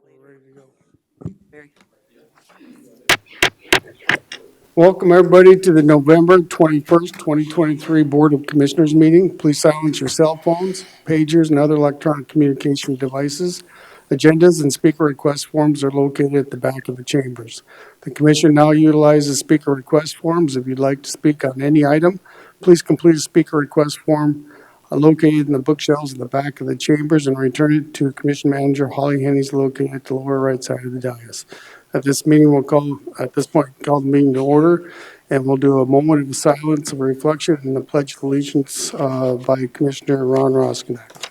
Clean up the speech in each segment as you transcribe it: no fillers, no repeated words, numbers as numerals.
We're ready to go. Welcome everybody to the November 21st, 2023 Board of Commissioners meeting. Please silence your cell phones, pagers, and other electronic communication devices. Agendas and speaker request forms are located at the back of the chambers. The commission now utilizes speaker request forms. If you'd like to speak on any item, please complete a speaker request form located in the bookshelves in the back of the chambers and return it to Commission Manager Holly Hennies located at the lower right side of the dais. At this point, call the meeting to order, and we'll do a moment of silence of reflection and the Pledge of Allegiance by Commissioner Ron Roskinek.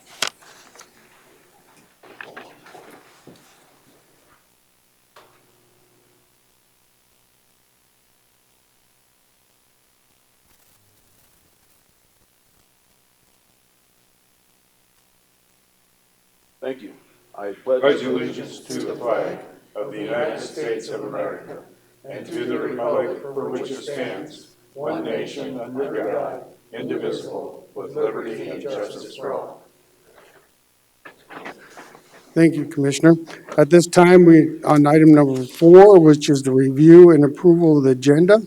Thank you. I pledge allegiance to the flag of the United States of America and to the republic for which it stands, one nation under God, indivisible, with liberty and justice for all. Thank you, Commissioner. At this time, on item number 4, which is the review and approval of the agenda.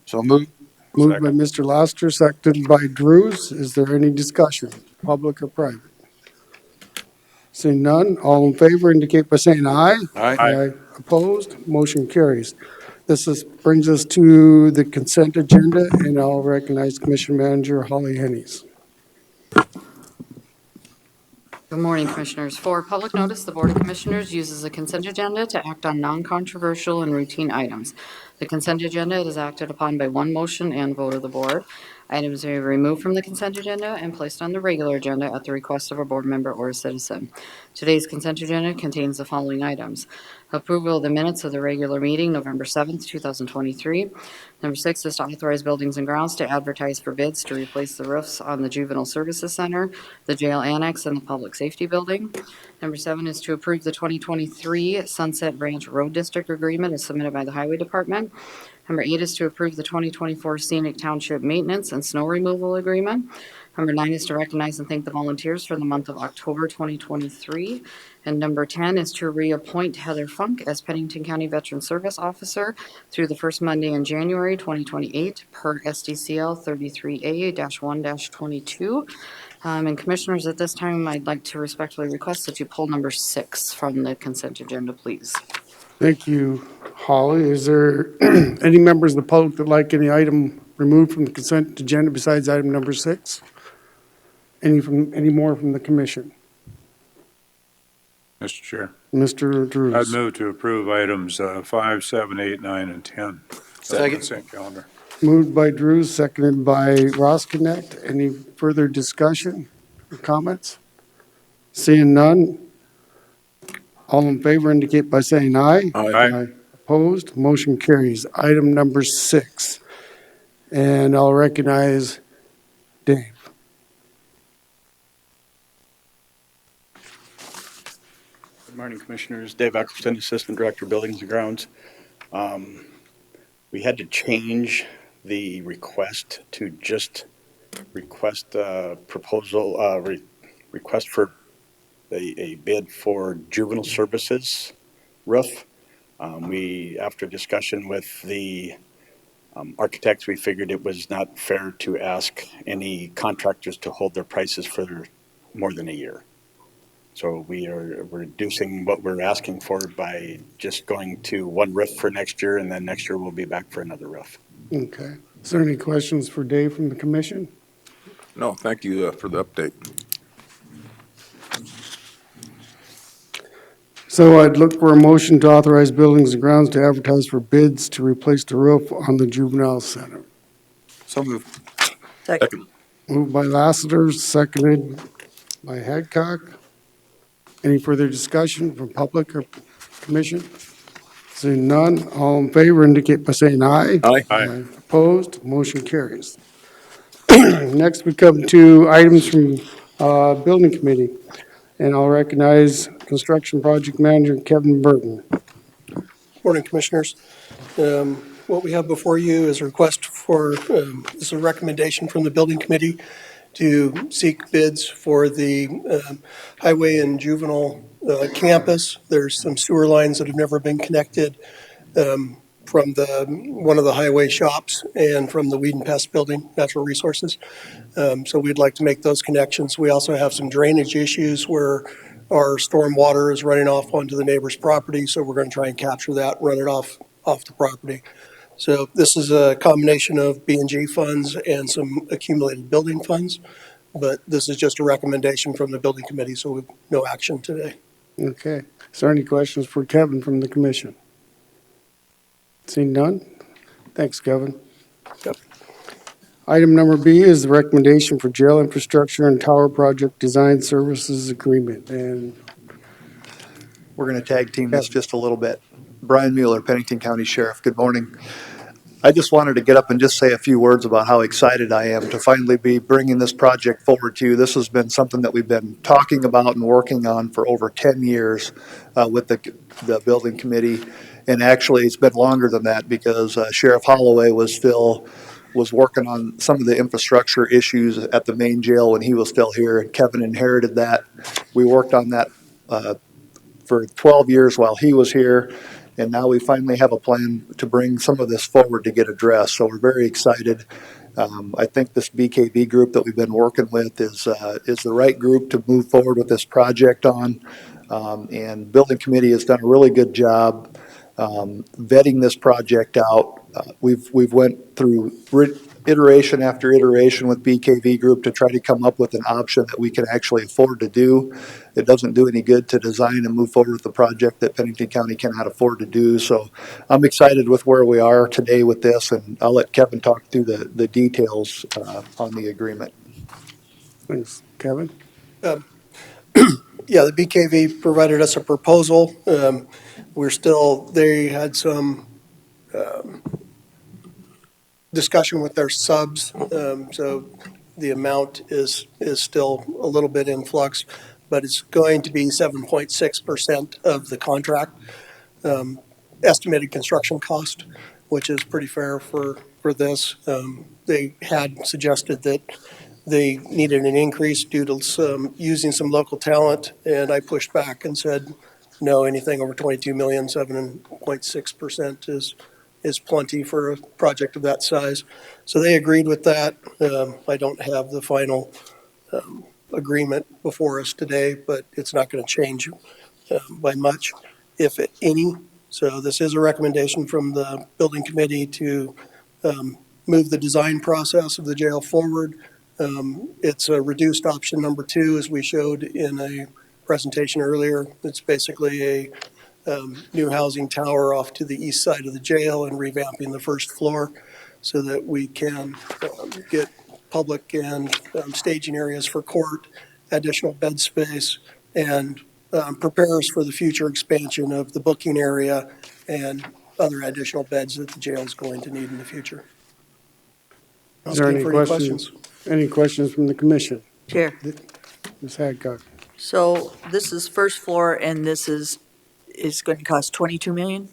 So moved. Moved by Mr. Laster, seconded by Drews. Is there any discussion, public or private? Seeing none, all in favor indicate by saying aye. Aye. Opposed, motion carries. Brings us to the consent agenda, and I'll recognize Commission Manager Holly Hennies. Good morning, Commissioners. For public notice, the Board of Commissioners uses a consent agenda to act on non-controversial and routine items. The consent agenda is acted upon by one motion and vote of the Board. Items may be removed from the consent agenda and placed on the regular agenda at the request of a board member or a citizen. Today's consent agenda contains the following items: approval of the minutes of the regular meeting, November 7th, 2023. Number 6 is to authorize buildings and grounds to advertise for bids to replace the roofs on the Juvenile Services Center, the jail annex, and the Public Safety Building. Number 7 is to approve the 2023 Sunset Branch Road District Agreement as submitted by the Highway Department. Number 8 is to approve the 2024 Scenic Township Maintenance and Snow Removal Agreement. Number 9 is to recognize and thank the volunteers for the month of October 2023. And number 10 is to reappoint Heather Funk as Pennington County Veteran Service Officer through the first Monday in January 2028 per SDCL 33A-1-22. And Commissioners, at this time, I'd like to respectfully request that you pull number 6 from the consent agenda, please. Thank you, Holly. Is there any members of the public that like any item removed from the consent agenda besides item number 6? Any more from the commission? Mr. Chair, Mr. Drews. I'd move to approve items 5, 7, 8, 9, and 10. Second. Consent calendar. Moved by Drews, seconded by Roskinek. Any further discussion or comments? Seeing none, all in favor indicate by saying aye. Aye. Opposed, motion carries. Item number 6. And I'll recognize Dave. Good morning, Commissioners. Dave Eccleston, Assistant Director, Buildings and Grounds. We had to change the request to just request request for a bid for juvenile services roof. After discussion with the architects, we figured it was not fair to ask any contractors to hold their prices for more than a year. So we are reducing what we're asking for by just going to one roof for next year, and then next year we'll be back for another roof. Okay. Is there any questions for Dave from the commission? No, thank you for the update. So I'd look for a motion to authorize Buildings and Grounds to advertise for bids to replace the roof on the Juvenile Center. So moved. Second. Moved by Lassiter, seconded by Hadcock. Any further discussion from public or commission? Seeing none, all in favor indicate by saying aye. Aye. Opposed, motion carries. Next, we come to items from Building Committee, and I'll recognize Construction Project Manager Kevin Burton. Morning, Commissioners. What we have before you is a request for, this is a recommendation from the Building Committee to seek bids for the highway and juvenile campus. There's some sewer lines that have never been connected from one of the highway shops and from the Weed and Pest Building, Natural Resources. So we'd like to make those connections. We also have some drainage issues where our storm water is running off onto the neighbor's property, so we're going to try and capture that, run it off the property. So this is a combination of B&G funds and some accumulated building funds, but this is just a recommendation from the building committee, so we've no action today. Okay. Is there any questions for Kevin from the commission? Seeing none? Thanks, Kevin. Yep. Item number B is the recommendation for jail infrastructure and tower project design services agreement. And We're going to tag team this just a little bit. Brian Mueller, Pennington County Sheriff, good morning. I just wanted to get up and just say a few words about how excited I am to finally be bringing this project forward to you. This has been something that we've been talking about and working on for over 10 years with the building committee. And actually, it's been longer than that because Sheriff Holloway was working on some of the infrastructure issues at the main jail when he was still here, and Kevin inherited that. We worked on that for 12 years while he was here, and now we finally have a plan to bring some of this forward to get addressed. So we're very excited. I think this BKV group that we've been working with is the right group to move forward with this project on. And building committee has done a really good job vetting this project out. We've went through iteration after iteration with BKV Group to try to come up with an option that we can actually afford to do. It doesn't do any good to design and move forward with the project that Pennington County cannot afford to do. So I'm excited with where we are today with this, and I'll let Kevin talk through the details on the agreement. thanks, Kevin. Yeah, the BKV provided us a proposal. They had some discussion with their subs, so the amount is still a little bit in flux, but it's going to be 7.6% of the contract estimated construction cost, which is pretty fair for this. They had suggested that they needed an increase due to using some local talent, and I pushed back and said, no, anything over 22 million, 7.6% is plenty for a project of that size. So they agreed with that. I don't have the final agreement before us today, but it's not going to change by much, if any. So this is a recommendation from the building committee to move the design process of the jail forward. It's a reduced option number 2, as we showed in a presentation earlier. It's basically a new housing tower off to the east side of the jail and revamping the first floor so that we can get public and staging areas for court, additional bed space, and prepare us for the future expansion of the booking area and other additional beds that the jail is going to need in the future. Is there any For questions? Any questions from the commission? Chair, Ms. Hadcock? so this is first floor and this is going to cost 22 million?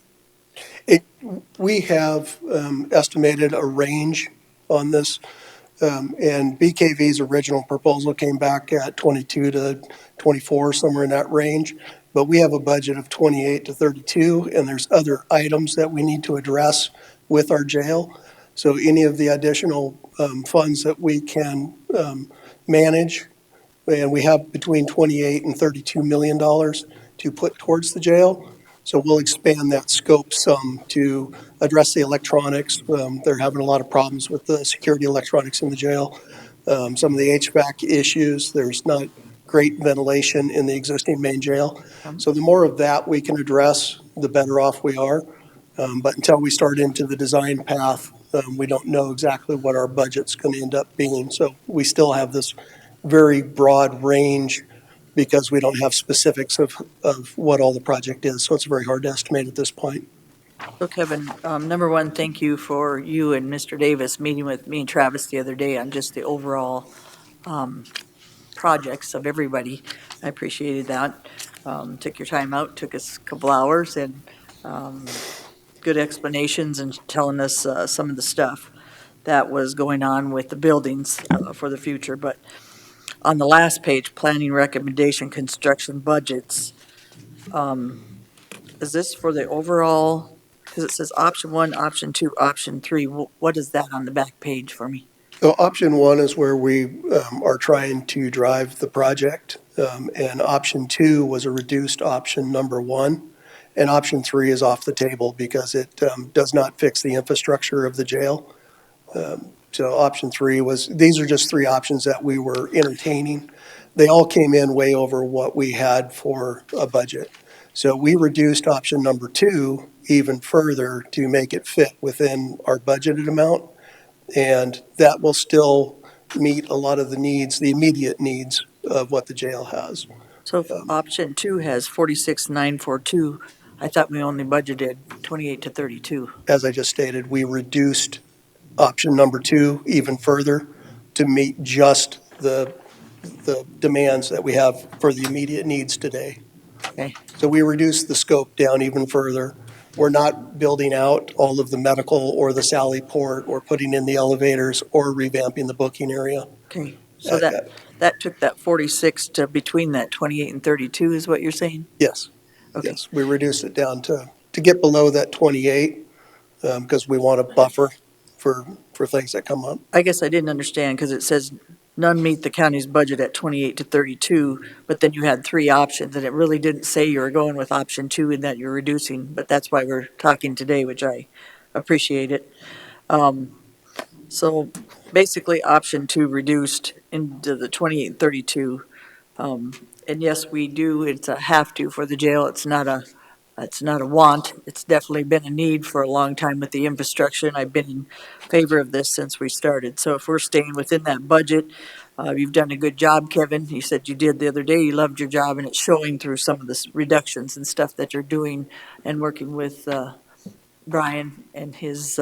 We have estimated a range on this, and BKV's original proposal came back at 22 to 24, somewhere in that range. But we have a budget of 28 to 32, and there's other items that we need to address with our jail. So any of the additional funds that we can manage, and we have between 28 and 32 million dollars to put towards the jail. So we'll expand that scope some to address the electronics. They're having a lot of problems with the security electronics in the jail. Some of the HVAC issues, there's not great ventilation in the existing main jail. So the more of that we can address, the better off we are. But until we start into the design path, we don't know exactly what our budget's going to end up being. So we still have this very broad range because we don't have specifics of what all the project is. So it's very hard to estimate at this point. So Kevin, number one, thank you for you and Mr. Davis meeting with me and Travis the other day on just the overall projects of everybody. I appreciated that. Took your time out, took us a couple hours, and good explanations and telling us some of the stuff. that was going on with the buildings for the future. But on the last page, planning recommendation, construction budgets, is this for the overall? Because it says option 1, option 2, option 3. What is that on the back page for me? So option 1 is where we are trying to drive the project, and option 2 was a reduced option number 1, and option 3 is off the table because it does not fix the infrastructure of the jail. So option 3 was, these are just 3 options that we were entertaining. They all came in way over what we had for a budget. So we reduced option number 2 even further to make it fit within our budgeted amount. And that will still meet a lot of the needs, the immediate needs of what the jail has. So if option 2 has 46,942, I thought we only budgeted 28 to 32. As I just stated, we reduced option number 2 even further to meet just the demands that we have for the immediate needs today. Okay. So we reduced the scope down even further. We're not building out all of the medical or the Sally Port or putting in the elevators or revamping the booking area. Okay. So that took that 46 to between that 28 and 32 is what you're saying? Yes. Okay. Yes, we reduced it down to get below that 28 because we want a buffer for things that come up. I guess I didn't understand because it says none meet the county's budget at 28 to 32, but then you had 3 options and it really didn't say you were going with option 2 and that you're reducing, but that's why we're talking today, which I appreciate it. So basically option 2 reduced into the 28 and 32. And yes, we do, it's a have to for the jail. It's not a want. It's definitely been a need for a long time with the infrastructure, and I've been in favor of this since we started. So if we're staying within that budget, you've done a good job, Kevin. You said you did the other day. You loved your job, and it's showing through some of the reductions and stuff that you're doing and working with Brian and his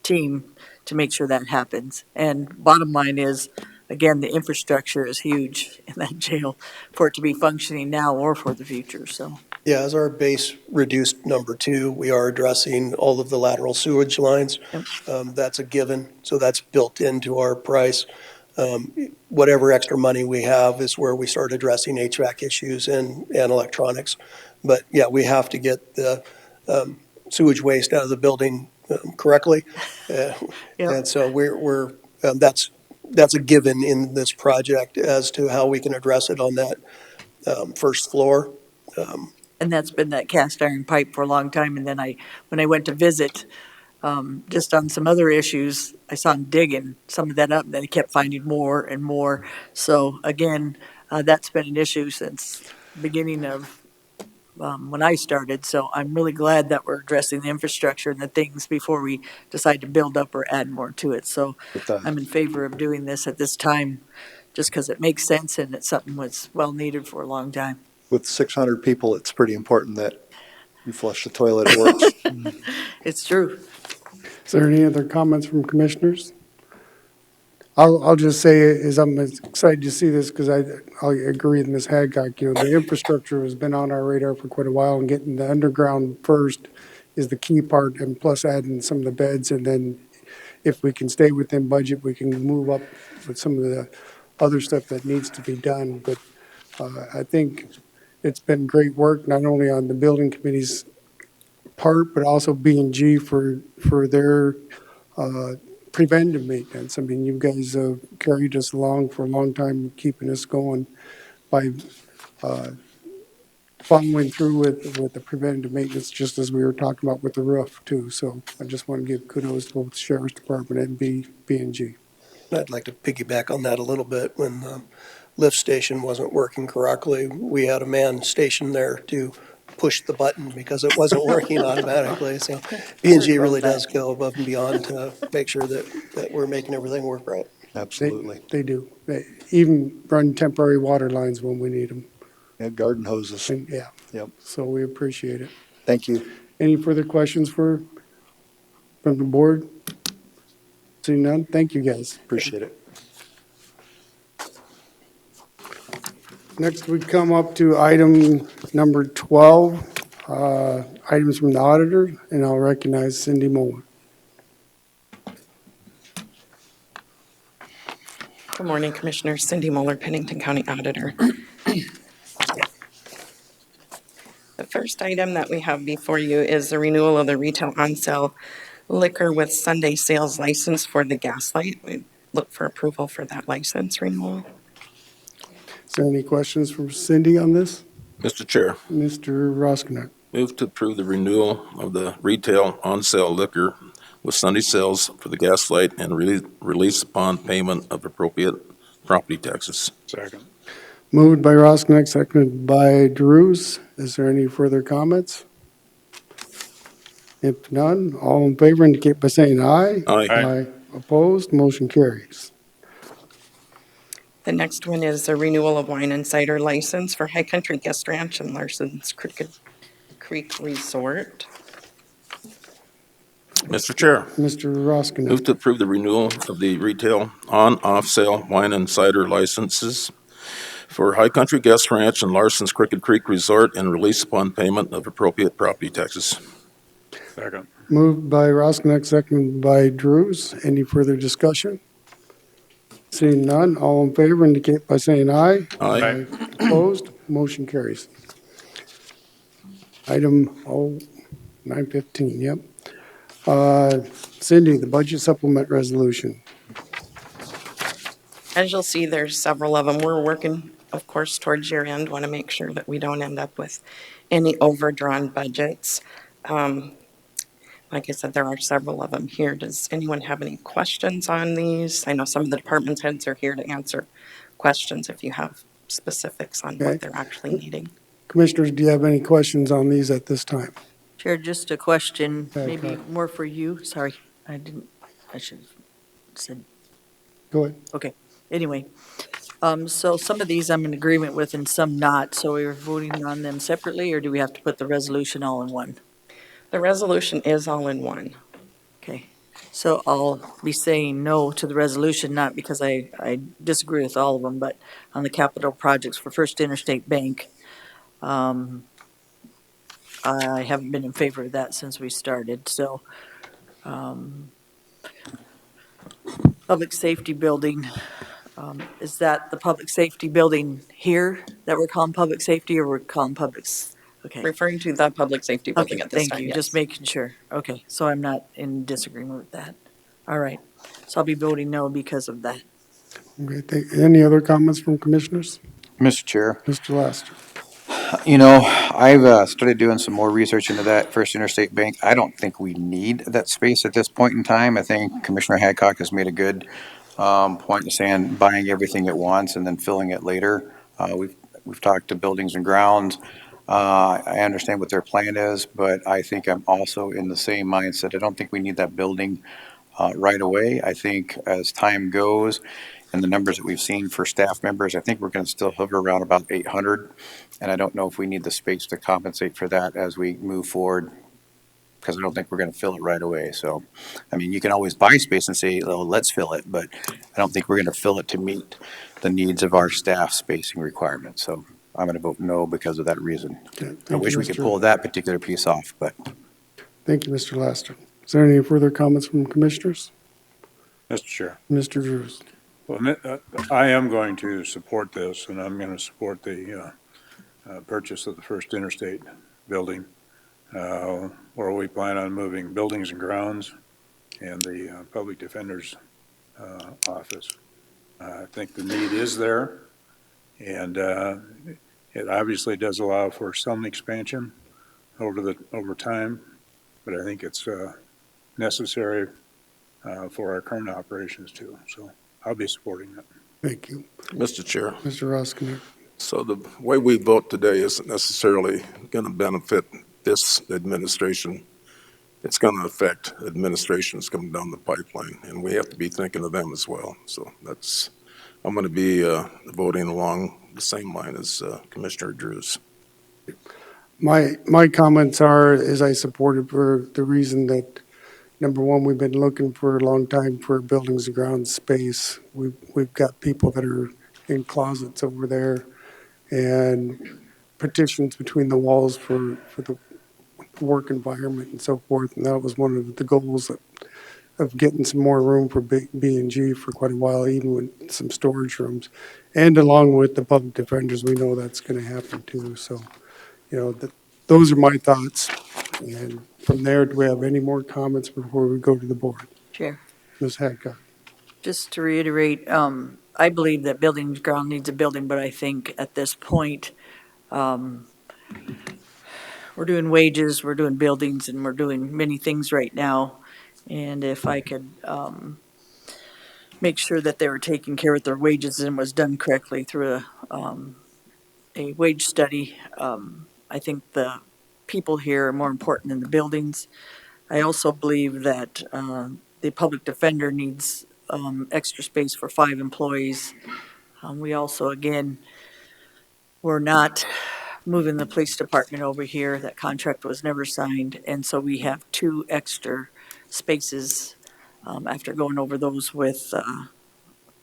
team to make sure that happens. And bottom line is, again, the infrastructure is huge in that jail for it to be functioning now or for the future, so. Yeah, as our base reduced number 2, we are addressing all of the lateral sewage lines. Yep. That's a given, so that's built into our price. Whatever extra money we have is where we start addressing HVAC issues and electronics. But yeah, we have to get the sewage waste out of the building correctly. And so we're that's a given in this project as to how we can address it on that first floor. And that's been that cast iron pipe for a long time. And then when I went to visit, just on some other issues, I saw him digging some of that up, and then he kept finding more and more. So again, that's been an issue since the beginning of when I started. So I'm really glad that we're addressing the infrastructure and the things before we decide to build up or add more to it. So I'm in favor of doing this at this time, just because it makes sense and it's something that's well needed for a long time. With 600 people, it's pretty important that you flush the toilet, it works. It's true. Is there any other comments from commissioners? I'll just say is I'm excited to see this because I agree with Ms. Hadcock. You know, the infrastructure has been on our radar for quite a while, and getting the underground first is the key part, and plus adding some of the beds. And then if we can stay within budget, we can move up with some of the other stuff that needs to be done. But I think it's been great work, not only on the building committee's part, but also B&G for their preventive maintenance. I mean, you guys have carried us along for a long time, keeping us going by following through with the preventive maintenance, just as we were talking about with the roof too. So I just want to give kudos to both the Sheriff's Department and B&G. I'd like to piggyback on that a little bit. When the lift station wasn't working correctly, we had a man stationed there to push the button because it wasn't working automatically. So B&G really does go above and beyond to make sure that we're making everything work right. Absolutely. They do. They even run temporary water lines when we need them. And garden hoses. And, yeah. Yep. So we appreciate it. Thank you. Any further questions from the board? Seeing none, thank you guys. Appreciate it. Next, we come up to item number 12, items from the auditor, and I'll recognize Cindy Moore. Good morning, Commissioners. Cindy Moeller, Pennington County Auditor. The first item that we have before you is the renewal of the retail on-sale liquor with Sunday sales license for the Gaslight. We look for approval for that license renewal. Is there any questions from Cindy on this? Mr. Chair, Mr. Roskinek? move to approve the renewal of the retail on-sale liquor with Sunday sales for the Gaslight and release upon payment of appropriate property taxes. Second. Moved by Roskinek, seconded by Drews. Is there any further comments? If none, all in favor indicate by saying aye. Aye. Opposed, motion carries. The next one is the renewal of wine and cider license for High Country Guest Ranch and Larson's Crooked Creek Resort. Mr. Chair, Mr. Roskinek? move to approve the renewal of the retail on-off sale wine and cider licenses for High Country Guest Ranch and Larson's Crooked Creek Resort and release upon payment of appropriate property taxes. Second. Moved by Roskinek, seconded by Drews. Any further discussion? Seeing none, all in favor indicate by saying aye. Aye. Opposed, motion carries. Item 915, yep. Cindy, the budget supplement resolution. As you'll see, there's several of them. We're working, of course, towards year end. Want to make sure that we don't end up with any overdrawn budgets. Like I said, there are several of them here. Does anyone have any questions on these? I know some of the department heads are here to answer questions if you have specifics on Okay. what they're actually needing. Commissioners, do you have any questions on these at this time? Chair, just a question, Okay, maybe go more for you. Sorry, I should have said, Go ahead. okay. Anyway, so some of these I'm in agreement with and some not. So we're voting on them separately, or do we have to put the resolution all in one? The resolution is all in one. Okay, so I'll be saying no to the resolution, not because I disagree with all of them, but on the capital projects for First Interstate Bank. I haven't been in favor of that since we started, so. Public safety building, is that the public safety building here that we're calling public safety, or we're calling publics? Okay. Referring to the public safety building Okay, at this thank time, you, yes. just making sure. Okay, so I'm not in disagreement with that. All right, so I'll be voting no because of that. Okay, any other comments from commissioners? Mr. Chair, Mr. Laster? you know, I've started doing some more research into that First Interstate Bank. I don't think we need that space at this point in time. I think Commissioner Hadcock has made a good point in saying buying everything at once and then filling it later. We've talked to Buildings and Grounds. I understand what their plan is, but I think I'm also in the same mindset. I don't think we need that building right away. I think as time goes and the numbers that we've seen for staff members, I think we're going to still hover around about 800. And I don't know if we need the space to compensate for that as we move forward, because I don't think we're going to fill it right away. So, I mean, you can always buy space and say, oh, let's fill it, but I don't think we're going to fill it to meet the needs of our staff spacing requirements. So I'm going to vote no because of that reason. Okay, I thank wish you, we could Mr. pull that particular piece off, but Thank you, Mr. Laster. Is there any further comments from commissioners? Mr. Chair. Mr. Drews? Well, I am going to support this, and I'm going to support the purchase of the First Interstate building, where we plan on moving Buildings and Grounds and the Public Defender's office. I think the need is there, and it obviously does allow for some expansion over time, but I think it's necessary for our current operations too. So I'll be supporting it. Thank you. Mr. Chair, Mr. Roskinek? so the way we vote today isn't necessarily going to benefit this administration. It's going to affect administrations coming down the pipeline, and we have to be thinking of them as well. So I'm going to be voting along the same line as Commissioner Drews. My comments are, as I supported for the reason that, number one, we've been looking for a long time for Buildings and Grounds space. We've got people that are in closets over there and partitions between the walls for the work environment and so forth. And that was one of the goals that of getting some more room for B&G for quite a while, even with some storage rooms. And along with the public defenders, we know that's going to happen too. So, those are my thoughts. And from there, do we have any more comments before we go to the board? Chair, Ms. Hadcock? just to reiterate, I believe that building and ground needs a building, but I think at this point, we're doing wages, we're doing buildings, and we're doing many things right now. And if I could make sure that they were taking care of their wages and was done correctly through a wage study, I think the people here are more important than the buildings. I also believe that the public defender needs extra space for 5 employees. We also, again, we're not moving the police department over here. That contract was never signed, and so we have 2 extra spaces after going over those with,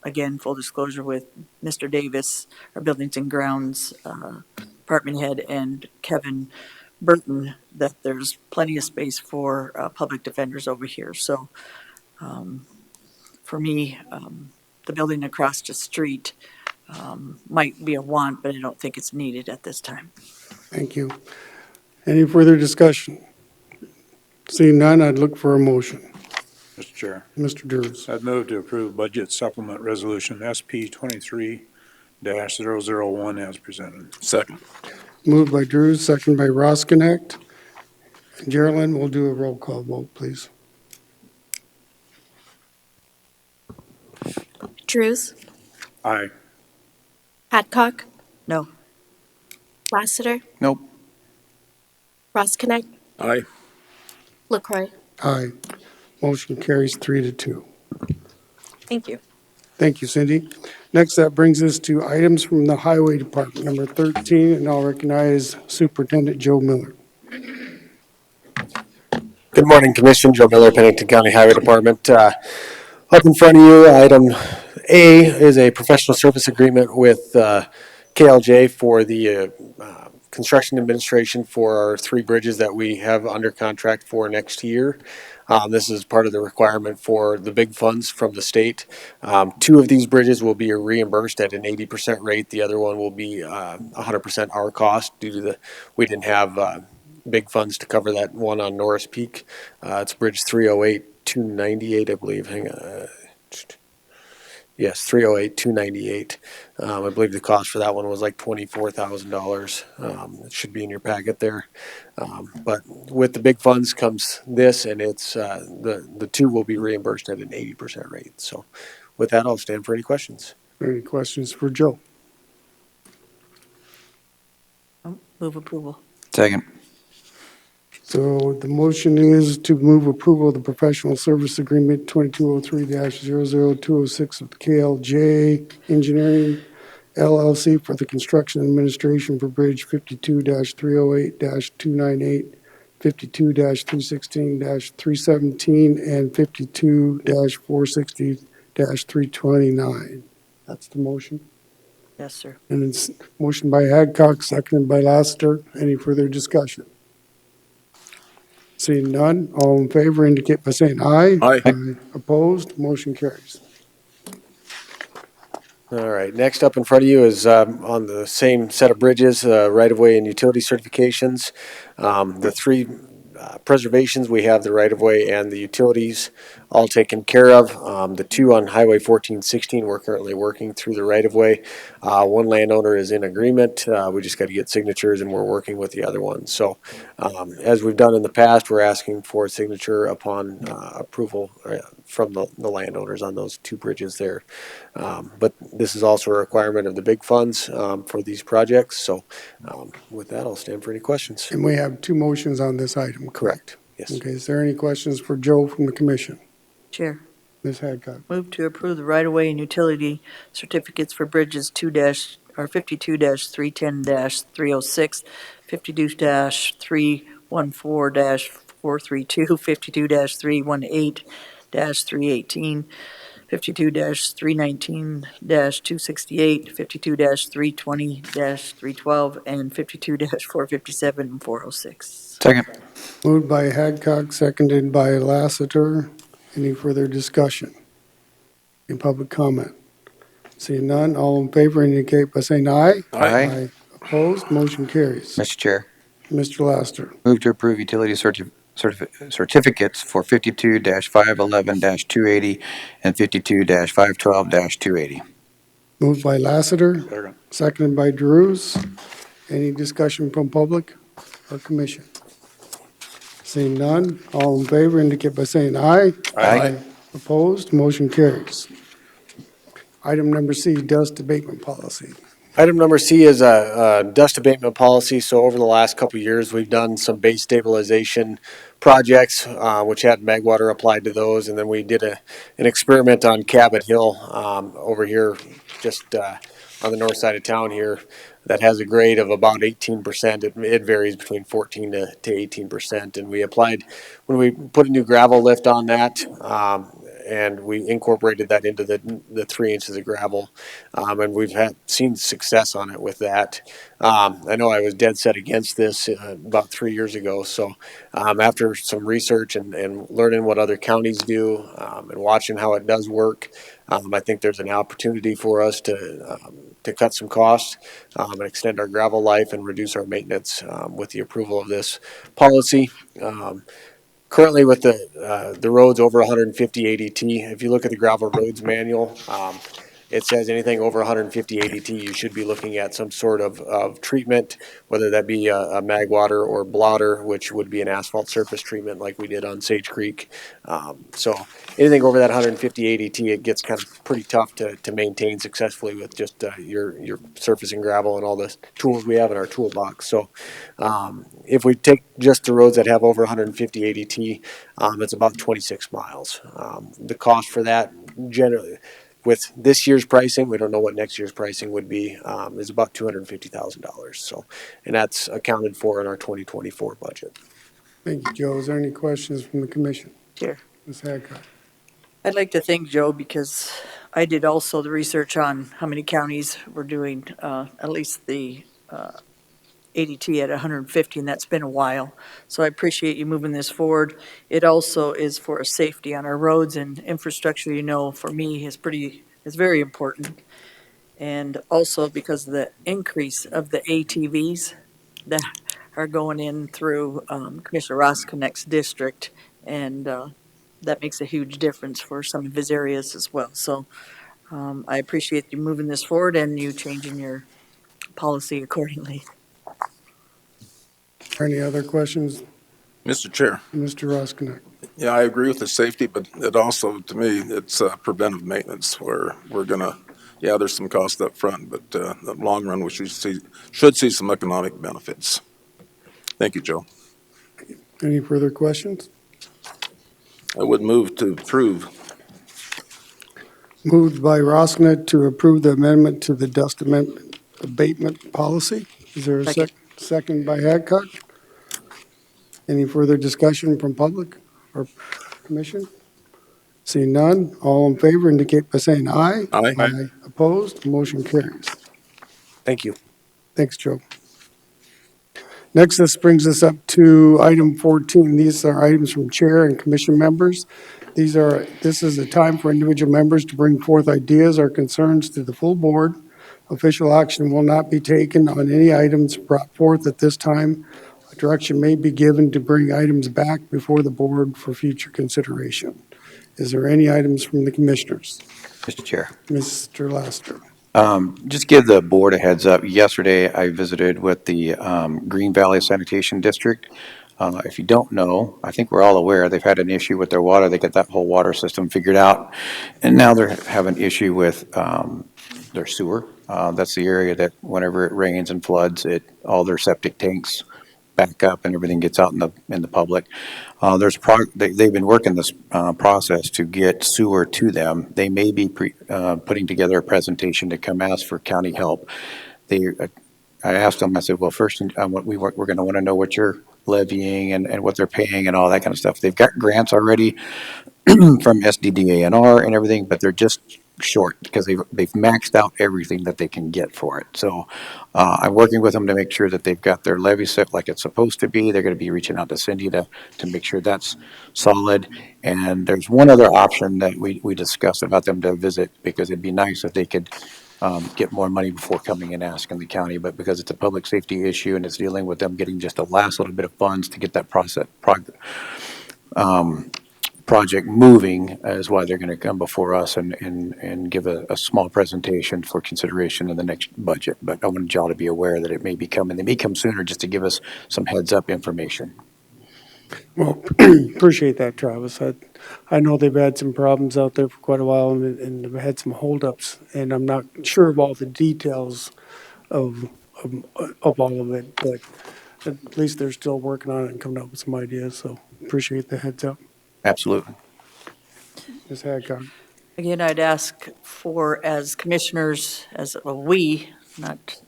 again, full disclosure with Mr. Davis, our Buildings and Grounds department head, and Kevin Burton, that there's plenty of space for public defenders over here. So for me, the building across the street might be a want, but I don't think it's needed at this time. Thank you. Any further discussion? Seeing none, I'd look for a motion. Mr. Chair, Mr. Drews. I'd move to approve Budget Supplement Resolution SP 23-001 as presented. Second. Moved by Drews, second by Roskinek. Geraldine, we'll do a roll call vote, please. Drews, Aye. Hadcock, No, Lassiter, Nope. Roskinek, Aye. LaCroy. Aye. Motion carries 3-2. Thank you. Thank you, Cindy. Next, that brings us to items from the Highway Department, number 13, and I'll recognize Superintendent Joe Miller. Good morning, Commission. Joe Miller, Pennington County Highway Department. Up in front of you, item A is a professional service agreement with KLJ for the construction administration for our 3 bridges that we have under contract for next year. This is part of the requirement for the big funds from the state. 2 of these bridges will be reimbursed at an 80% rate. The other one will be 100% our cost due to we didn't have big funds to cover that one on Norris Peak. It's Bridge 308-298, I believe. Hang on. Yes, 308-298. I believe the cost for that one was like $24,000. It should be in your packet there. But with the big funds comes this, and it's the 2 will be reimbursed at an 80% rate. So with that, I'll stand for any questions. Any questions for Joe? move approval. Second. So the motion is to move approval of the professional service agreement 2203-00206 with KLJ Engineering LLC for the construction administration for Bridge 52-308-298, 52-316-317, and 52-460-329. That's the motion. Yes, sir. And it's motion by Hadcock, seconded by Lassiter. Any further discussion? Seeing none, all in favor indicate by saying aye. Aye. Opposed, motion carries. All right, next up in front of you is on the same set of bridges, right-of-way and utility certifications. The 3 preservations, we have the right-of-way and the utilities all taken care of. The 2 on Highway 1416, we're currently working through the right-of-way. One landowner is in agreement. We just got to get signatures, and we're working with the other one. So as we've done in the past, we're asking for a signature upon approval from the landowners on those 2 bridges there. But this is also a requirement of the big funds for these projects. So with that, I'll stand for any questions. And we have 2 motions on this item. Correct. Yes. Okay, is there any questions for Joe from the commission? Chair, Ms. Hadcock? move to approve the right-of-way and utility certificates for bridges 52-310-306, 52-314-432, 52-318-318, 52-319-268, 52-320-312, and 52-457 and 406. Second. Moved by Hadcock, seconded by Lassiter. Any further discussion? In public comment? Seeing none, all in favor indicate by saying aye. Aye. Opposed, motion carries. Mr. Chair, Mr. Laster. move to approve utility certificates for 52-511-280 and 52-512-280. Moved by Lassiter, Second. seconded by Drews. Any discussion from public or commission? Seeing none, all in favor indicate by saying aye. Aye. Opposed, motion carries. Item number C, dust abatement policy. Item number C is a dust abatement policy. So over the last couple of years, we've done some base stabilization projects, which had Magwater applied to those. And then we did an experiment on Cabot Hill over here, just on the north side of town here, that has a grade of about 18%. It varies between 14 to 18%. And we applied, when we put a new gravel lift on that, and we incorporated that into the 3 inches of gravel, and we've seen success on it with that. I know I was dead set against this about 3 years ago. So after some research and learning what other counties do and watching how it does work, I think there's an opportunity for us to cut some costs and extend our gravel life and reduce our maintenance with the approval of this policy. Currently with the roads over 150 ADT, if you look at the gravel roads manual, it says anything over 150 ADT, you should be looking at some sort of treatment, whether that be a Magwater or blotter, which would be an asphalt surface treatment like we did on Sage Creek. So anything over that 150 ADT, it gets kind of pretty tough to maintain successfully with just your surface and gravel and all the tools we have in our toolbox. So if we take just the roads that have over 150 ADT, it's about 26 miles. The cost for that generally, with this year's pricing, we don't know what next year's pricing would be, is about $250,000. So, and that's accounted for in our 2024 budget. Thank you, Joe. Is there any questions from the commission? Chair. Ms. Hadcock. I'd like to thank Joe because I did also the research on how many counties were doing at least the ADT at 150, and that's been a while. So I appreciate you moving this forward. It also is for safety on our roads, and infrastructure, you know, for me is very important. And also because of the increase of the ATVs that are going in through Commissioner Ross Connect's district, and that makes a huge difference for some of his areas as well. So I appreciate you moving this forward and you changing your policy accordingly. Any other questions? Mr. Chair, Mr. Roskinek. yeah, I agree with the safety, but it also, to me, it's preventive maintenance where we're gonna, yeah, there's some cost up front, but in the long run, we should see some economic benefits. Thank you, Joe. Any further questions? I would move to approve. Moved by Roskinek to approve the amendment to the dust abatement policy. Is there a Second. second by Hadcock? Any further discussion from public or commission? Seeing none, all in favor indicate by saying aye. Aye. Opposed, motion carries. Thank you. Thanks, Joe. Next, this brings us up to item 14. These are items from chair and commission members. This is a time for individual members to bring forth ideas or concerns to the full board. Official action will not be taken on any items brought forth at this time. Direction may be given to bring items back before the board for future consideration. Is there any items from the commissioners? Mr. Chair. Mr. Laster. Just give the board a heads up. Yesterday, I visited with the Green Valley Sanitation District. If you don't know, I think we're all aware, they've had an issue with their water. They got that whole water system figured out. And now they're having an issue with their sewer. That's the area that whenever it rains and floods, all their septic tanks back up and everything gets out in the public. They've been working this process to get sewer to them. They may be putting together a presentation to come ask for county help. I asked them, I said, well, first, we're going to want to know what you're levying and what they're paying and all that kind of stuff. They've got grants already from SDDANR and everything, but they're just short because they've maxed out everything that they can get for it. So I'm working with them to make sure that they've got their levy set like it's supposed to be. They're going to be reaching out to Cindy to make sure that's solid. And there's one other option that we discussed about them to visit, because it'd be nice if they could get more money before coming and asking the county. But because it's a public safety issue and it's dealing with them getting just the last little bit of funds to get that project moving is why they're going to come before us and give a small presentation for consideration in the next budget. But I wanted y'all to be aware that it may be coming. They may come sooner just to give us some heads up information. Well, appreciate that, Travis. I know they've had some problems out there for quite a while, and they've had some holdups, and I'm not sure of all the details of all of it, but at least they're still working on it and coming up with some ideas, so appreciate the heads up. Absolutely. Ms. Hadcock. Again, I'd ask for, as commissioners, we, not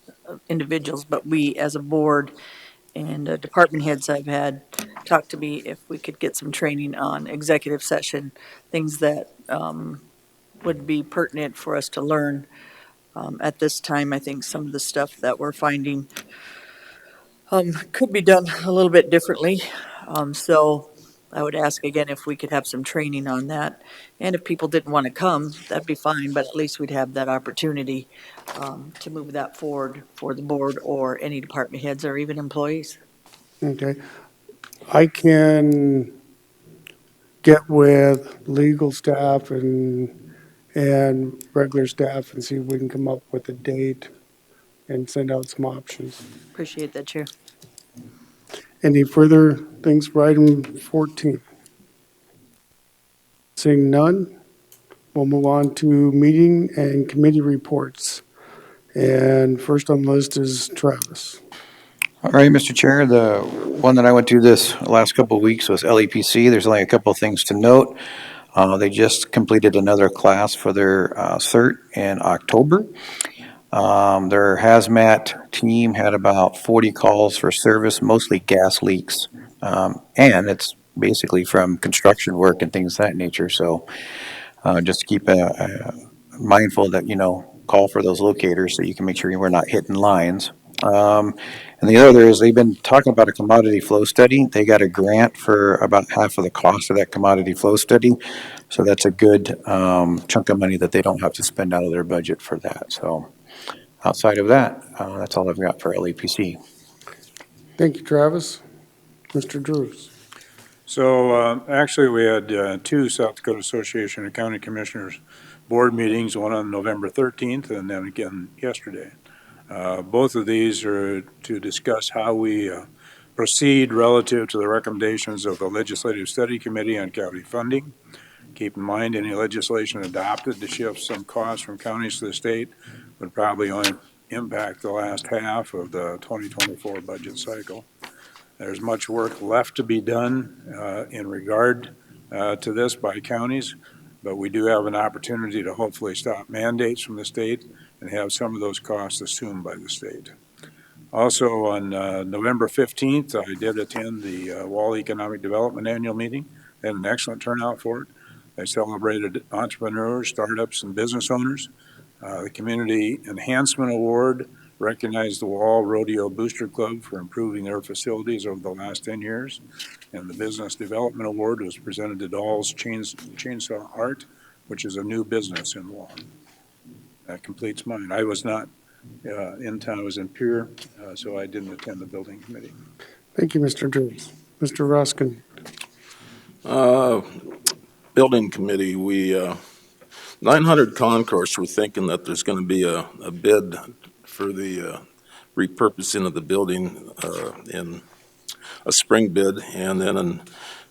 individuals, but we as a board and department heads I've had talk to me if we could get some training on executive session, things that would be pertinent for us to learn. At this time, I think some of the stuff that we're finding could be done a little bit differently. So I would ask again if we could have some training on that. And if people didn't want to come, that'd be fine, but at least we'd have that opportunity to move that forward for the board or any department heads or even employees. Okay. I can get with legal staff and regular staff and see if we can come up with a date and send out some options. Appreciate that, Chair. Any further things for item 14? Seeing none, we'll move on to meeting and committee reports. And first on the list is Travis. All right, Mr. Chair, the one that I went to this last couple of weeks was LEPC. There's only a couple of things to note. They just completed another class for their CERT in October. Their hazmat team had about 40 calls for service, mostly gas leaks. And it's basically from construction work and things of that nature. So just keep mindful that, call for those locators so you can make sure we're not hitting lines. And the other is they've been talking about a commodity flow study. They got a grant for about half of the cost of that commodity flow study. So that's a good chunk of money that they don't have to spend out of their budget for that. So outside of that, that's all I've got for LEPC. Thank you, Travis. Mr. Drews. So actually, we had two South Dakota Association of County Commissioners board meetings, one on November 13th and then again yesterday. Both of these are to discuss how we proceed relative to the recommendations of the Legislative Study Committee on County Funding. Keep in mind, any legislation adopted to shift some costs from counties to the state would probably only impact the last half of the 2024 budget cycle. There's much work left to be done in regard to this by counties, but we do have an opportunity to hopefully stop mandates from the state and have some of those costs assumed by the state. Also, on November 15th, I did attend the Wall Economic Development Annual Meeting. They had an excellent turnout for it. They celebrated entrepreneurs, startups, and business owners. The Community Enhancement Award recognized the Wall Rodeo Booster Club for improving their facilities over the last 10 years. And the Business Development Award was presented to Dahl's Chainsaw Art, which is a new business in Wall. That completes mine. I was not in town, I was in Pierre, so I didn't attend the building committee. Thank you, Mr. Drews. Mr. Ruskin. Building committee, 900 concourse, we're thinking that there's going to be a bid for the repurposing of the building in a spring bid, and then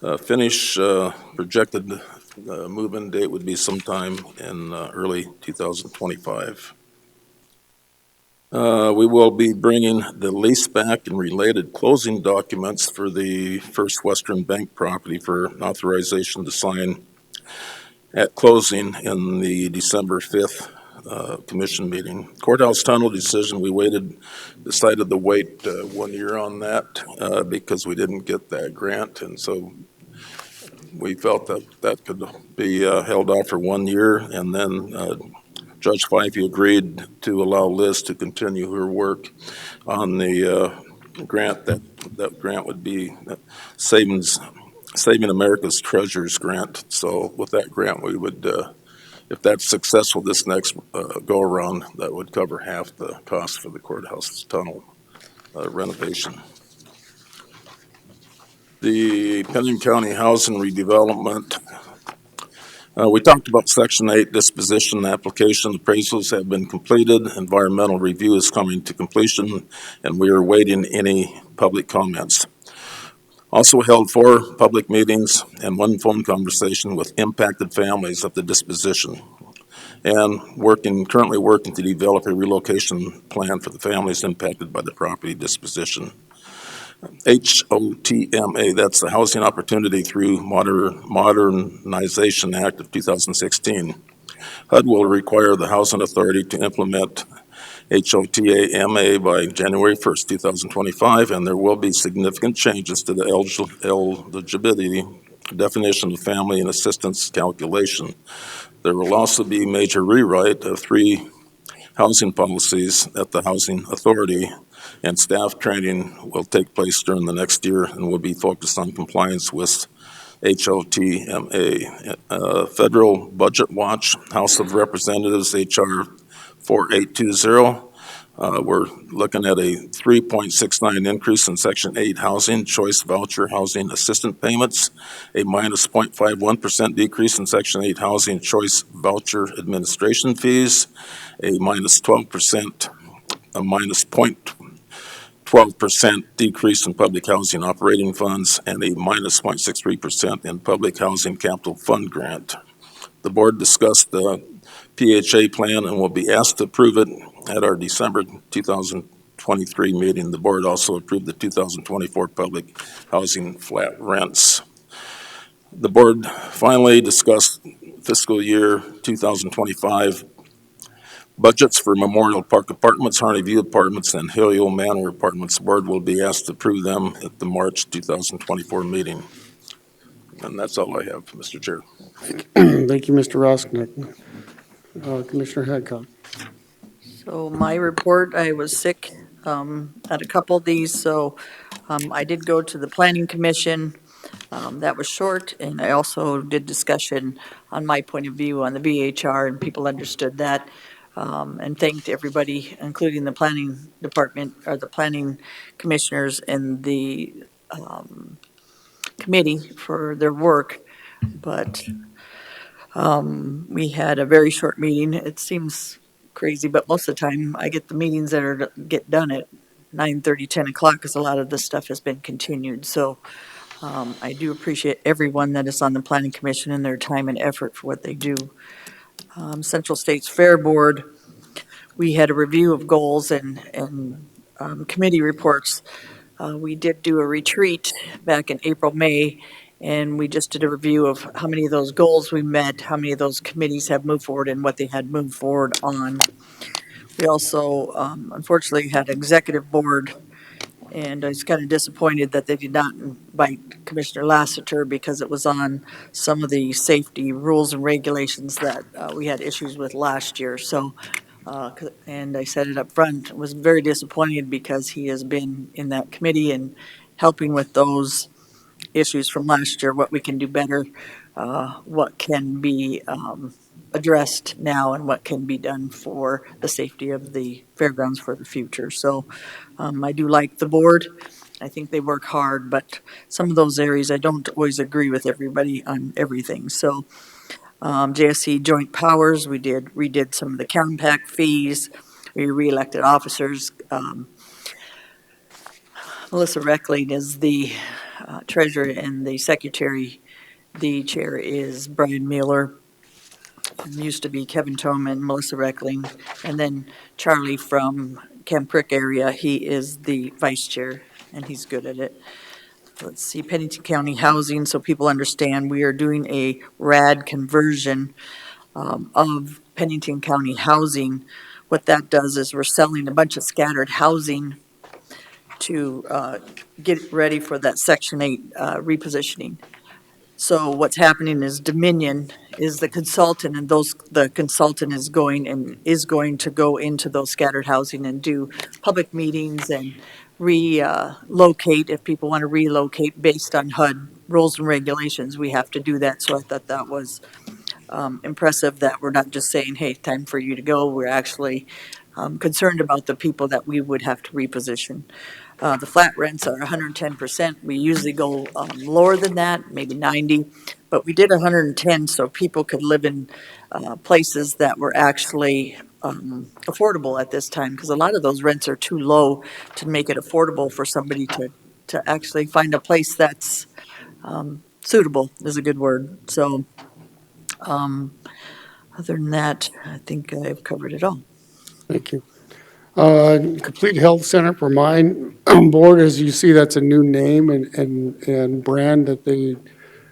a finish projected move-in date would be sometime in early 2025. We will be bringing the lease back and related closing documents for the First Western Bank property for authorization to sign at closing in the December 5th commission meeting. Courthouse tunnel decision, we decided to wait 1 year on that because we didn't get that grant, and so we felt that that could be held off for 1 year, and then Judge Fyfie agreed to allow Liz to continue her work on the grant. That grant would be Saving America's Treasures grant. So with that grant, we would, if that's successful this next go around, that would cover half the cost for the courthouse tunnel renovation. The Pennington County Housing Redevelopment. We talked about Section 8 disposition application. Appraisals have been completed. Environmental review is coming to completion, and we are awaiting any public comments. Also held 4 public meetings and 1 phone conversation with impacted families of the disposition, and currently working to develop a relocation plan for the families impacted by the property disposition. HOTMA, that's the Housing Opportunity Through Modernization Act of 2016. HUD will require the Housing Authority to implement HOTMA by January 1st, 2025, and there will be significant changes to the eligibility definition of family and assistance calculation. There will also be major rewrite of 3 housing policies at the Housing Authority, and staff training will take place during the next year and will be focused on compliance with HOTMA. Federal Budget Watch, House of Representatives, HR 4820. We're looking at a 3.69 increase in Section 8 housing, choice voucher housing assistance payments, a minus 0.51% decrease in Section 8 housing choice voucher administration fees, a minus 12%, a minus 0.12% decrease in public housing operating funds, and a minus 0.63% in public housing capital fund grant. The board discussed the PHA plan and will be asked to approve it at our December 2023 meeting. The board also approved the 2024 public housing flat rents. The board finally discussed fiscal year 2025 budgets for Memorial Park Apartments, Harney View Apartments, and Hill Manor Apartments. The board will be asked to approve them at the March 2024 meeting. And that's all I have, Mr. Chair. Thank you, Mr. Rosknick. Commissioner Hadcock. So my report, I was sick at a couple of these, so I did go to the Planning Commission. That was short, and I also did discussion on my point of view on the VHR, and people understood that, and thanked everybody, including the Planning Department, or the Planning Commissioners and the committee for their work. But we had a very short meeting. It seems crazy, but most of the time I get the meetings that get done at 9:30, 10 o'clock, because a lot of this stuff has been continued. So I do appreciate everyone that is on the Planning Commission and their time and effort for what they do. Central States Fair Board, we had a review of goals and committee reports. We did do a retreat back in April, May, and we just did a review of how many of those goals we met, how many of those committees have moved forward, and what they had moved forward on. We also, unfortunately, had an executive board, and I was kind of disappointed that they did not invite Commissioner Lassiter, because it was on some of the safety rules and regulations that we had issues with last year. So, and I said it up front, was very disappointed, because he has been in that committee and helping with those issues from last year, what we can do better, what can be addressed now, and what can be done for the safety of the fairgrounds for the future. So I do like the board. I think they work hard, but some of those areas I don't always agree with everybody on everything. So JSC Joint Powers, we redid some of the compact fees. We reelected officers. Melissa Reckling is the treasurer, and the secretary, the chair is Brian Mueller. It used to be Kevin Tome and Melissa Reckling. And then Charlie from Camp Crick area, he is the vice chair, and he's good at it. Let's see, Pennington County Housing, so people understand, we are doing a RAD conversion of Pennington County Housing. What that does is we're selling a bunch of scattered housing to get ready for that Section 8 repositioning. So what's happening is Dominion is the consultant, and the consultant is going to go into those scattered housing and do public meetings and relocate, if people want to relocate based on HUD rules and regulations, we have to do that. So I thought that was impressive that we're not just saying, hey, time for you to go. We're actually concerned about the people that we would have to reposition. The flat rents are 110%. We usually go lower than that, maybe 90, but we did 110 so people could live in places that were actually affordable at this time, because a lot of those rents are too low to make it affordable for somebody to actually find a place that's suitable, is a good word. So other than that, I think I've covered it all. Thank you. Complete Health Center for Mine Board, as you see, that's a new name and brand that they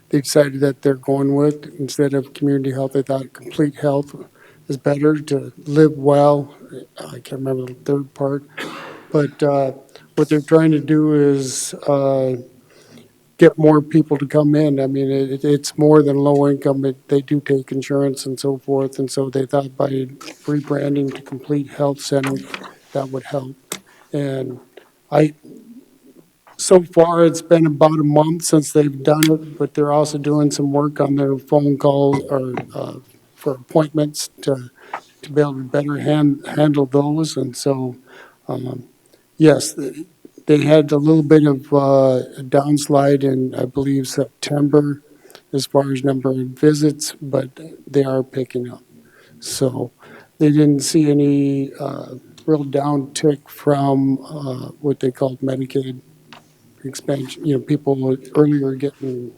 decided that they're going with. Instead of community health, they thought complete health is better, to live well. I can't remember the third part. But what they're trying to do is get more people to come in. I mean, it's more than low income. They do take insurance and so forth. And so they thought by rebranding to Complete Health Center, that would help. And so far, it's been about a month since they've done it, but they're also doing some work on their phone calls or for appointments to be able to better handle those. And so, yes, they had a little bit of a downslide in, I believe, September as far as number of visits, but they are picking up. So they didn't see any real downtick from what they called Medicaid expansion. You know, people were earlier getting,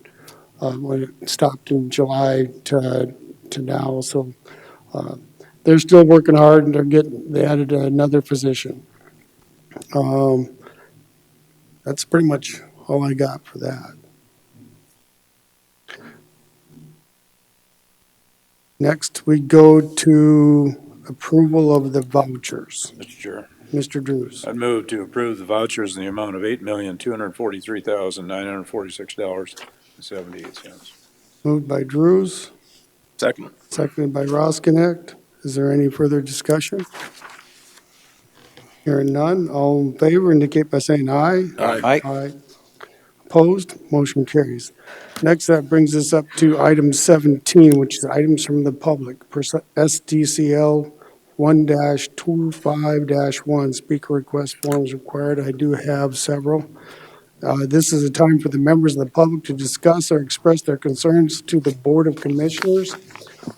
when it stopped in July to now. So they're still working hard, and they added another physician. That's pretty much all I got for that. Next, we go to approval of the vouchers. Mr. Chair, Mr. Drews. I'd move to approve the vouchers in the amount of $8,243,946.78. Moved by Drews, Second. seconded by Roskinek. Is there any further discussion? Hearing none, all in favor indicate by saying aye. Aye. Aye. Opposed, motion carries. Next, that brings us up to item 17, which is items from the public. SDCL 1-25-1, speaker request forms required. I do have several. This is a time for the members of the public to discuss or express their concerns to the Board of Commissioners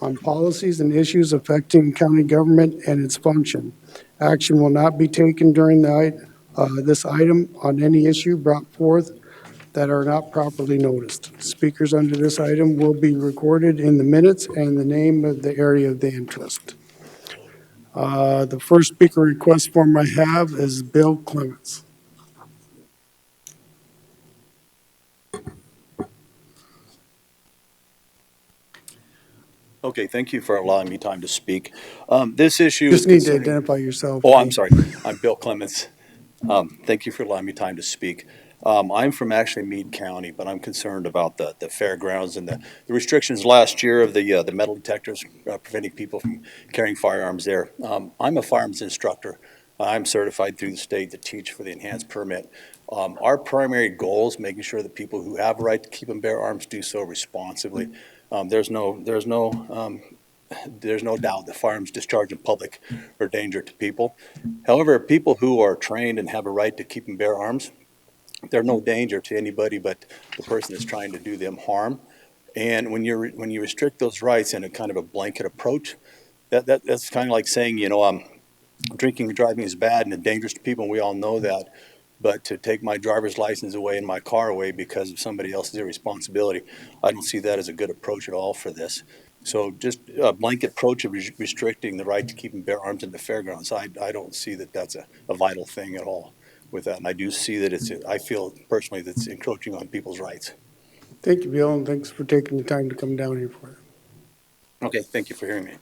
on policies and issues affecting county government and its function. Action will not be taken during this item on any issue brought forth that are not properly noticed. Speakers under this item will be recorded in the minutes and the name of the area of the interest. The first speaker request form I have is Bill Clements. Okay, thank you for allowing me time to speak. This issue Just is need to concerning. identify yourself. Oh, I'm sorry. I'm Bill Clements. Thank you for allowing me time to speak. I'm from actually Meade County, but I'm concerned about the fairgrounds and the restrictions last year of the metal detectors preventing people from carrying firearms there. I'm a firearms instructor. I'm certified through the state to teach for the enhanced permit. Our primary goal is making sure that people who have a right to keep and bear arms do so responsibly. There's no doubt that firearms discharged in public are a danger to people. However, people who are trained and have a right to keep and bear arms, they're no danger to anybody but the person that's trying to do them harm. And when you restrict those rights in a kind of a blanket approach, that's kind of like saying, drinking and driving is bad and dangerous to people, and we all know that. But to take my driver's license away and my car away because of somebody else's irresponsibility, I don't see that as a good approach at all for this. So just a blanket approach of restricting the right to keep and bear arms in the fairgrounds, I don't see that that's a vital thing at all with that. And I do see that I feel personally that it's encroaching on people's rights. Thank you, Bill, and thanks for taking the time to come down here for it. Okay, thank you for hearing me.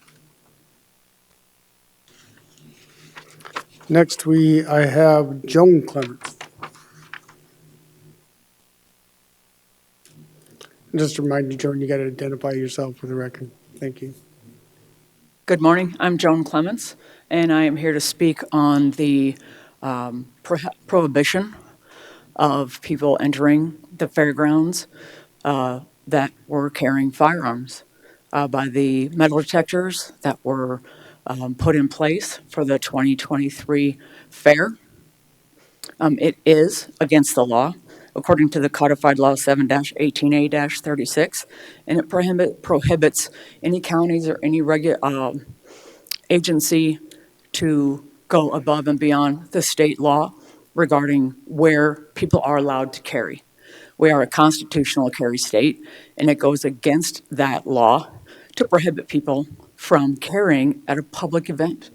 Next, I have Joan Clements. Just a reminder, Joan, you got to identify yourself for the record. Thank you. Good morning. I'm Joan Clements, and I am here to speak on the prohibition of people entering the fairgrounds that were carrying firearms by the metal detectors that were put in place for the 2023 fair. It is against the law, according to the codified law 7-18A-36, and it prohibits any counties or any agency to go above and beyond the state law regarding where people are allowed to carry. We are a constitutional carry state, and it goes against that law to prohibit people from carrying at a public event.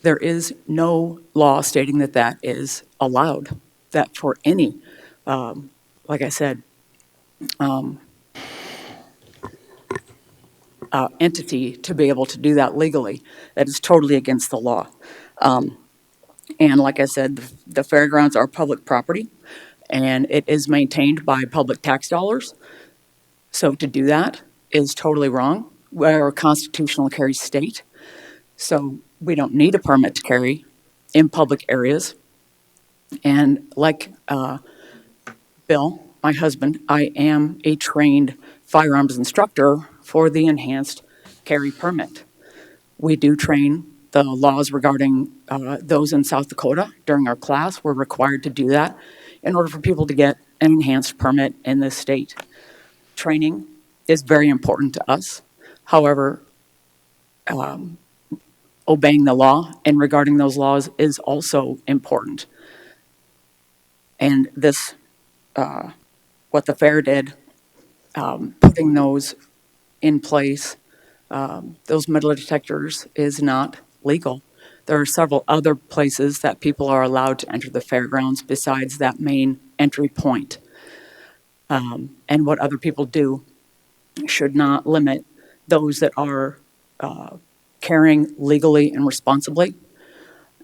There is no law stating that that is allowed, that for any, like I said, entity to be able to do that legally. That is totally against the law. And like I said, the fairgrounds are public property, and it is maintained by public tax dollars. So to do that is totally wrong. We're a constitutional carry state, so we don't need a permit to carry in public areas. And like Bill, my husband, I am a trained firearms instructor for the enhanced carry permit. We do train the laws regarding those in South Dakota during our class. We're required to do that in order for people to get an enhanced permit in this state. Training is very important to us. However, obeying the law and regarding those laws is also important. And this, what the fair did, putting those in place, those metal detectors is not legal. There are several other places that people are allowed to enter the fairgrounds besides that main entry point. And what other people do should not limit those that are carrying legally and responsibly.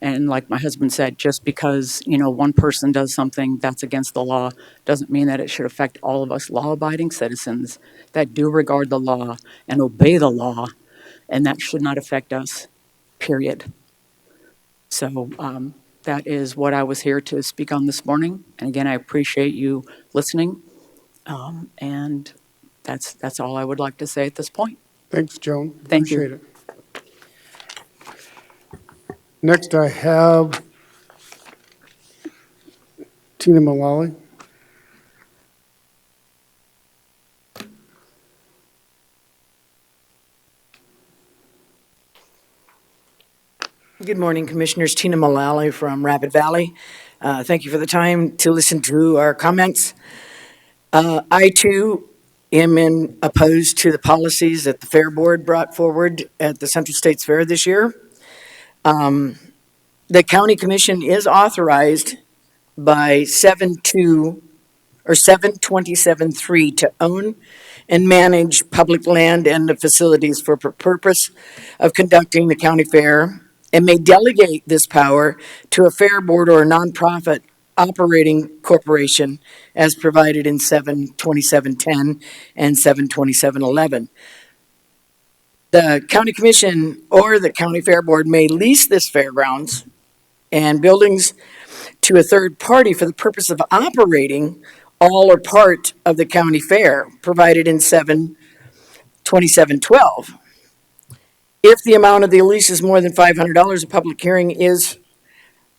And like my husband said, just because, one person does something that's against the law doesn't mean that it should affect all of us law-abiding citizens that do regard the law and obey the law, and that should not affect us, period. So that is what I was here to speak on this morning. And again, I appreciate you listening. And that's all I would like to say at this point. Thanks, Joan. Thank you. Appreciate it. Next, I have Tina Malali. Good morning, Commissioners. Tina Malali from Rapid Valley. Thank you for the time to listen to our comments. I, too, am opposed to the policies that the Fair Board brought forward at the Central States Fair this year. The County Commission is authorized by 727.3 to own and manage public land and the facilities for purpose of conducting the county fair, and may delegate this power to a fair board or a nonprofit operating corporation as provided in 727.10 and 727.11. The county commission or the county fair board may lease this fairgrounds and buildings to a third party for the purpose of operating all or part of the county fair provided in 727.12. If the amount of the lease is more than $500, a public hearing is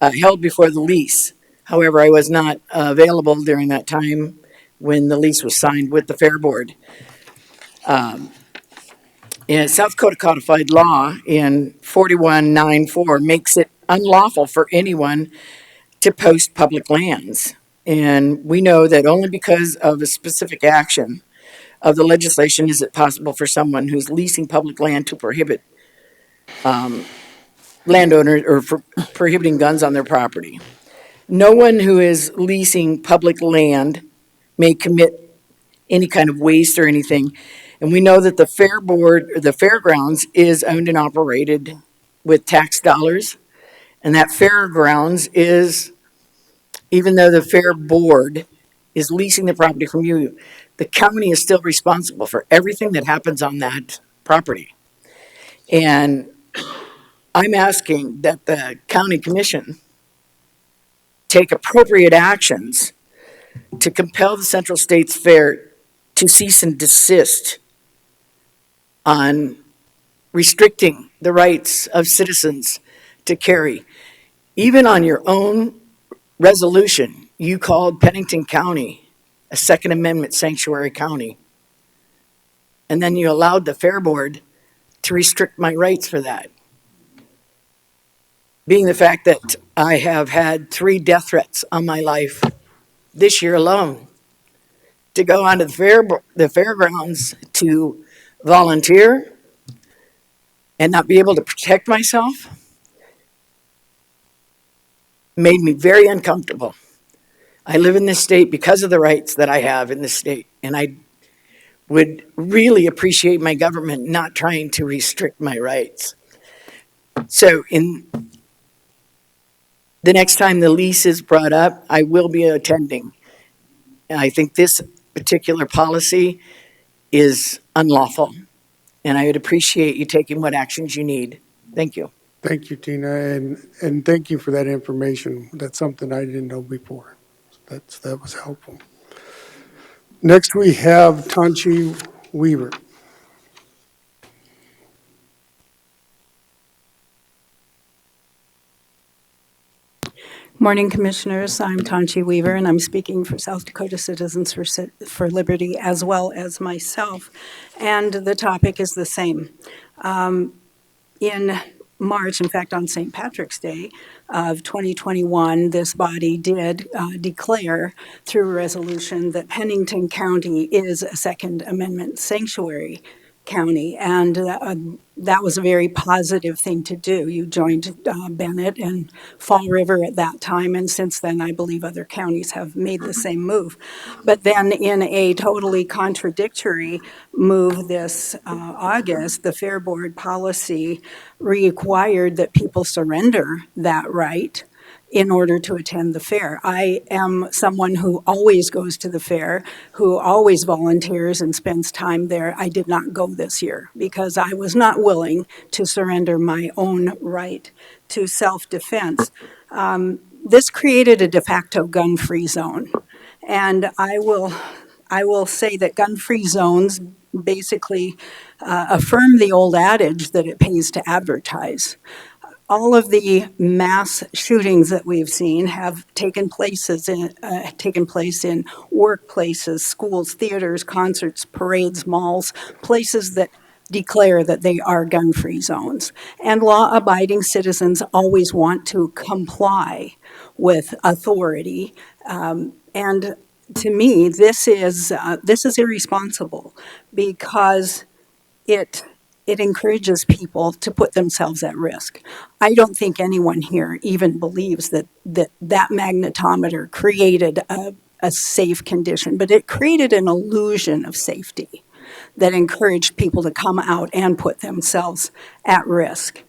held before the lease. However, I was not available during that time when the lease was signed with the Fair Board. And South Dakota codified law in 4194 makes it unlawful for anyone to post public lands. And we know that only because of a specific action of the legislation is it possible for someone who's leasing public land to prohibit landowners or for prohibiting guns on their property. No one who is leasing public land may commit any kind of waste or anything. And we know that the fair board, or the fairgrounds, is owned and operated with tax dollars. And that fairgrounds is, even though the fair board is leasing the property from you, the county is still responsible for everything that happens on that property. And I'm asking that the county commission take appropriate actions to compel the Central States Fair to cease and desist on restricting the rights of citizens to carry. Even on your own resolution, you called Pennington County a Second Amendment sanctuary county. And then you allowed the Fair Board to restrict my rights for that. Being the fact that I have had 3 death threats on my life this year alone, to go onto the fairgrounds to volunteer and not be able to protect myself made me very uncomfortable. I live in this state because of the rights that I have in this state, and I would really appreciate my government not trying to restrict my rights. So in the next time the lease is brought up, I will be attending. And I think this particular policy is unlawful, and I would appreciate you taking what actions you need. Thank you. Thank you, Tina, and thank you for that information. That's something I didn't know before. That was helpful. Next, we have Tanchi Weaver. Morning, Commissioners. I'm Tanchi Weaver, and I'm speaking for South Dakota Citizens for Liberty, as well as myself. And the topic is the same. In March, in fact, on St. Patrick's Day of 2021, this body did declare through a resolution that Pennington County is a Second Amendment sanctuary county, and that was a very positive thing to do. You joined Bennett and Fall River at that time, and since then, I believe other counties have made the same move. But then in a totally contradictory move this August, the Fair Board policy required that people surrender that right in order to attend the fair. I am someone who always goes to the fair, who always volunteers and spends time there. I did not go this year because I was not willing to surrender my own right to self-defense. This created a de facto gun-free zone. And I will say that gun-free zones basically affirm the old adage that it pays to advertise. All of the mass shootings that we've seen have taken place in workplaces, schools, theaters, concerts, parades, malls, places that declare that they are gun-free zones. And law-abiding citizens always want to comply with authority. And to me, this is irresponsible because it encourages people to put themselves at risk. I don't think anyone here even believes that magnetometer created a safe condition, but it created an illusion of safety that encouraged people to come out and put themselves at risk.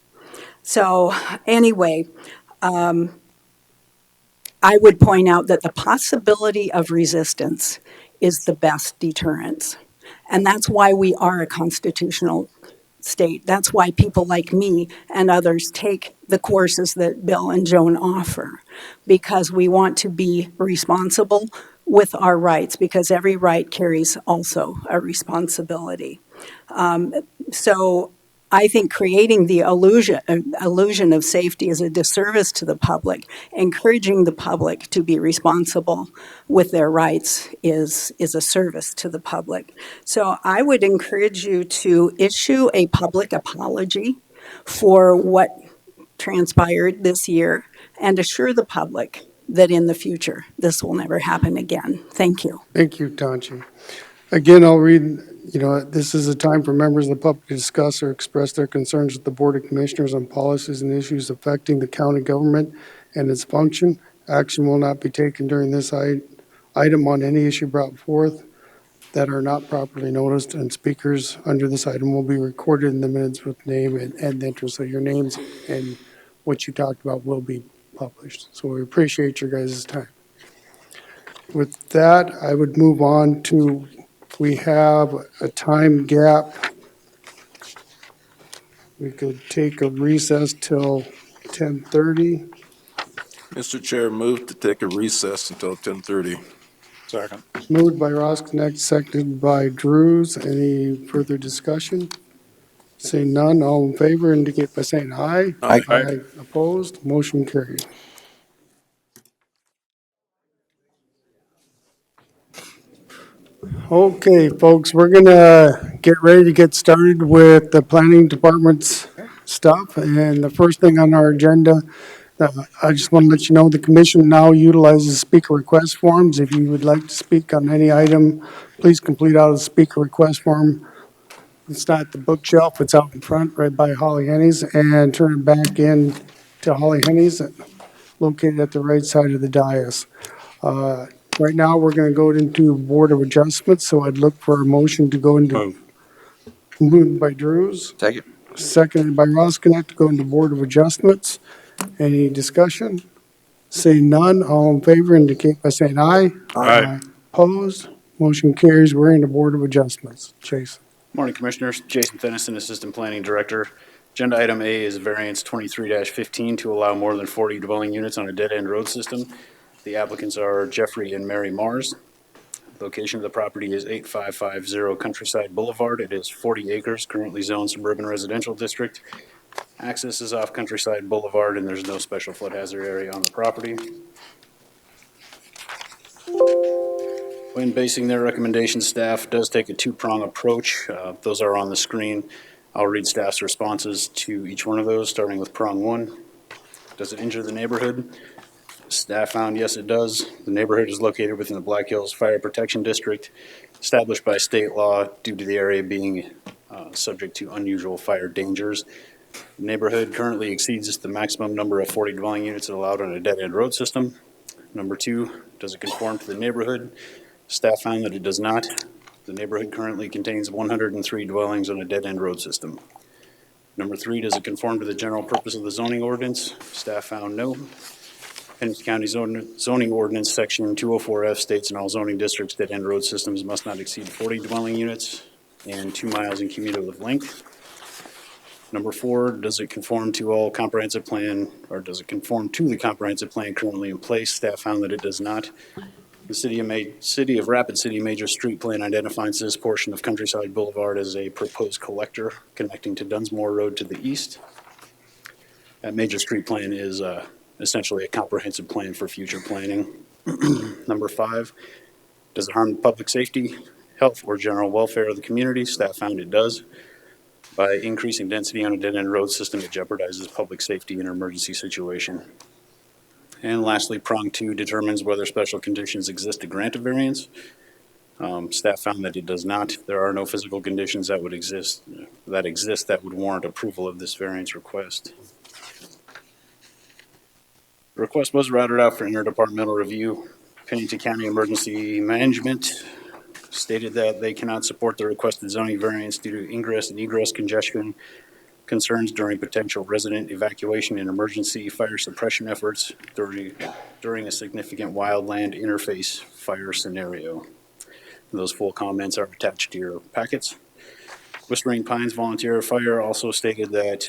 So anyway, I would point out that the possibility of resistance is the best deterrence. And that's why we are a constitutional state. That's why people like me and others take the courses that Bill and Joan offer, because we want to be responsible with our rights, because every right carries also a responsibility. So I think creating the illusion of safety is a disservice to the public. Encouraging the public to be responsible with their rights is a service to the public. So I would encourage you to issue a public apology for what transpired this year and assure the public that in the future this will never happen again. Thank you. Thank you, Tanchi. Again, I'll read, this is a time for members of the public to discuss or express their concerns with the Board of Commissioners on policies and issues affecting the county government and its function. Action will not be taken during this item on any issue brought forth that are not properly noticed, and speakers under this item will be recorded in the minutes with name and interest. So your names and what you talked about will be published. So we appreciate your guys' time. With that, I would move on to, we have a time gap. We could take a recess till 10:30. Mr. Chair, move to take a recess until 10:30. Second. Moved by Ross Connect, seconded by Drews. Any further discussion? Seeing none, all in favor indicate by saying aye. Aye. Aye. Opposed, motion carried. Okay, folks, we're gonna get ready to get started with the planning department's stuff. And the first thing on our agenda, I just want to let you know, the commission now utilizes speaker request forms. If you would like to speak on any item, please complete out a speaker request form. It's not the bookshelf, it's out in front, right by Holly Henny's, and turn it back in to Holly Henny's, located at the right side of the dais. Right now, we're going to go into Board of Adjustments, so I'd look for a motion to go into. Move. Moved by Drews, Second. seconded by Ross Connect to go into Board of Adjustments. Any discussion? Seeing none, all in favor indicate by saying aye. Aye. Opposed? Motion carries. We're into Board of Adjustments. Jason. Morning, Commissioners. Jason Fennison, Assistant Planning Director. Agenda item A is variance 23-15 to allow more than 40 dwelling units on a dead-end road system. The applicants are Jeffrey and Mary Mars. Location of the property is 8550 Countryside Boulevard. It is 40 acres, currently zoned suburban residential district. Access is off Countryside Boulevard, and there's no special flood hazard area on the property. When basing their recommendations, staff does take a two-prong approach. Those are on the screen. I'll read staff's responses to each one of those, starting with prong one. Does it injure the neighborhood? Staff found yes, it does. The neighborhood is located within the Black Hills Fire Protection District, established by state law due to the area being subject to unusual fire dangers. The neighborhood currently exceeds the maximum number of 40 dwelling units allowed on a dead-end road system. Number two, does it conform to the neighborhood? Staff found that it does not. The neighborhood currently contains 103 dwellings on a dead-end road system. Number three, does it conform to the general purpose of the zoning ordinance? Staff found no. Pennington County zoning ordinance section 204F states in all zoning districts dead-end road systems must not exceed 40 dwelling units and 2 miles in cumulative length. Number four, does it conform to all comprehensive plan, or does it conform to the comprehensive plan currently in place? Staff found that it does not. The City of Rapid City Major Street Plan identifies this portion of Countryside Boulevard as a proposed collector connecting to Dunsmore Road to the east. That Major Street Plan is essentially a comprehensive plan for future planning. Number five, does it harm public safety, health, or general welfare of the community? Staff found it does. By increasing density on a dead-end road system, it jeopardizes public safety in an emergency situation. And lastly, prong two determines whether special conditions exist to grant a variance. Staff found that it does not. There are no physical conditions that would exist that would warrant approval of this variance request. The request was routed out for interdepartmental review. Pennington County Emergency Management stated that they cannot support the requested zoning variance due to ingress and egress congestion, concerns during potential resident evacuation and emergency fire suppression efforts during a significant wildland interface fire scenario. Those full comments are attached to your packets. Whispering Pines Volunteer Fire also stated that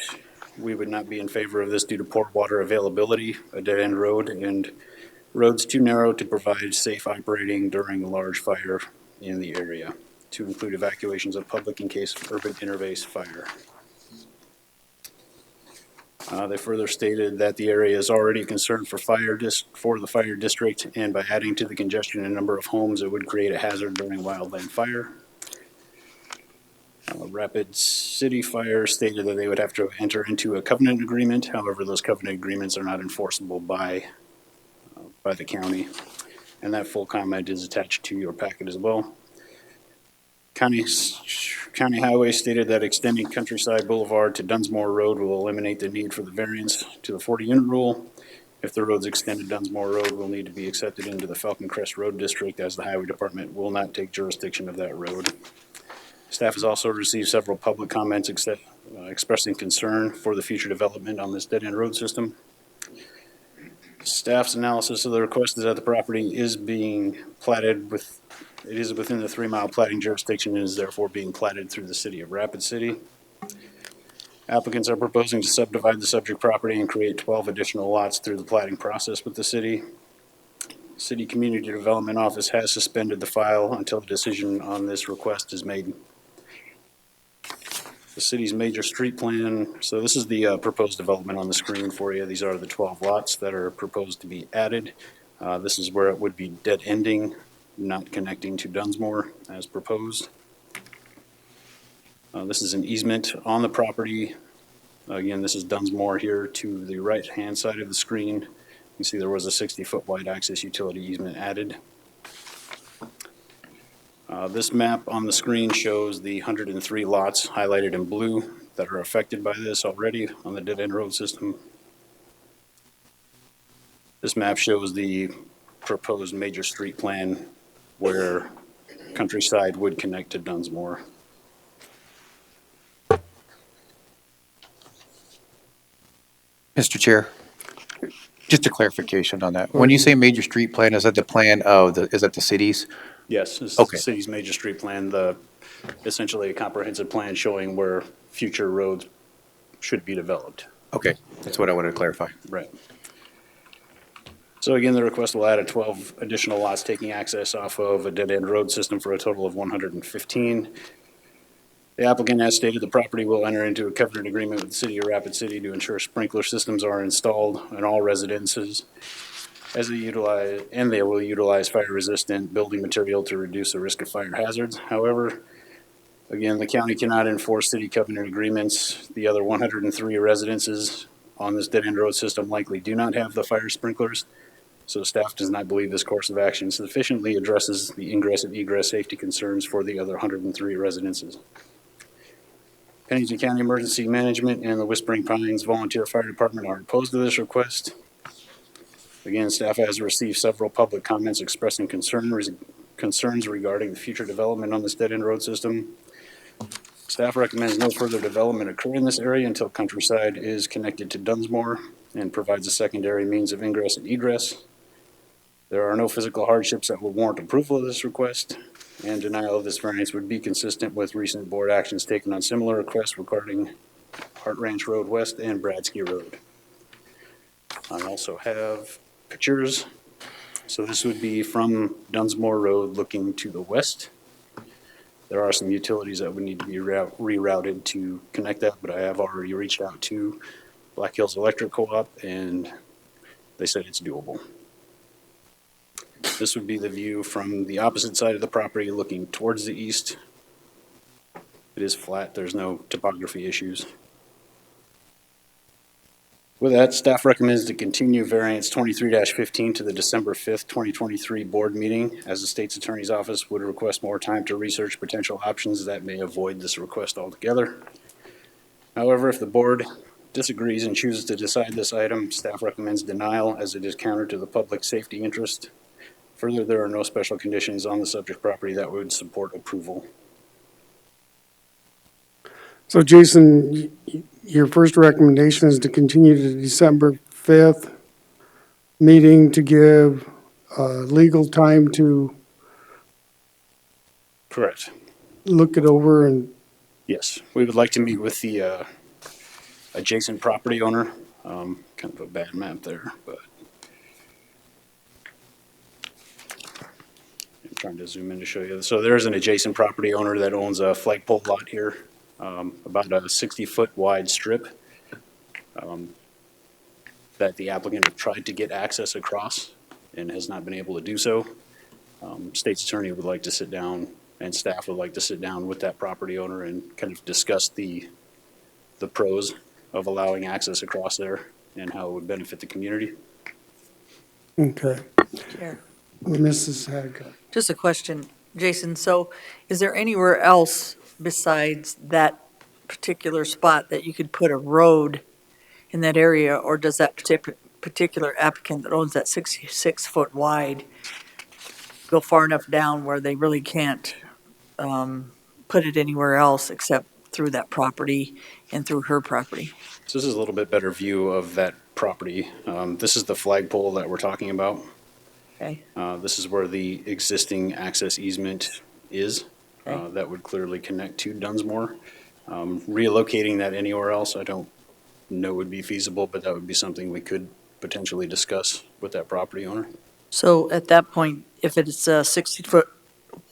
we would not be in favor of this due to poor water availability, a dead-end road, and roads too narrow to provide safe operating during a large fire in the area, to include evacuations of public in case of urban interface fire. They further stated that the area is already a concern for the fire district, and by adding to the congestion in number of homes, it would create a hazard during wildland fire. Rapid City Fire stated that they would have to enter into a covenant agreement. However, those covenant agreements are not enforceable by the county. And that full comment is attached to your packet as well. County Highway stated that extending Countryside Boulevard to Dunsmore Road will eliminate the need for the variance to the 40-unit rule. If the road's extended, Dunsmore Road will need to be accepted into the Falcon Crest Road District, as the Highway Department will not take jurisdiction of that road. Staff has also received several public comments expressing concern for the future development on this dead-end road system. Staff's analysis of the request is that the property is being platted with, it is within the 3-mile platting jurisdiction and is therefore being platted through the city of Rapid City. Applicants are proposing to subdivide the subject property and create 12 additional lots through the platting process with the city. City Community Development Office has suspended the file until a decision on this request is made. The city's major street plan, so this is the proposed development on the screen for you. These are the 12 lots that are proposed to be added. This is where it would be dead ending, not connecting to Dunsmore as proposed. This is an easement on the property. Again, this is Dunsmore here to the right-hand side of the screen. You can see there was a 60-foot wide access utility easement added. This map on the screen shows the 103 lots highlighted in blue that are affected by this already on the dead-end road system. This map shows the proposed major street plan where Countryside would connect to Dunsmore. Mr. Chair, just a clarification on that. When you say major street plan, is that the plan of is that the city's? Yes, this is Okay. the city's major street plan, essentially a comprehensive plan showing where future roads should be developed. Okay, that's what I wanted to clarify. Right. So again, the request will add 12 additional lots taking access off of a dead-end road system for a total of 115. The applicant has stated the property will enter into a covenant agreement with the city of Rapid City to ensure sprinkler systems are installed in all residences as they utilize, and they will utilize fire-resistant building material to reduce the risk of fire hazards. However, again, the county cannot enforce city covenant agreements. The other 103 residences on this dead-end road system likely do not have the fire sprinklers, so staff does not believe this course of action sufficiently addresses the ingress and egress safety concerns for the other 103 residences. Pennington County Emergency Management and the Whispering Pines Volunteer Fire Department are opposed to this request. Again, staff has received several public comments expressing concerns regarding the future development on this dead-end road system. Staff recommends no further development occur in this area until Countryside is connected to Dunsmore and provides a secondary means of ingress and egress. There are no physical hardships that will warrant approval of this request, and denial of this variance would be consistent with recent board actions taken on similar requests regarding Hart Ranch Road West and Bradsky Road. I also have pictures. So this would be from Dunsmore Road looking to the west. There are some utilities that would need to be rerouted to connect that, but I have already reached out to Black Hills Electric Co-op and they said it's doable. This would be the view from the opposite side of the property looking towards the east. It is flat, there's no topography issues. With that, staff recommends to continue variance 23-15 to the December 5th, 2023 board meeting, as the state's attorney's office would request more time to research potential options that may avoid this request altogether. However, if the board disagrees and chooses to decide this item, staff recommends denial as it is counter to the public safety interest. Further, there are no special conditions on the subject property that would support approval. So Jason, your first recommendation is to continue to December 5th meeting to give legal time to Correct. look it over and, Yes, we would like to meet with the adjacent property owner. Kind of a bad map there, but I'm trying to zoom in to show you. So there's an adjacent property owner that owns a flagpole lot here, about a 60-foot wide strip that the applicant have tried to get access across and has not been able to do so. State's attorney would like to sit down and staff would like to sit down with that property owner and kind of discuss the pros of allowing access across there and how it would benefit the community. okay. Chair. Mrs. Hadcock. Just a question, Jason. So is there anywhere else besides that particular spot that you could put a road in that area? Or does that particular applicant that owns that 66-foot wide go far enough down where they really can't put it anywhere else except through that property and through her property. So this is a little bit better view of that property. This is the flagpole that we're talking about. Okay. This is where the existing access easement is. Okay. That would clearly connect to Dunsmore. Relocating that anywhere else, I don't know would be feasible, but that would be something we could potentially discuss with that property owner. So at that point, if it's a 60-foot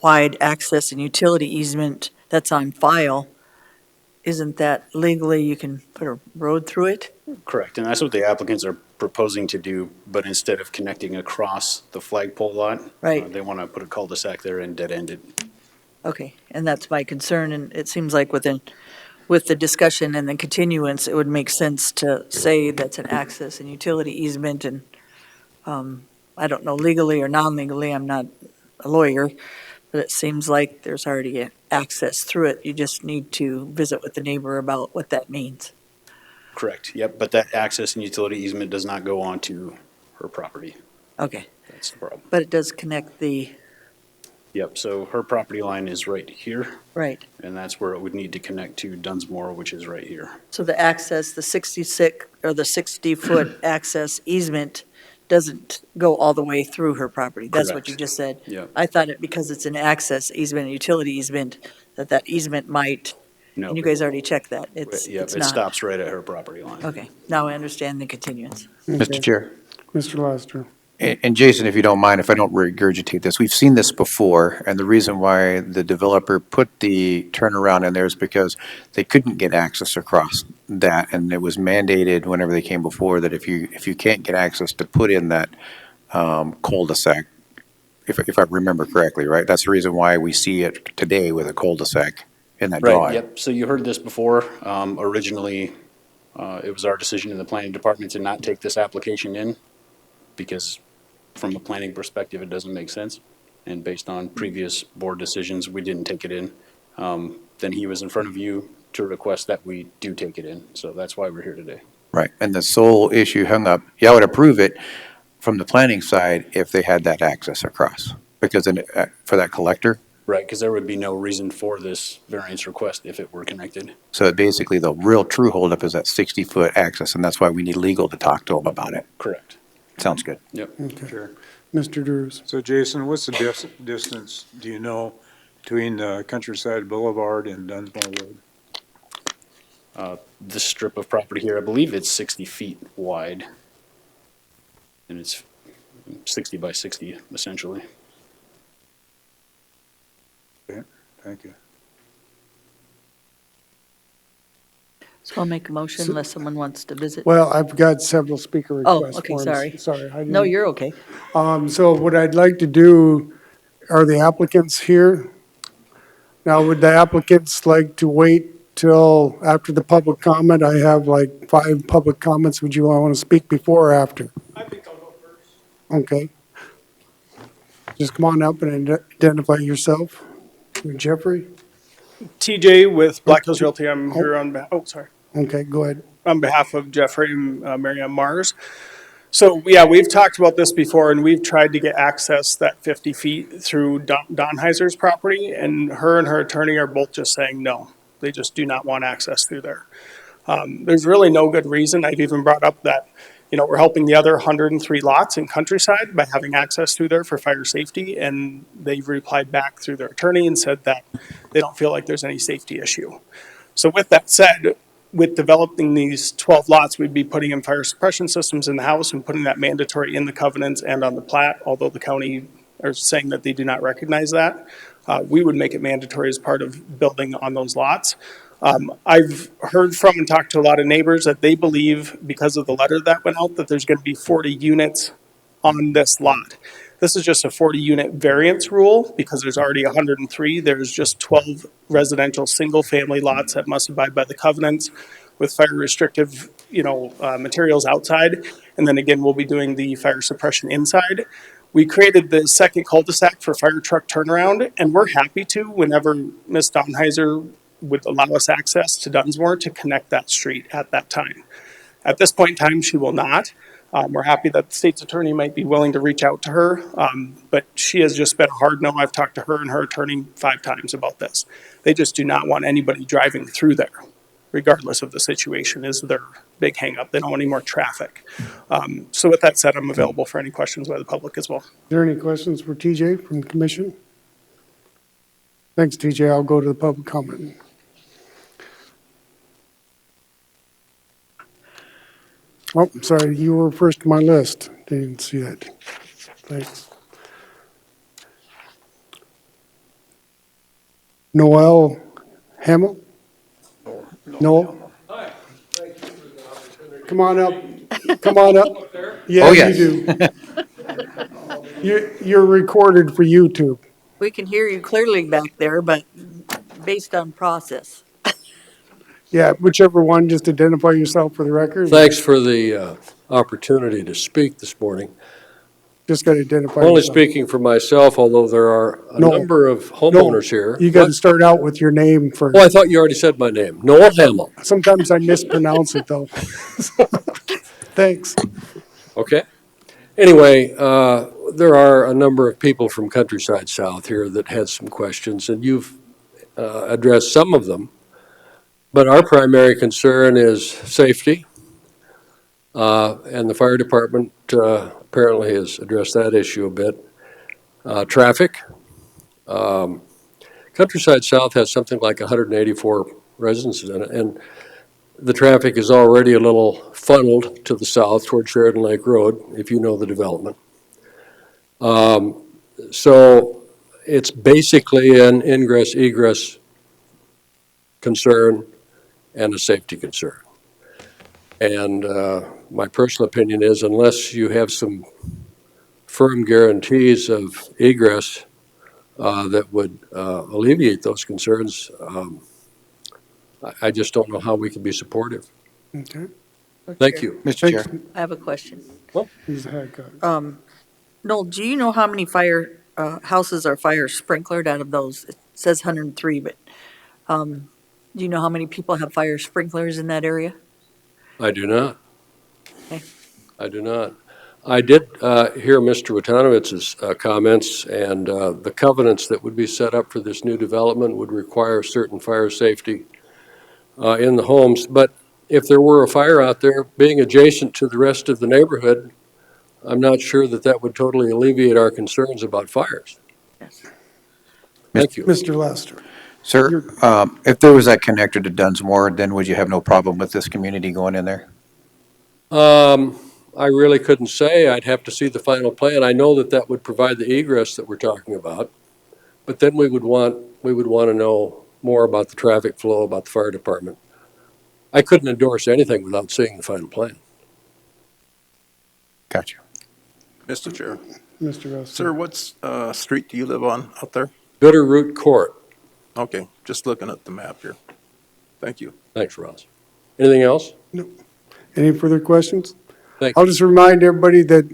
wide access and utility easement that's on file, isn't that legally you can put a road through it? Correct, and that's what the applicants are proposing to do, but instead of connecting across the flagpole lot, Right. they want to put a cul-de-sac there and dead-end it. Okay, and that's my concern, and it seems like with the discussion and the continuance, it would make sense to say that's an access and utility easement, and I don't know legally or non-legally, I'm not a lawyer, but it seems like there's already access through it. You just need to visit with the neighbor about what that means. Correct, yep, but that access and utility easement does not go onto her property. Okay, That's the problem. but it does connect the, Yep, so her property line is right here, right. and that's where it would need to connect to Dunsmore, which is right here. So the access, the 66, or the 60-foot access easement doesn't go all the way through her property. That's what you Correct. just said. Yep. I thought it, because it's an access easement, a utility easement, that easement might, No, and you guys already checked that. It's Yep, it not. stops right at her property line. Okay, now I understand the continuance. Mr. Chair. Mr. Lester. And Jason, if you don't mind, if I don't regurgitate this, we've seen this before, and the reason why the developer put the turnaround in there is because they couldn't get access across that, and it was mandated whenever they came before that if you can't get access to put in that cul-de-sac, if I remember correctly, right? That's the reason why we see it today with a cul-de-sac in that Right, drawing. yep, so you heard this before. Originally, it was our decision in the planning department to not take this application in because from a planning perspective, it doesn't make sense. And based on previous board decisions, we didn't take it in. Then he was in front of you to request that we do take it in. So that's why we're here today. Right, and the sole issue hung up, yeah, I would approve it from the planning side if they had that access across, because then, for that collector. Right, because there would be no reason for this variance request if it were connected. So basically, the real true holdup is that 60-foot access, and that's why we need legal to talk to them about it. Correct. Sounds good. Yep. Okay. Sure. Mr. Drews. So Jason, what's the distance, do you know, between Countryside Boulevard and Dunsmore Road? This strip of property here, I believe it's 60 feet wide. And it's 60 by 60, essentially. Okay, thank you. So I'll make a motion unless someone wants to visit. Well, I've got several speaker Oh, request okay, forms. sorry. Sorry. I No, didn't- you're okay. So what I'd like to do, are the applicants here? Now, would the applicants like to wait till after the public comment? I have like 5 public comments. Would you all want to speak before or after? I think I'll go first. Okay. Just come on up and identify yourself. Jeffrey? TJ with Black Hills Realty. I'm here on behalf, sorry. Okay, go ahead. On behalf of Jeffrey and Miriam Mars. So, yeah, we've talked about this before, and we've tried to get access that 50 feet through Donheiser's property, and her attorney are both just saying no. They just do not want access through there. There's really no good reason. I've even brought up that, we're helping the other 103 lots in Countryside by having access through there for fire safety, and they've replied back through their attorney and said that they don't feel like there's any safety issue. So with that said, with developing these 12 lots, we'd be putting in fire suppression systems in the house and putting that mandatory in the covenants and on the plat, although the county are saying that they do not recognize that. We would make it mandatory as part of building on those lots. I've heard from and talked to a lot of neighbors that they believe, because of the letter that went out, that there's going to be 40 units on this lot. This is just a 40-unit variance rule because there's already 103. There's just 12 residential single-family lots that must abide by the covenants with fire restrictive, materials outside. And then again, we'll be doing the fire suppression inside. We created the second cul-de-sac for fire truck turnaround, and we're happy to, whenever Ms. Donheiser would allow us access to Dunsmore, to connect that street at that time. At this point in time, she will not. We're happy that the state's attorney might be willing to reach out to her, but she has just been a hard no. I've talked to her and her attorney 5 times about this. They just do not want anybody driving through there, regardless of the situation, is their big hangup. They don't want any more traffic. So with that said, I'm available for any questions by the public as well. Is there any questions for TJ from the commission? Thanks, TJ. I'll go to the public comment. Oh, sorry, you were first on my list. Didn't see that. Thanks. Noel Hamel? Noel? Hi. Come on up. Come on up. Yeah, Oh, you yes. do. You're recorded for YouTube. We can hear you clearly back there, but based on process. Yeah, whichever one, just identify yourself for the record. Thanks for the opportunity to speak this morning. Just got to identify I'm only yourself. speaking for myself, although there are a No. number of No, homeowners here. you got to What? start out with your name first. Oh, I thought you already said my name. Noel Hamill. Sometimes I mispronounce it, though. Thanks. Okay. Anyway, there are a number of people from Countryside South here that had some questions, and you've addressed some of them. But our primary concern is safety, and the fire department apparently has addressed that issue a bit. Traffic. Countryside South has something like 184 residences in it, and the traffic is already a little funneled to the south toward Sheridan Lake Road, if you know the development. So it's basically an ingress-egress concern and a safety concern. And my personal opinion is, unless you have some firm guarantees of egress that would alleviate those concerns, I just don't know how we can be supportive. Okay. Thank you. Mr. Chair. I have a question. He's Hadcock. Noel, do you know how many fire houses are fire sprinklered out of those? It says 103, but do you know how many people have fire sprinklers in that area? I do not. Okay. I do not. I did hear Mr. Witanowicz's comments, and the covenants that would be set up for this new development would require certain fire safety in the homes. But if there were a fire out there, being adjacent to the rest of the neighborhood, I'm not sure that that would totally alleviate our concerns about fires. Yes. Thank you. Mr. Lester. Sir, if there was that connector to Dunsmore, then would you have no problem with this community going in there? I really couldn't say. I'd have to see the final plan. I know that that would provide the egress that we're talking about, but then we would want to know more about the traffic flow, about the fire department. I couldn't endorse anything without seeing the final plan. Gotcha. Mr. Chair. Mr. Russell. Sir, what street do you live on out there? Bitterroot Court. Okay, just looking at the map here. Thank you. Thanks, Ross. Anything else? No. Any further questions? Thank I'll you. just remind everybody that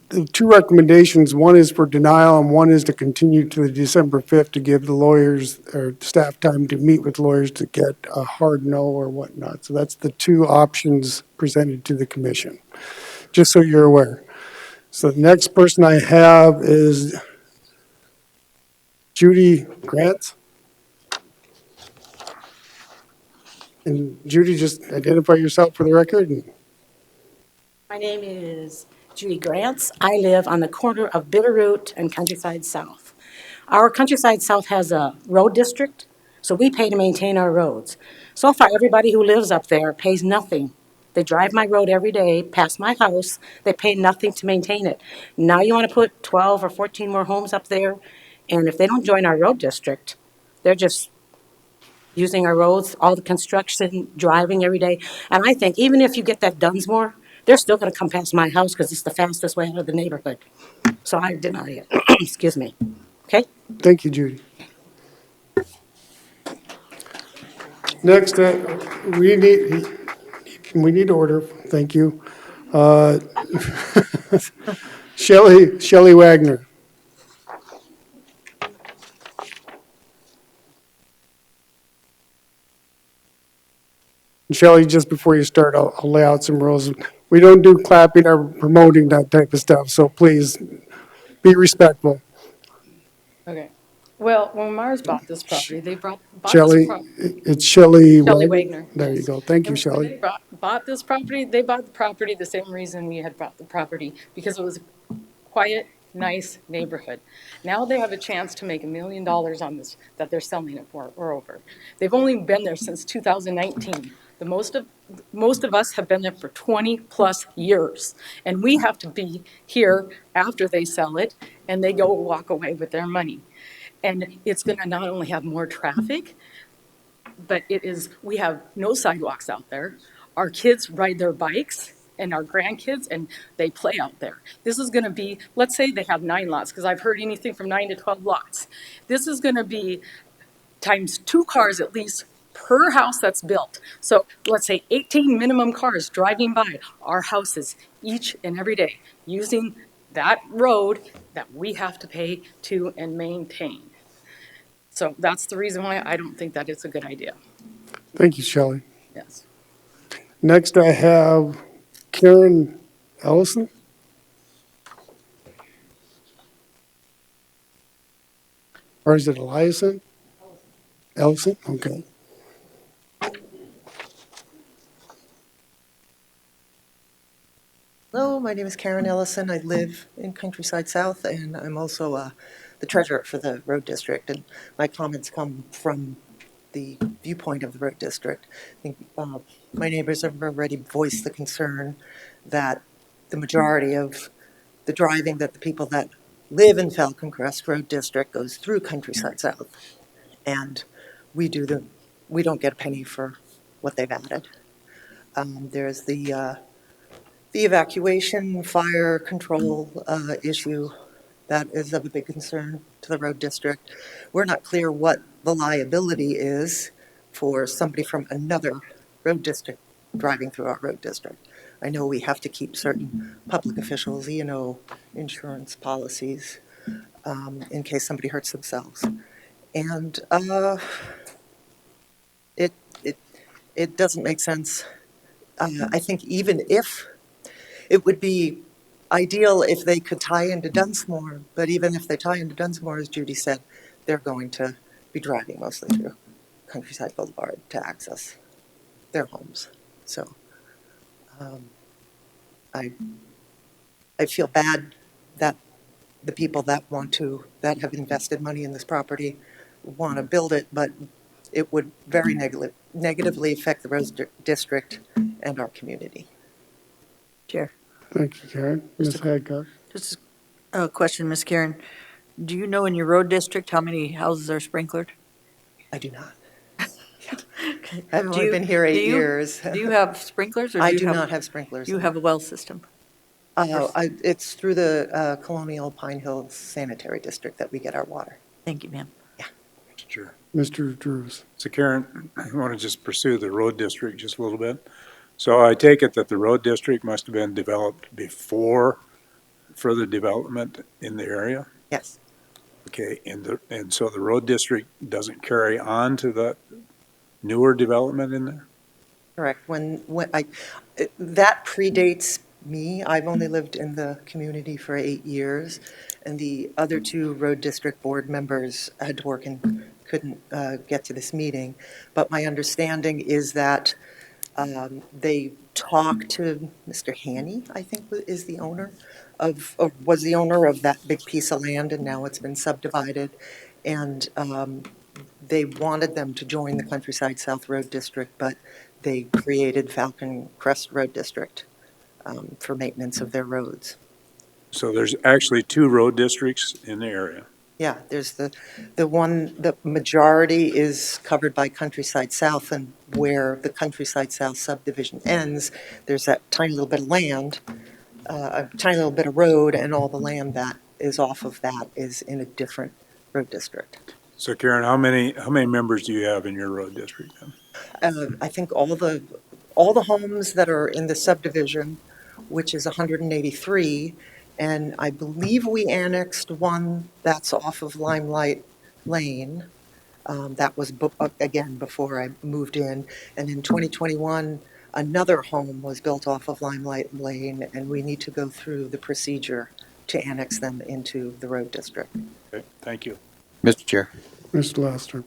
the 2 recommendations, one is for denial and one is to continue to the December 5th to give the lawyers or staff time to meet with lawyers to get a hard no or whatnot. So that's the 2 options presented to the commission, just so you're aware. So the next person I have is Judy Grants. And Judy, just identify yourself for the record. My name is Judy Grants. I live on the corner of Bitterroot and Countryside South. Our Countryside South has a road district, so we pay to maintain our roads. So far, everybody who lives up there pays nothing. They drive my road every day, past my house. They pay nothing to maintain it. Now you want to put 12 or 14 more homes up there, and if they don't join our road district, they're just using our roads, all the construction, driving every day. And I think even if you get that Dunsmore, they're still going to come past my house because it's the fastest way out of the neighborhood. So I deny it. Excuse me. Okay? Thank you, Judy. Next, we need order. Thank you. Shelley Wagner. Shelley, just before you start, I'll lay out some rules. We don't do clapping or promoting that type of stuff, so please be respectful. Okay. Well, when Mars bought this property, they bought this Shelley, property. it's Shelley Shelley what? Wagner, There you yes. go. Thank you, And when Shelley. they bought this property, they bought the property the same reason we had bought the property, because it was a quiet, nice neighborhood. Now they have a chance to make $1 million on this, that they're selling it for, or over. They've only been there since 2019. Most of us have been there for 20-plus years, and we have to be here after they sell it, and they go walk away with their money. And it's gonna not only have more traffic, but we have no sidewalks out there. Our kids ride their bikes and our grandkids, and they play out there. This is gonna be, let's say they have 9 lots, because I've heard anything from 9 to 12 lots. This is gonna be times 2 cars at least per house that's built. So let's say 18 minimum cars driving by our houses each and every day, using that road that we have to pay to and maintain. So that's the reason why I don't think that it's a good idea. Thank you, Shelley. Yes. Next, I have Karen Ellison. Or is it Eliason? Ellison, okay. Hello, my name is Karen Ellison. I live in Countryside South, and I'm also the treasurer for the road district. And my comments come from the viewpoint of the road district. I think my neighbors have already voiced the concern that the majority of the driving that the people that live in Falcon Crest Road District goes through Countryside South, and we don't get a penny for what they've added. There's the evacuation, fire control issue that is of a big concern to the road district. We're not clear what the liability is for somebody from another road district driving through our road district. I know we have to keep certain public officials, insurance policies, in case somebody hurts themselves. And it doesn't make sense. I think even if it would be ideal if they could tie into Dunsmore, but even if they tie into Dunsmore, as Judy said, they're going to be driving mostly through Countryside Boulevard to access their homes. So I feel bad that the people that that have invested money in this property want to build it, but it would very negatively affect the road district and our community. Chair. Thank you, Karen. Ms. Hadcock. Just a question, Ms. Karen. Do you know in your road district how many houses are sprinklered? I do not. I've only been here 8 years. Do you have sprinklers? Or I do not have sprinklers. Do you have a well system? It's through the Colonial Pine Hills Sanitary District that we get our water. Thank you, ma'am. Yeah. Sure. Mr. Drews. So Karen, I want to just pursue the road district just a little bit. So I take it that the road district must have been developed before further development in the area? Yes. Okay, and so the road district doesn't carry on to the newer development in there? Correct. That predates me. I've only lived in the community for 8 years, and the other 2 road district board members had to work and couldn't get to this meeting. But my understanding is that they talked to Mr. Haney, I think is the owner or was the owner of that big piece of land, and now it's been subdivided. And they wanted them to join the Countryside South Road District, but they created Falcon Crest Road District for maintenance of their roads. So there's actually 2 road districts in the area? Yeah, there's the majority is covered by Countryside South, and where the Countryside South subdivision ends, there's that tiny little bit of land, a tiny little bit of road, and all the land that is off of that is in a different road district. So Karen, how many members do you have in your road district then? I think all the homes that are in the subdivision, which is 183, and I believe we annexed one that's off of Limelight Lane. That was, again, before I moved in. And in 2021, another home was built off of Limelight Lane, and we need to go through the procedure to annex them into the road district. Okay, thank you. Mr. Chair. Mr. Laster.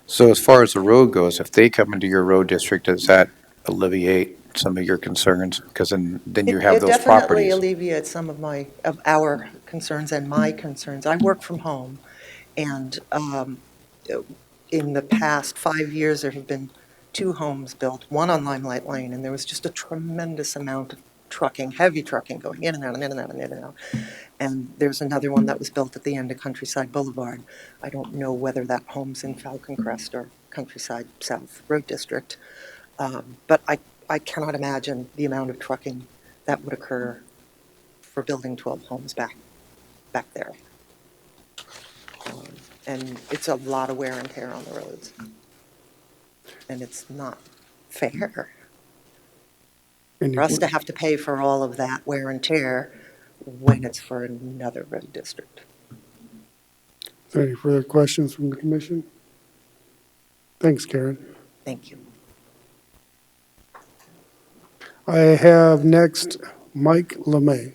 So as far as the road goes, if they come into your road district, does that alleviate some of your concerns? Because then you have It those definitely properties. alleviates some of our concerns and my concerns. I work from home, and in the past 5 years, there have been 2 homes built, one on Limelight Lane, and there was just a tremendous amount of trucking, heavy trucking going in and out and in and out and in and out. And there's another one that was built at the end of Countryside Boulevard. I don't know whether that home's in Falcon Crest or Countryside South Road District, but I cannot imagine the amount of trucking that would occur for building 12 homes back there. And it's a lot of wear and tear on the roads. And it's not fair for us to have to pay for all of that wear and tear when it's for another road district. Is there any further questions from the commission? Thanks, Karen. Thank you. I have next Mike LeMay.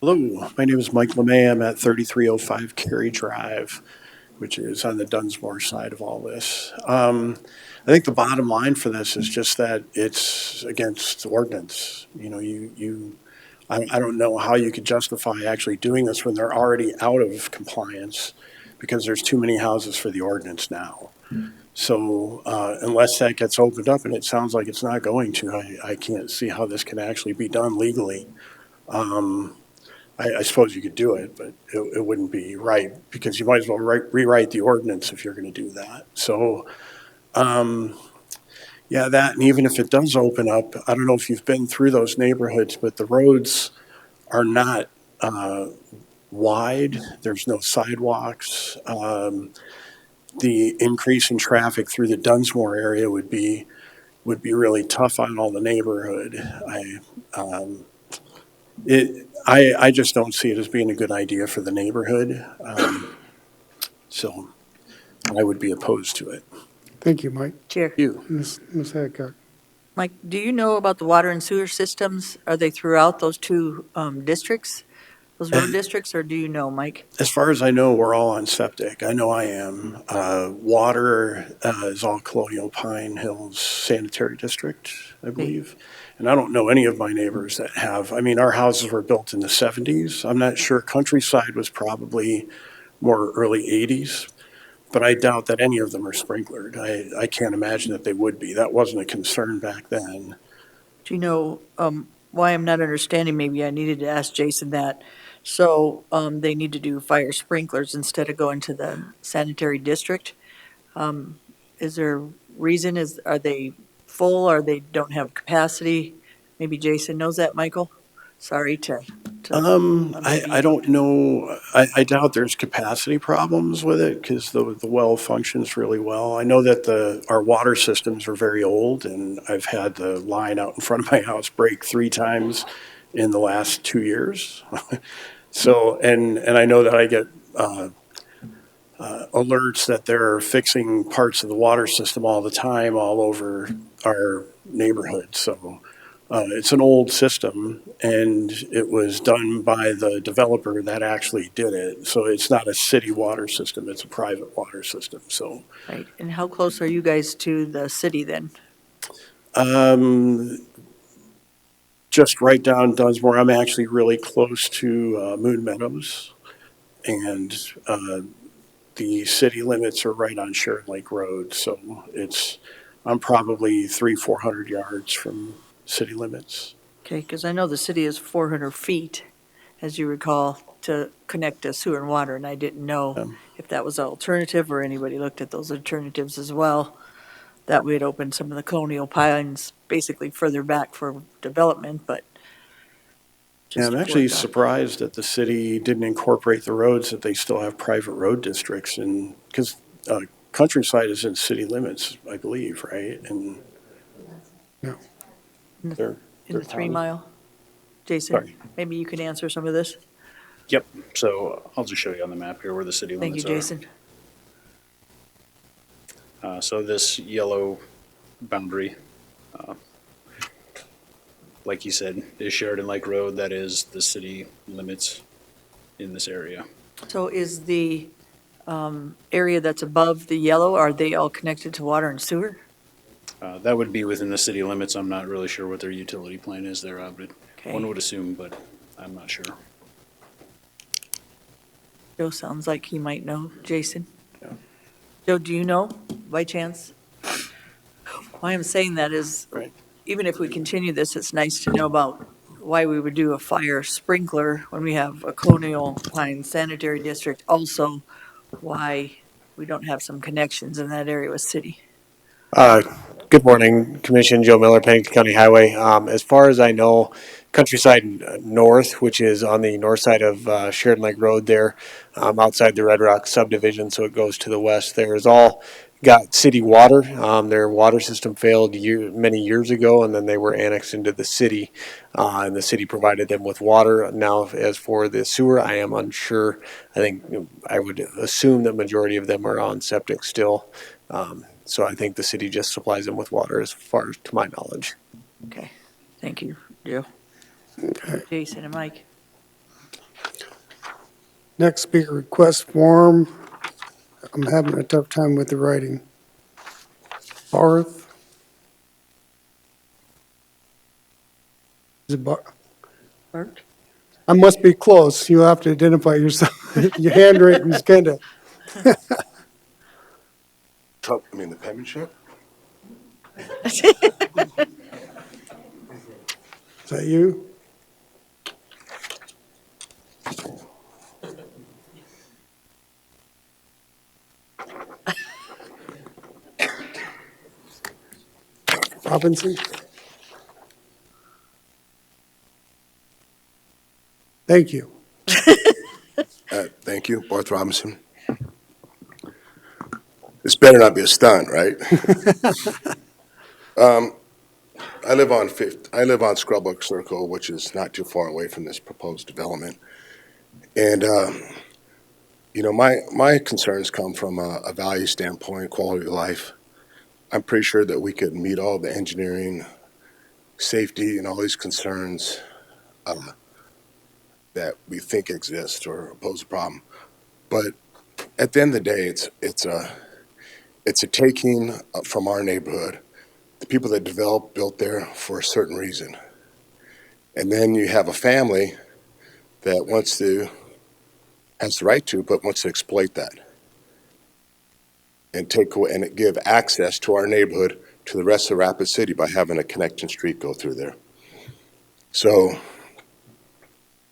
Hello, my name is Mike LeMay. I'm at 3305 Cary Drive, which is on the Dunsmore side of all this. I think the bottom line for this is just that it's against the ordinance. You know, I don't know how you could justify actually doing this when they're already out of compliance because there's too many houses for the ordinance now. So unless that gets opened up, and it sounds like it's not going to, I can't see how this can actually be done legally. I suppose you could do it, but it wouldn't be right because you might as well rewrite the ordinance if you're going to do that. So, yeah, that, and even if it does open up, I don't know if you've been through those neighborhoods, but the roads are not wide. There's no sidewalks. The increase in traffic through the Dunsmore area would be really tough on all the neighborhood. I just don't see it as being a good idea for the neighborhood. So I would be opposed to it. Thank you, Mike. Chair. You. Ms. Hadcock. Mike, do you know about the water and sewer systems? Are they throughout those 2 districts, those road districts, or do you know, Mike? As far as I know, we're all on septic. I know I am. Water is all Colonial Pine Hills Sanitary District, I believe. And I don't know any of my neighbors that have. I mean, our houses were built in the 70s. I'm not sure. Countryside was probably more early 80s. But I doubt that any of them are sprinklered. I can't imagine that they would be. That wasn't a concern back then. Do you know why I'm not understanding? Maybe I needed to ask Jason that. So they need to do fire sprinklers instead of going to the sanitary district. Is there a reason? Are they full or they don't have capacity? Maybe Jason knows that, Michael? Sorry to I don't know. I doubt there's capacity problems with it because the well functions really well. I know that our water systems are very old, and I've had the line out in front of my house break 3 times in the last 2 years. So, and I know that I get alerts that they're fixing parts of the water system all the time all over our neighborhood. So it's an old system, and it was done by the developer that actually did it. So it's not a city water system, it's a private water system. So, right. And how close are you guys to the city then? Just right down Dunsmore. I'm actually really close to Moon Meadows, and the city limits are right on Sharon Lake Road. So I'm probably 300-400 yards from city limits. Okay, because I know the city is 400 feet, as you recall, to connect to sewer and water, and I didn't know if that was an alternative or anybody looked at those alternatives as well. That would open some of the Colonial Pines basically further back for development, but Yeah, I'm actually surprised that the city didn't incorporate the roads, that they still have private road districts, and because Countryside is in city limits, I believe, right? And no. In the 3 mile? Jason, maybe you can answer some of this? Yep, so I'll just show you on the map here where the city Thank you, limits are. Jason. So this yellow boundary, uh, like you said, is Sheridan Lake Road. That is the city limits in this area. So is the area that's above the yellow, are they all connected to water and sewer? That would be within the city limits. I'm not really sure what their utility plan is there. One would assume, but I'm not sure. Joe sounds like he might know. Jason? Joe, do you know by chance? Why I'm saying that is, even if we continue this, it's nice to know about why we would do a fire sprinkler when we have a Colonial Pines Sanitary District. Also, why we don't have some connections in that area with city. Good morning, Commission. Joe Miller, Pennington County Highway. As far as I know, Countryside North, which is on the north side of Sheridan Lake Road there, outside the Red Rock subdivision, so it goes to the west there, is all got city water. Their water system failed many years ago, and then they were annexed into the city, and the city provided them with water. Now, as for the sewer, I am unsure. I think I would assume the majority of them are on septic still. So I think the city just supplies them with water as far as to my knowledge. Okay, thank you, Joe. Jason and Mike. Next speaker request form. I'm having a tough time with the writing. Barth. Is it Bart? I must be close. You have to identify yourself. Your handwritten is kind of. I mean, the penmanship? Is that you? Robinson? Thank you. Thank you, Barth Robinson. This better not be a stunt, right? I live on Scrubbook Circle, which is not too far away from this proposed development. And, my concerns come from a value standpoint, quality of life. I'm pretty sure that we could meet all the engineering, safety, and all these concerns that we think exist or pose a problem. But at the end of the day, it's a taking from our neighborhood. The people that built there for a certain reason. And then you have a family that has the right to, but wants to exploit that. And take away and give access to our neighborhood to the rest of Rapid City by having a connection street go through there. So,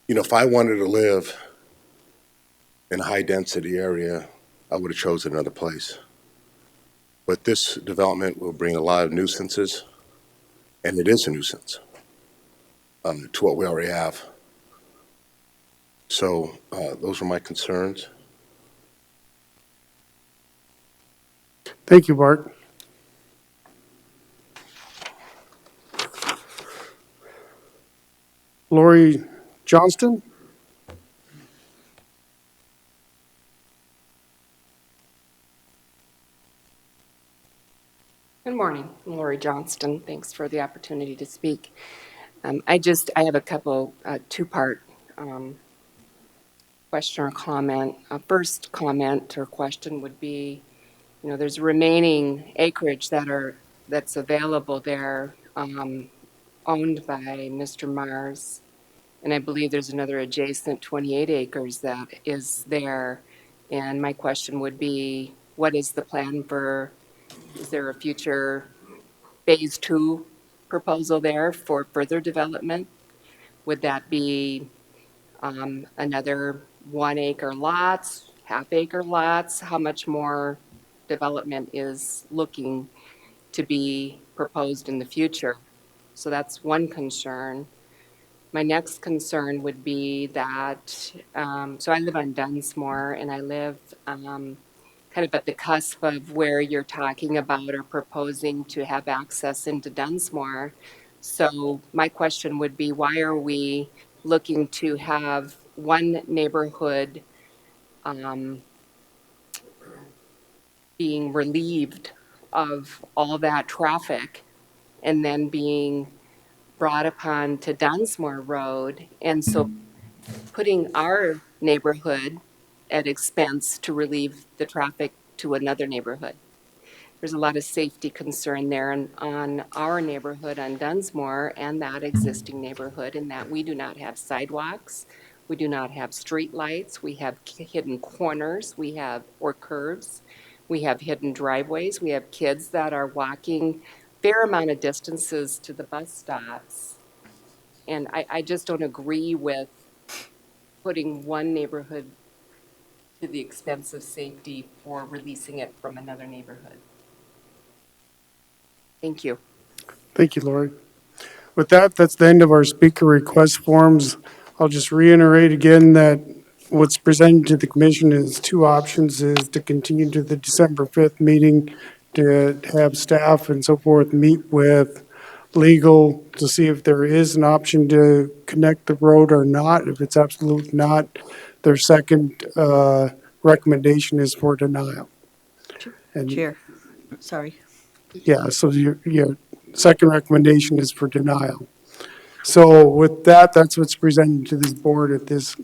if I wanted to live in a high density area, I would have chosen another place. But this development will bring a lot of nuisances, and it is a nuisance to what we already have. So those are my concerns. Thank you, Bart. Lori Johnston? Good morning, I'm Lori Johnston. Thanks for the opportunity to speak. I have a couple two-part question or comment. First comment or question would be, there's remaining acreage that's available there, owned by Mr. Mars, and I believe there's another adjacent 28 acres that is there. And my question would be, what is the plan is there a future phase 2 proposal there for further development? Would that be another 1 acre lots, half acre lots? How much more development is looking to be proposed in the future? So that's one concern. My next concern would be that, so I live on Dunsmore, and I live kind of at the cusp of where you're talking about or proposing to have access into Dunsmore. So my question would be, why are we looking to have one neighborhood being relieved of all that traffic and then being brought upon to Dunsmore Road. And so putting our neighborhood at expense to relieve the traffic to another neighborhood. There's a lot of safety concern there on our neighborhood on Dunsmore and that existing neighborhood in that we do not have sidewalks. We do not have street lights. We have hidden corners. We have, or curves. We have hidden driveways. We have kids that are walking fair amount of distances to the bus stops. And I just don't agree with putting one neighborhood to the expense of safety for releasing it from another neighborhood. Thank you. Thank you, Lori. With that, that's the end of our speaker request forms. I'll just reiterate again that what's presented to the commission is two options, is to continue to the December 5th meeting, to have staff and so forth meet with legal to see if there is an option to connect the road or not. If it's absolutely not, their second recommendation is for denial. And Chair, sorry. yeah, so your second recommendation is for denial. So with that, that's what's presented to this board at this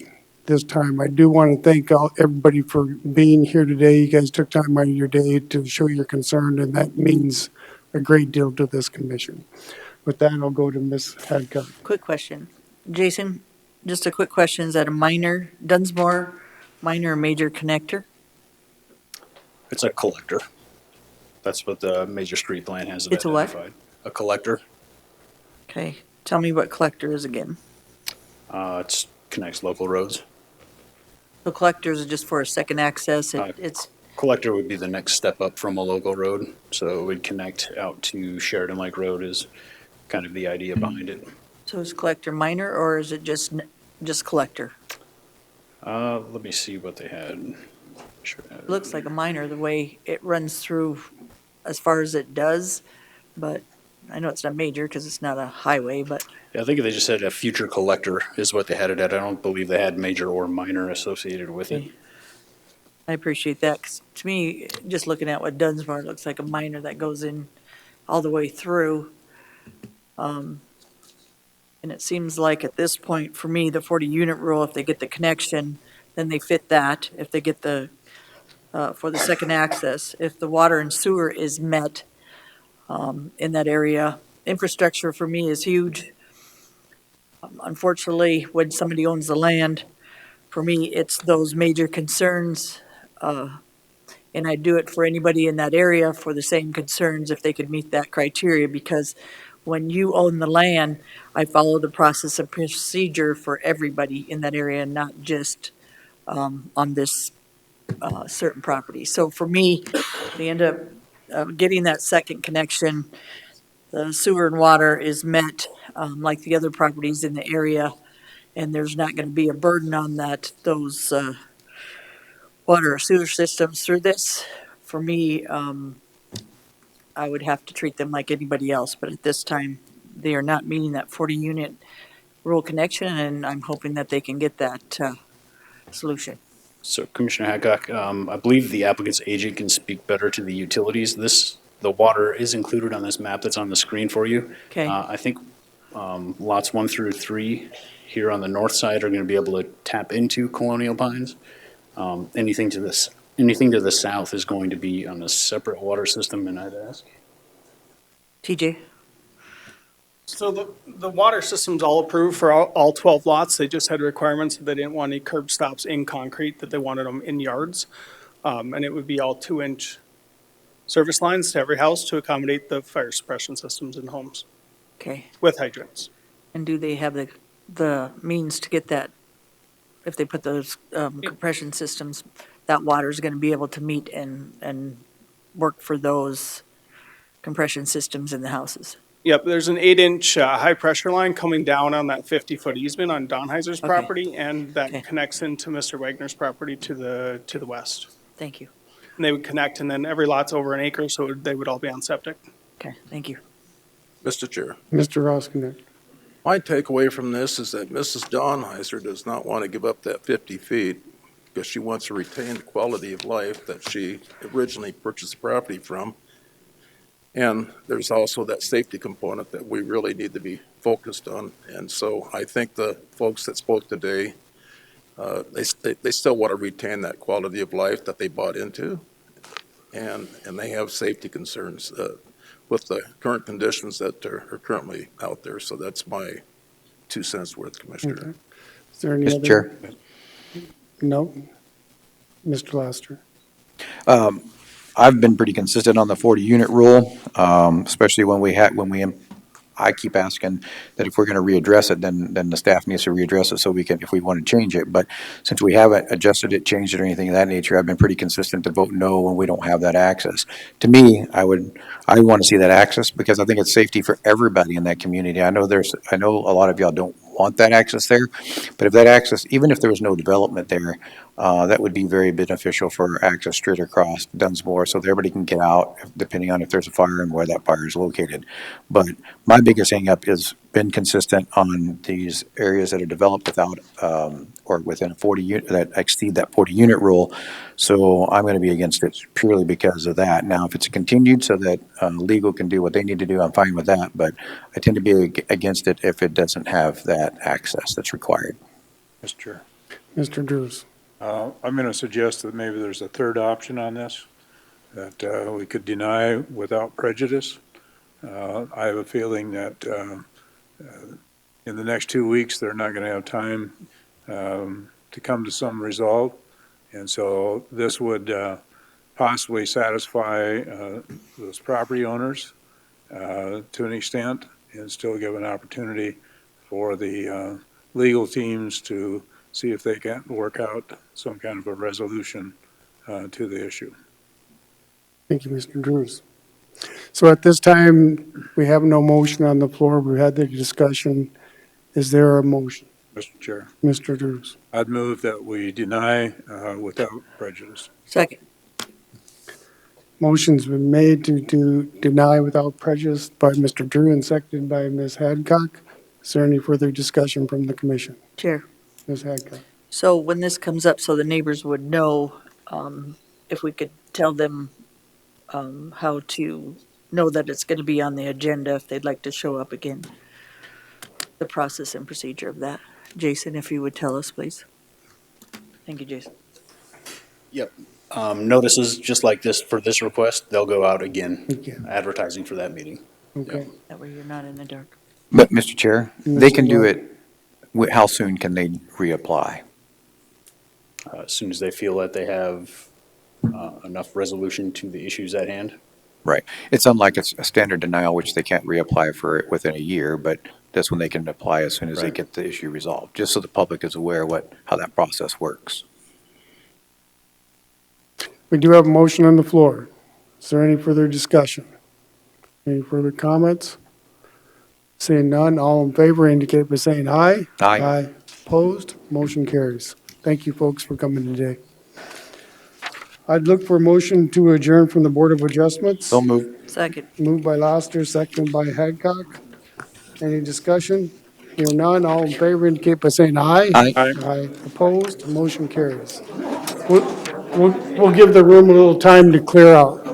time. I do want to thank everybody for being here today. You guys took time out of your day to show your concern, and that means a great deal to this commission. With that, I'll go to Ms. Hadcock. Quick question. Jason, just a quick question. Is that a minor, Dunsmore, minor or major connector? It's a collector. That's what the major street plan has it It's a what? identified. A collector. Okay. Tell me what collector is again. It connects local roads. So collectors are just for a second access. It's Collector would be the next step up from a local road. So it would connect out to Sheridan Lake Road is kind of the idea behind it. So is collector minor or is it just collector? Let me see what they had. Sure. It looks like a minor the way it runs through as far as it does, but I know it's not major because it's not a highway, but. Yeah, I think they just said a future collector is what they had it at. I don't believe they had major or minor associated with it. I appreciate that, 'cause to me, just looking at what Dunsmore looks like a minor that goes in all the way through. And it seems like at this point, for me, the 40-unit rule, if they get the connection, then they fit that. If they get the, for the second access, if the water and sewer is met in that area, infrastructure for me is huge. Unfortunately, when somebody owns the land, for me, it's those major concerns. And I do it for anybody in that area for the same concerns if they could meet that criteria, because when you own the land, I follow the process and procedure for everybody in that area, and not just on this certain property. So for me, they end up getting that second connection. The sewer and water is met like the other properties in the area, and there's not going to be a burden on those water or sewer systems through this. For me, I would have to treat them like anybody else, but at this time, they are not meeting that 40-unit rural connection, and I'm hoping that they can get that solution. So Commissioner Hadcock, I believe the applicant's agent can speak better to the utilities. The water is included on this map that's on the screen for you. Okay. I think lots 1 through 3 here on the north side are going to be able to tap into Colonial Pines. Anything to the south is going to be on a separate water system, and I'd ask. TJ? So the water system's all approved for all 12 lots. They just had requirements that they didn't want any curb stops in concrete, that they wanted them in yards. And it would be all 2-inch service lines to every house to accommodate the fire suppression systems in homes. Okay. With hydrants. And do they have the means to get that? If they put those compression systems, that water is going to be able to meet and work for those compression systems in the houses? Yep, there's an 8-inch high-pressure line coming down on that 50-foot easement on Donheiser's property, and that connects into Mr. Wagner's property to the west. Thank you. And they would connect, and then every lot's over an acre, so they would all be on septic. Okay, thank you. Mr. Chair. Mr. Roskinek. My takeaway from this is that Mrs. Donheiser does not want to give up that 50 feet because she wants to retain the quality of life that she originally purchased the property from. And there's also that safety component that we really need to be focused on. And so I think the folks that spoke today, they still want to retain that quality of life that they bought into. And they have safety concerns with the current conditions that are currently out there. So that's my 2 cents worth, Commissioner. Okay. Is there any Mr. other? Chair. No? Mr. Laster? I've been pretty consistent on the 40-unit rule, especially I keep asking that if we're going to readdress it, then the staff needs to readdress it so we can, if we want to change it. But since we haven't adjusted it, changed it, or anything of that nature, I've been pretty consistent to vote no when we don't have that access. To me, I want to see that access because I think it's safety for everybody in that community. I know a lot of y'all don't want that access there, but if that access, even if there was no development there, that would be very beneficial for access straight across Dunsmore so that everybody can get out depending on if there's a fire and where that fire is located. But my biggest hang-up has been consistent on these areas that are developed without, or within a 40 unit, that exceed that 40-unit rule. So I'm going to be against it purely because of that. Now, if it's continued so that legal can do what they need to do, I'm fine with that. But I tend to be against it if it doesn't have that access that's required. Mr. Chair. Mr. Drews? I'm going to suggest that maybe there's a third option on this, that we could deny without prejudice. I have a feeling that in the next 2 weeks, they're not going to have time to come to some result. And so this would possibly satisfy those property owners to an extent and still give an opportunity for the legal teams to see if they can work out some kind of a resolution to the issue. Thank you, Mr. Drews. So at this time, we have no motion on the floor. We had the discussion. Is there a motion? Mr. Chair. Mr. Drews? I'd move that we deny without prejudice. Second. Motion's been made to deny without prejudice by Mr. Drew and seconded by Ms. Hadcock. Is there any further discussion from the commission? Chair. Ms. Hadcock? So when this comes up, so the neighbors would know, if we could tell them how to know that it's going to be on the agenda if they'd like to show up again. The process and procedure of that. Jason, if you would tell us, please. Thank you, Jason. Yep. Notices just like this for this request, they'll go out again, Okay. advertising for that meeting. Okay. That way you're not in the dark. But, Mr. Chair, they can do Mr. it, how soon can they reapply? As soon as they feel that they have enough resolution to the issues at hand. Right. It's unlike a standard denial, which they can't reapply for within a year, but that's when they can apply as soon as they Right. get the issue resolved, just so the public is aware how that process works. We do have a motion on the floor. Is there any further discussion? Any further comments? Seeing none, all in favor indicate by saying aye. Aye. Aye. Opposed? Motion carries. Thank you, folks, for coming today. I'd look for a motion to adjourn from the Board of Adjustments. So moved. Second. Moved by Laster, seconded by Hadcock. Any discussion? Hear none, all in favor indicate by saying aye. Aye. Aye. Opposed? Motion carries. We'll give the room a little time to clear out.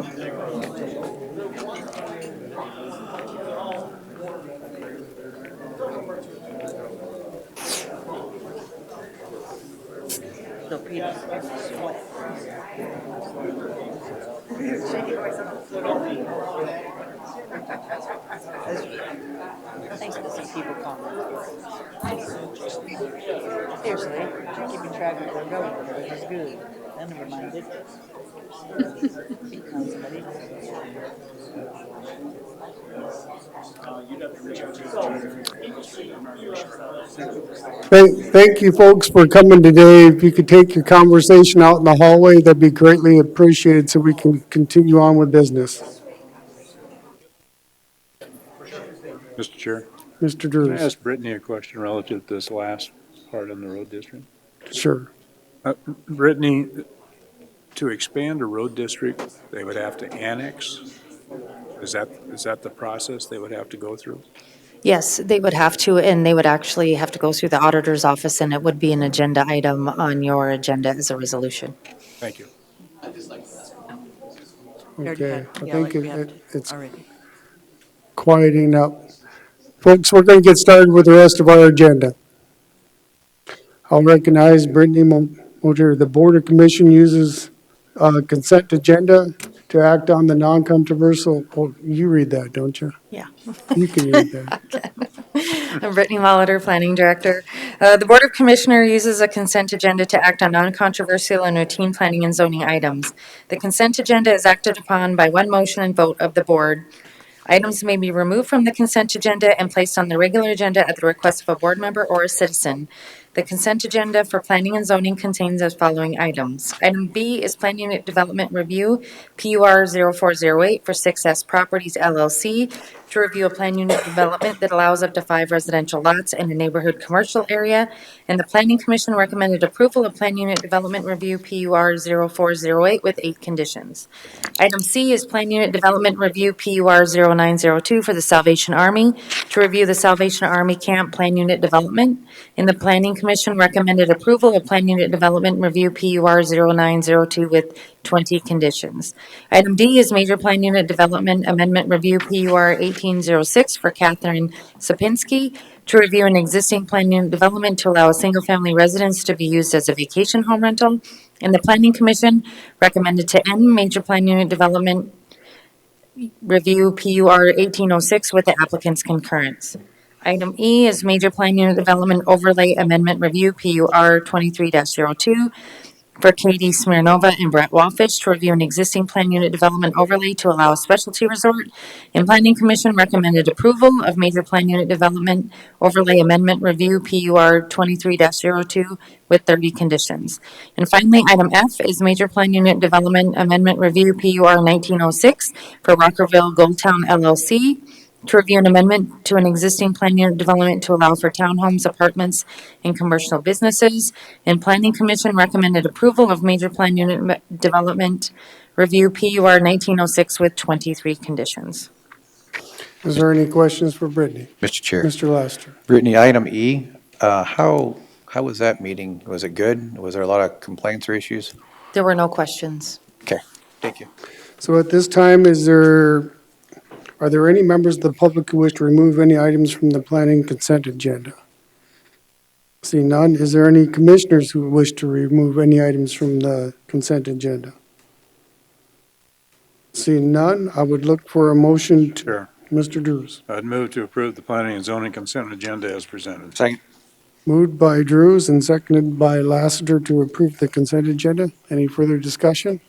So Peter, sweat. Thanks to see people comment. Seriously, you're keeping track of where we're going, which is good. I never minded. Beating on somebody. Thank you, folks, for coming today. If you could take your conversation out in the hallway, that'd be greatly appreciated so we can continue on with business. Mr. Chair. Mr. Can I Drews? ask Brittany a question relative to this last part on the road district? Sure. Brittany, to expand a road district, they would have to annex? Is that the process they would have to go through? Yes, they would have to, and they would actually have to go through the auditor's office, and it would be an agenda item on your agenda as a resolution. Thank you. Okay, I Yeah, think like we have it's already. quieting up. Folks, we're going to get started with the rest of our agenda. I'll recognize Brittany Motor. The Board of Commission uses consent agenda to act on the non-controversial, oh, you read that, don't you? Yeah. You can read that. I'm Brittany Molitor, Planning Director. The Board of Commissioners uses a consent agenda to act on non-controversial and routine planning and zoning items. The consent agenda is acted upon by one motion and vote of the board. Items may be removed from the consent agenda and placed on the regular agenda at the request of a board member or a citizen. The consent agenda for planning and zoning contains as following items. Item B is Plan Unit Development Review, PUR 0408 for 6S Properties LLC, to review a plan unit development that allows up to 5 residential lots in a neighborhood commercial area, and the Planning Commission recommended approval of Plan Unit Development Review, PUR 0408 with 8 conditions. Item C is Plan Unit Development Review, PUR 0902 for the Salvation Army, to review the Salvation Army Camp Plan Unit Development, and the Planning Commission recommended approval of Plan Unit Development Review, PUR 0902 with 20 conditions. Item D is Major Plan Unit Development Amendment Review, PUR 1806 for Catherine Sapinski, to review an existing plan unit development to allow a single-family residence to be used as a vacation home rental. And the Planning Commission recommended to end Major Plan Unit Development Review, PUR 1806 with the applicant's concurrence. Item E is Major Plan Unit Development Overlay Amendment Review, PUR 23-02, for Katie Smirnova and Brett Wallfish to review an existing plan unit development overlay to allow a specialty resort. And Planning Commission recommended approval of major plan unit development overlay amendment review, PUR 23-02, with 30 conditions. And finally, item F is major plan unit development amendment review, PUR 1906, for Rockerville Goldtown LLC, to review an amendment to an existing plan unit development to allow for townhomes, apartments, and commercial businesses. And Planning Commission recommended approval of major plan unit development review, PUR 1906, with 23 conditions. Is there any questions for Brittany? Mr. Chair. Mr. Laster? Brittany, item E, how was that meeting? Was it good? Was there a lot of complaints or issues? There were no questions. Okay, thank you. So at this time, are there any members of the public who wish to remove any items from the planning consent agenda? See none. Is there any commissioners who wish to remove any items from the consent agenda? Seeing none, I would look for a motion to, Sure. Mr. Drews. I'd move to approve the planning and zoning consent agenda as presented. Second. Moved by Drews and seconded by Lassiter to approve the consent agenda. Any further discussion?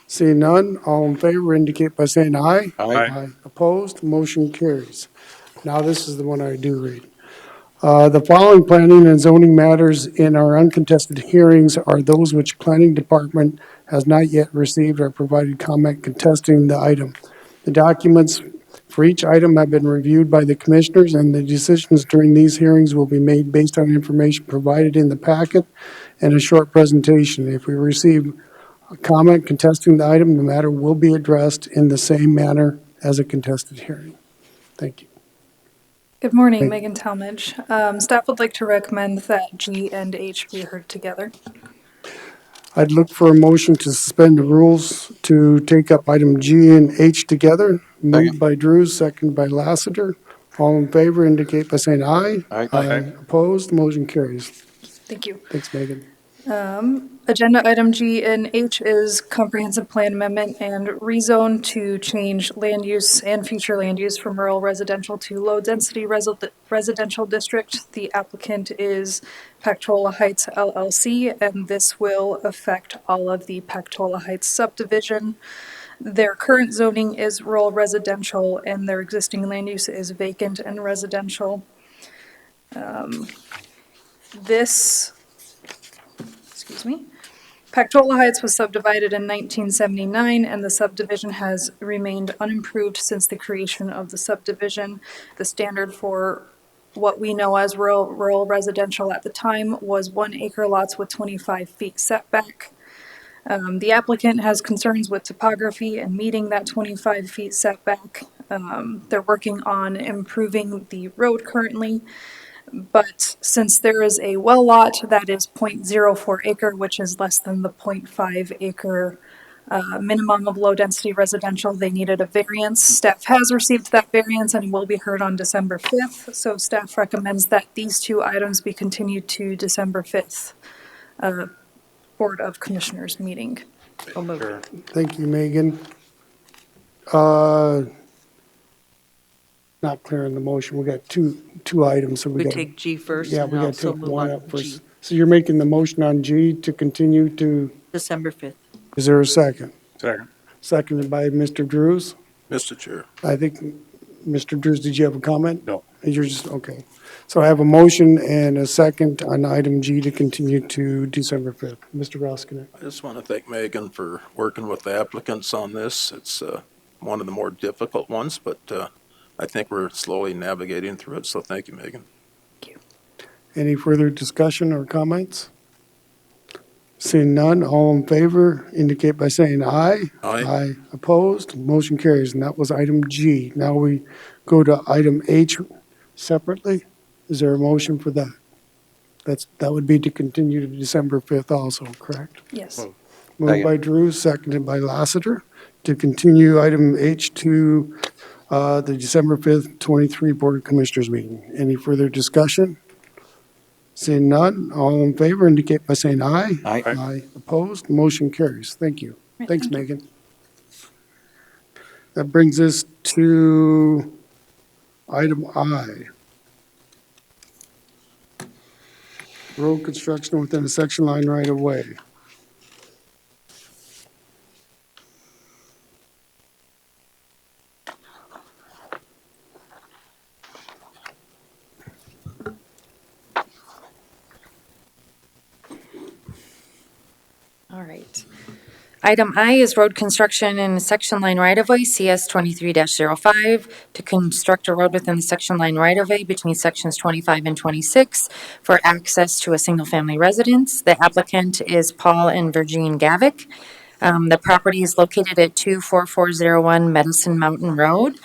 Seeing none, all in favor indicate by saying aye. Aye. Opposed, motion carries. Now this is the one I do read. The following planning and zoning matters in our uncontested hearings are those which Planning Department has not yet received or provided comment contesting the item. The documents for each item have been reviewed by the commissioners, and the decisions during these hearings will be made based on information provided in the packet and a short presentation. If we receive a comment contesting the item, the matter will be addressed in the same manner as a contested hearing. Thank you. Good morning, Hey. Megan Talmadge. Staff would like to recommend that G and H be heard together. I'd look for a motion to suspend the rules to take up item G and H together. Moved by Drews, second by Lassiter. All in favor indicate by saying aye. Aye. Opposed, motion carries. Thank you. Thanks, Megan. Agenda item G and H is comprehensive plan amendment and rezone to change land use and future land use from rural residential to low density residential district. The applicant is Pactola Heights LLC, and this will affect all of the Pactola Heights subdivision. Their current zoning is rural residential, and their existing land use is vacant and residential. Pactola Heights was subdivided in 1979, and the subdivision has remained unimproved since the creation of the subdivision. The standard for what we know as rural residential at the time was 1 acre lots with 25 feet setback. The applicant has concerns with topography and meeting that 25 feet setback. They're working on improving the road currently. But since there is a well lot that is 0.04 acre, which is less than the 0.5 acre minimum of low-density residential, they needed a variance. Staff has received that variance and will be heard on December 5th. So staff recommends that these two items be continued to December 5th Board of Commissioners meeting. Sure. Thank you, Megan. Not clear on the motion. We got two items, so we We got. take G first Yeah, and we got also to take move one on up to first. G, So you're making the motion on G to continue to, December 5th. is there a second? Second. Seconded by Mr. Drews. Mr. Chair. I think, Mr. Drews, did you have a comment? No. You're just, okay. So I have a motion and a second on item G to continue to December 5th. Mr. Roskinek. I just want to thank Megan for working with the applicants on this. It's one of the more difficult ones, but I think we're slowly navigating through it, so thank you, Megan. Any further discussion or comments? Seeing none, all in favor indicate by saying aye. Aye. Aye. Opposed, motion carries, and that was item G. Now we go to item H separately. Is there a motion for that? That would be to continue to December 5th also, correct? Yes. Moved by Drew, seconded by Lassiter, to continue item H to the December 5th, 23 Board of Commissioners meeting. Any further discussion? Seeing none, all in favor indicate by saying aye. Aye. Aye. Opposed, motion carries. Thank you. Thanks, Megan. That brings us to item I. Road construction within a section line right of way. All right. Item I is road construction in section line right-of-way, CS 23-05, to construct a road within the section line right-of-way between sections 25 and 26 for access to a single-family residence. The applicant is Paul and Virginie Gavick. The property is located at 24401 Medicine Mountain Road.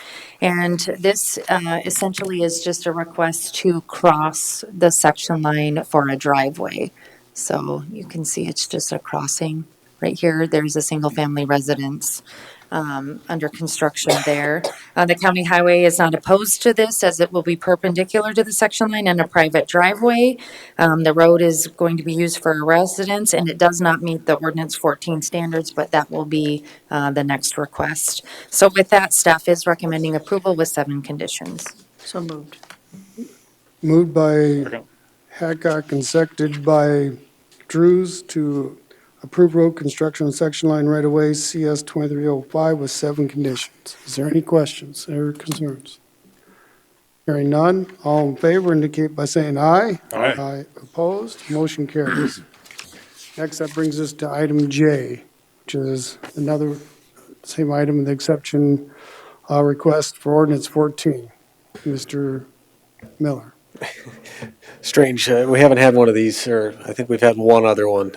And this essentially is just a request to cross the section line for a driveway. So you can see it's just a crossing. Right here, there's a single-family residence under construction there. The county highway is not opposed to this as it will be perpendicular to the section line and a private driveway. The road is going to be used for a residence and it does not meet the ordinance 14 standards, but that will be the next request. So with that, staff is recommending approval with 7 conditions. So moved. Moved by Second. Hadcock and seconded by Drews to approve road construction on section line right away, CS 2305 with 7 conditions. Is there any questions or concerns? Hearing none, all in favor indicate by saying aye. Aye. Aye. Opposed, motion carries. Next, that brings us to item J, which is another same item, the exception request for ordinance 14. Mr. Miller. Strange. We haven't had one of these, or I think we've had one other one.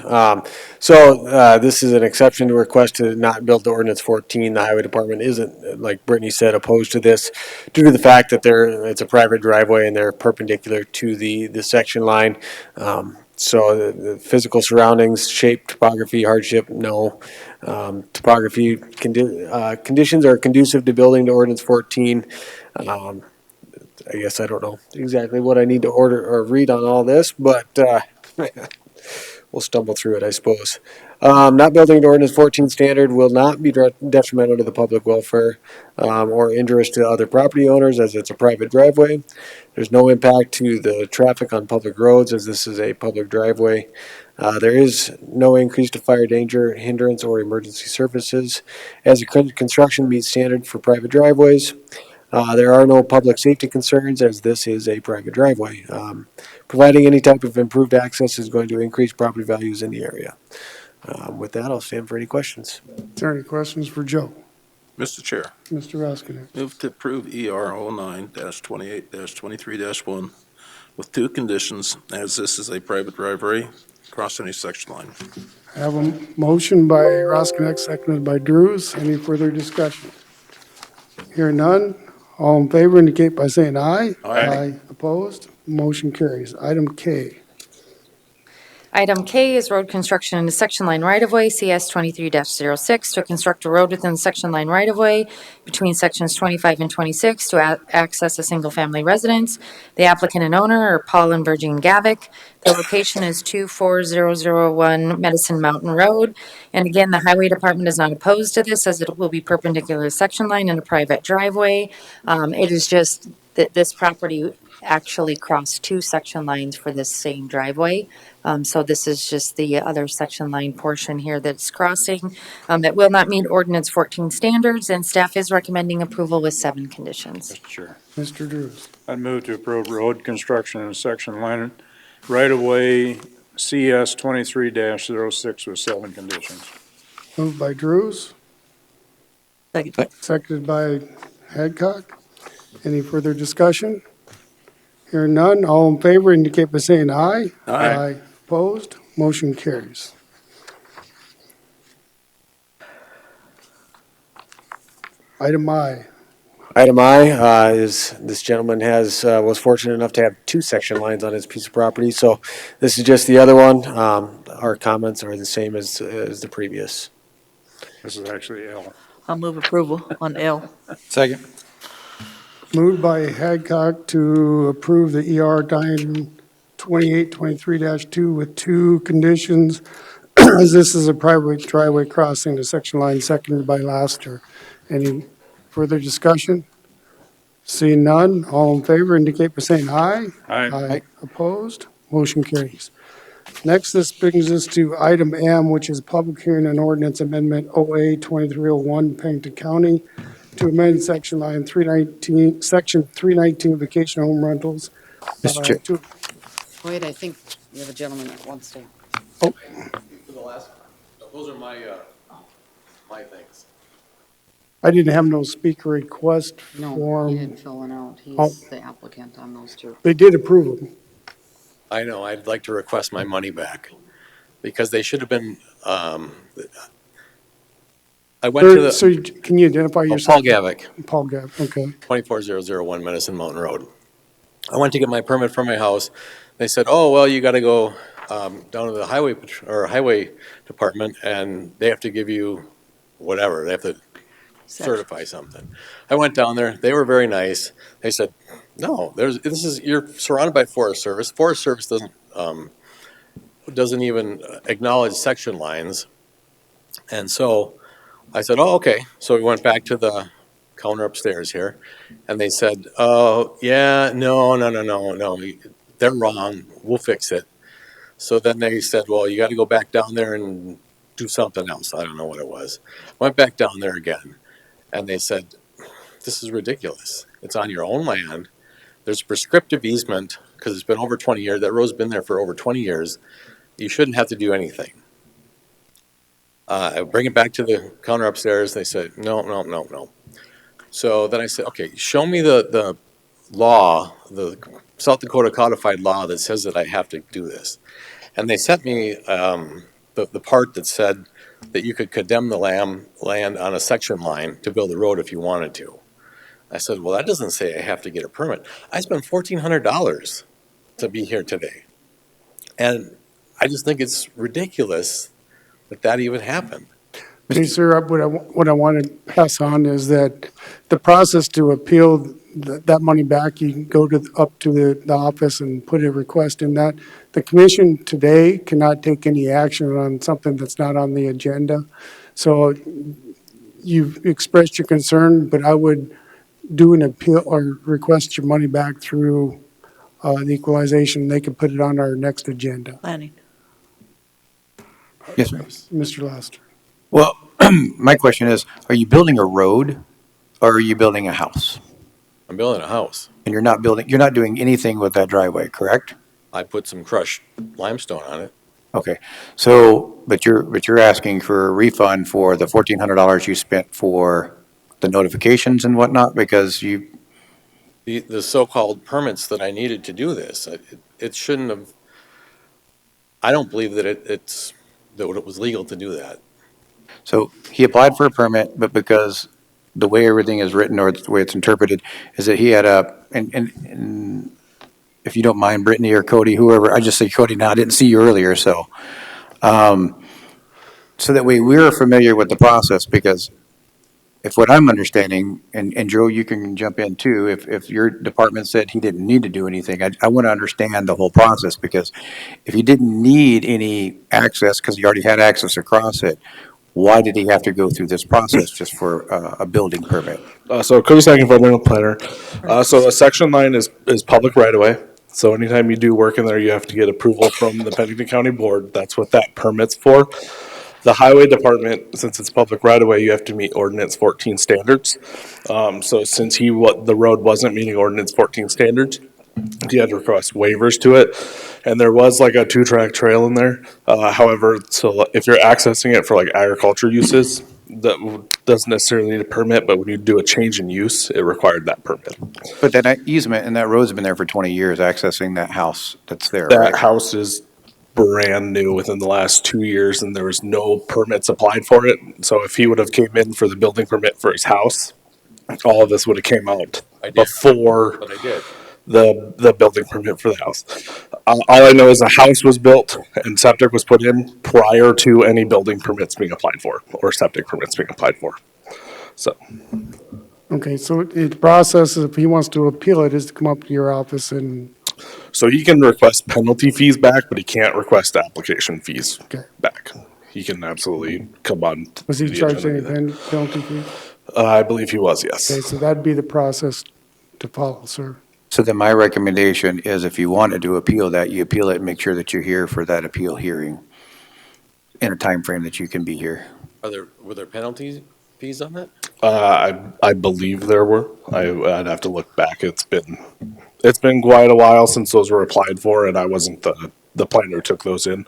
This is an exception to request to not build the ordinance 14. The highway department isn't, like Brittany said, opposed to this due to the fact that it's a private driveway and they're perpendicular to the section line. So the physical surroundings, shape, topography, hardship, no. Topography conditions are conducive to building to ordinance 14. I guess I don't know exactly what I need to order or read on all this, but we'll stumble through it, I suppose. Not building to ordinance 14 standard will not be detrimental to the public welfare or injurious to other property owners as it's a private driveway. There's no impact to the traffic on public roads as this is a public driveway. There is no increase to fire danger, hindrance, or emergency services as the construction meets standard for private driveways. There are no public safety concerns as this is a private driveway. Providing any type of improved access is going to increase property values in the area. With that, I'll stand for any questions. Is there any questions for Joe? Mr. Chair. Mr. Roskinek. Move to approve ER 09-28-23-1 with 2 conditions as this is a private driveway across any section line. I have a motion by Roskinek, seconded by Drews. Any further discussion? Hearing none, all in favor indicate by saying aye. Aye. Opposed? Motion carries. Item K. Item K is road construction in the section line right-of-way, CS 23-06, to construct a road within the section line right-of-way between sections 25 and 26 to access a single-family residence. The applicant and owner are Paul and Virgin Gavick. The location is 24001 Medicine Mountain Road. And again, the Highway Department is not opposed to this, as it will be perpendicular to section line and a private driveway. It is just that this property actually crossed two section lines for this same driveway. So this is just the other section line portion here that's crossing, that will not meet ordinance 14 standards, and staff is recommending approval with 7 conditions. Mr. Chair. Mr. Drews. I'd move to approve road construction in section line right-of-way CS 23-06 with 7 conditions. Moved by Drews, Second. seconded by Hadcock. Any further discussion? Hearing none, all in favor indicate by saying aye. Aye. Opposed? Motion carries. Item I. Item I is this gentleman was fortunate enough to have 2 section lines on his piece of property, so this is just the other one. Our comments are the same as the previous. This is actually L. I'll move approval on L. Second. Moved by Hadcock to approve the ER item 2823-2 with 2 conditions, as this is a private driveway crossing the section line, seconded by Laster. Any further discussion? Seeing none, all in favor indicate by saying aye. Aye. Opposed? Motion carries. Next, this brings us to item M, which is public hearing and ordinance amendment OA 2301, Pennington County, to amend section line 319, section 319 vacation home rentals. Mr. Chair. Wait, I think we have a gentleman that wants to. Oh, For the last, those are my things. I didn't have no speaker request No, form. he didn't fill it out. Oh. He's the applicant on those 2. They did approve them. I know, I'd like to request my money back, because they should have been, I went to the. So can you identify yourself? Paul Gavick, Paul Gavick, okay. 24001 Medicine Mountain Road. I went to get my permit for my house. They said, oh, well, you gotta go, down to the highway department, and they have to give you whatever, they have to certify something. I went down there, they were very nice. They said, no, you're surrounded by Forest Service. Forest Service doesn't even acknowledge section lines. And so I said, oh, okay. So we went back to the counter upstairs here, and they said, oh, yeah, no, they're wrong, we'll fix it. So then they said, well, you got to go back down there and do something else. I don't know what it was. Went back down there again, and they said, this is ridiculous. It's on your own land. There's prescriptive easement, because it's been over 20 years. That road's been there for over 20 years. You shouldn't have to do anything. I bring it back to the counter upstairs. They said, no. So then I said, okay, show me the law, the South Dakota codified law that says that I have to do this. And they sent me the part that said that you could condemn the land on a section line to build a road if you wanted to. I said, well, that doesn't say I have to get a permit. I spent $1,400 to be here today. And I just think it's ridiculous that even happened. Okay, sir, what I want to pass on is that the process to appeal that money back, you can go up to the office and put a request in that. The commission today cannot take any action on something that's not on the agenda. So you've expressed your concern, but I would do an appeal or request your money back through the equalization. They could put it on our next agenda. Planning. Yes, sir. Mr. Laster. Well, my question is, are you building a road or are you building a house? I'm building a house. And you're not doing anything with that driveway, correct? I put some crushed limestone on it. Okay, so, but you're asking for a refund for the $1,400 you spent for the notifications and whatnot, because The so-called permits that I needed to do this, it shouldn't have, I don't believe that it was legal to do that. So he applied for a permit, but because the way everything is written or the way it's interpreted, is that he had and if you don't mind, Brittany or Cody, whoever, I just say Cody now, I didn't see you earlier, so. So that way we're familiar with the process, because if what I'm understanding, and Joe, you can jump in too, if your department said he didn't need to do anything, I want to understand the whole process, because if he didn't need any access, because he already had access across it, why did he have to go through this process just for a building permit? So Cody Sack, environmental planner. So a section line is public right of way. So anytime you do work in there, you have to get approval from the Pennington County Board. That's what that permit's for. The highway department, since it's public right of way, you have to meet ordinance 14 standards. So since the road wasn't meeting ordinance 14 standards, he had to request waivers to it. And there was like a 2-track trail in there. However, so if you're accessing it for like agriculture uses, that doesn't necessarily need a permit, but when you do a change in use, it required that permit. But that easement and that road's been there for 20 years, accessing that house that's there, That right? house is brand new within the last 2 years, and there was no permits applied for it. So if he would have came in for the building permit for his house, all of this would have came out before But I did. the building permit for the house. All I know is the house was built and septic was put in prior to any building permits being applied for or septic permits being applied for. So. Okay, so the process, if he wants to appeal it, is to come up to your office and. So he can request penalty fees back, but he can't request application fees back. He can absolutely come on. Was he charged any penalty fee? I believe he was, yes. Okay, so that'd be the process to follow, sir. So then my recommendation is, if you wanted to appeal that, you appeal it and make sure that you're here for that appeal hearing in a time frame that you can be here. Were there penalties, fees on that? I believe there were. I'd have to look back. It's been quite a while since those were applied for, and I wasn't the planner who took those in.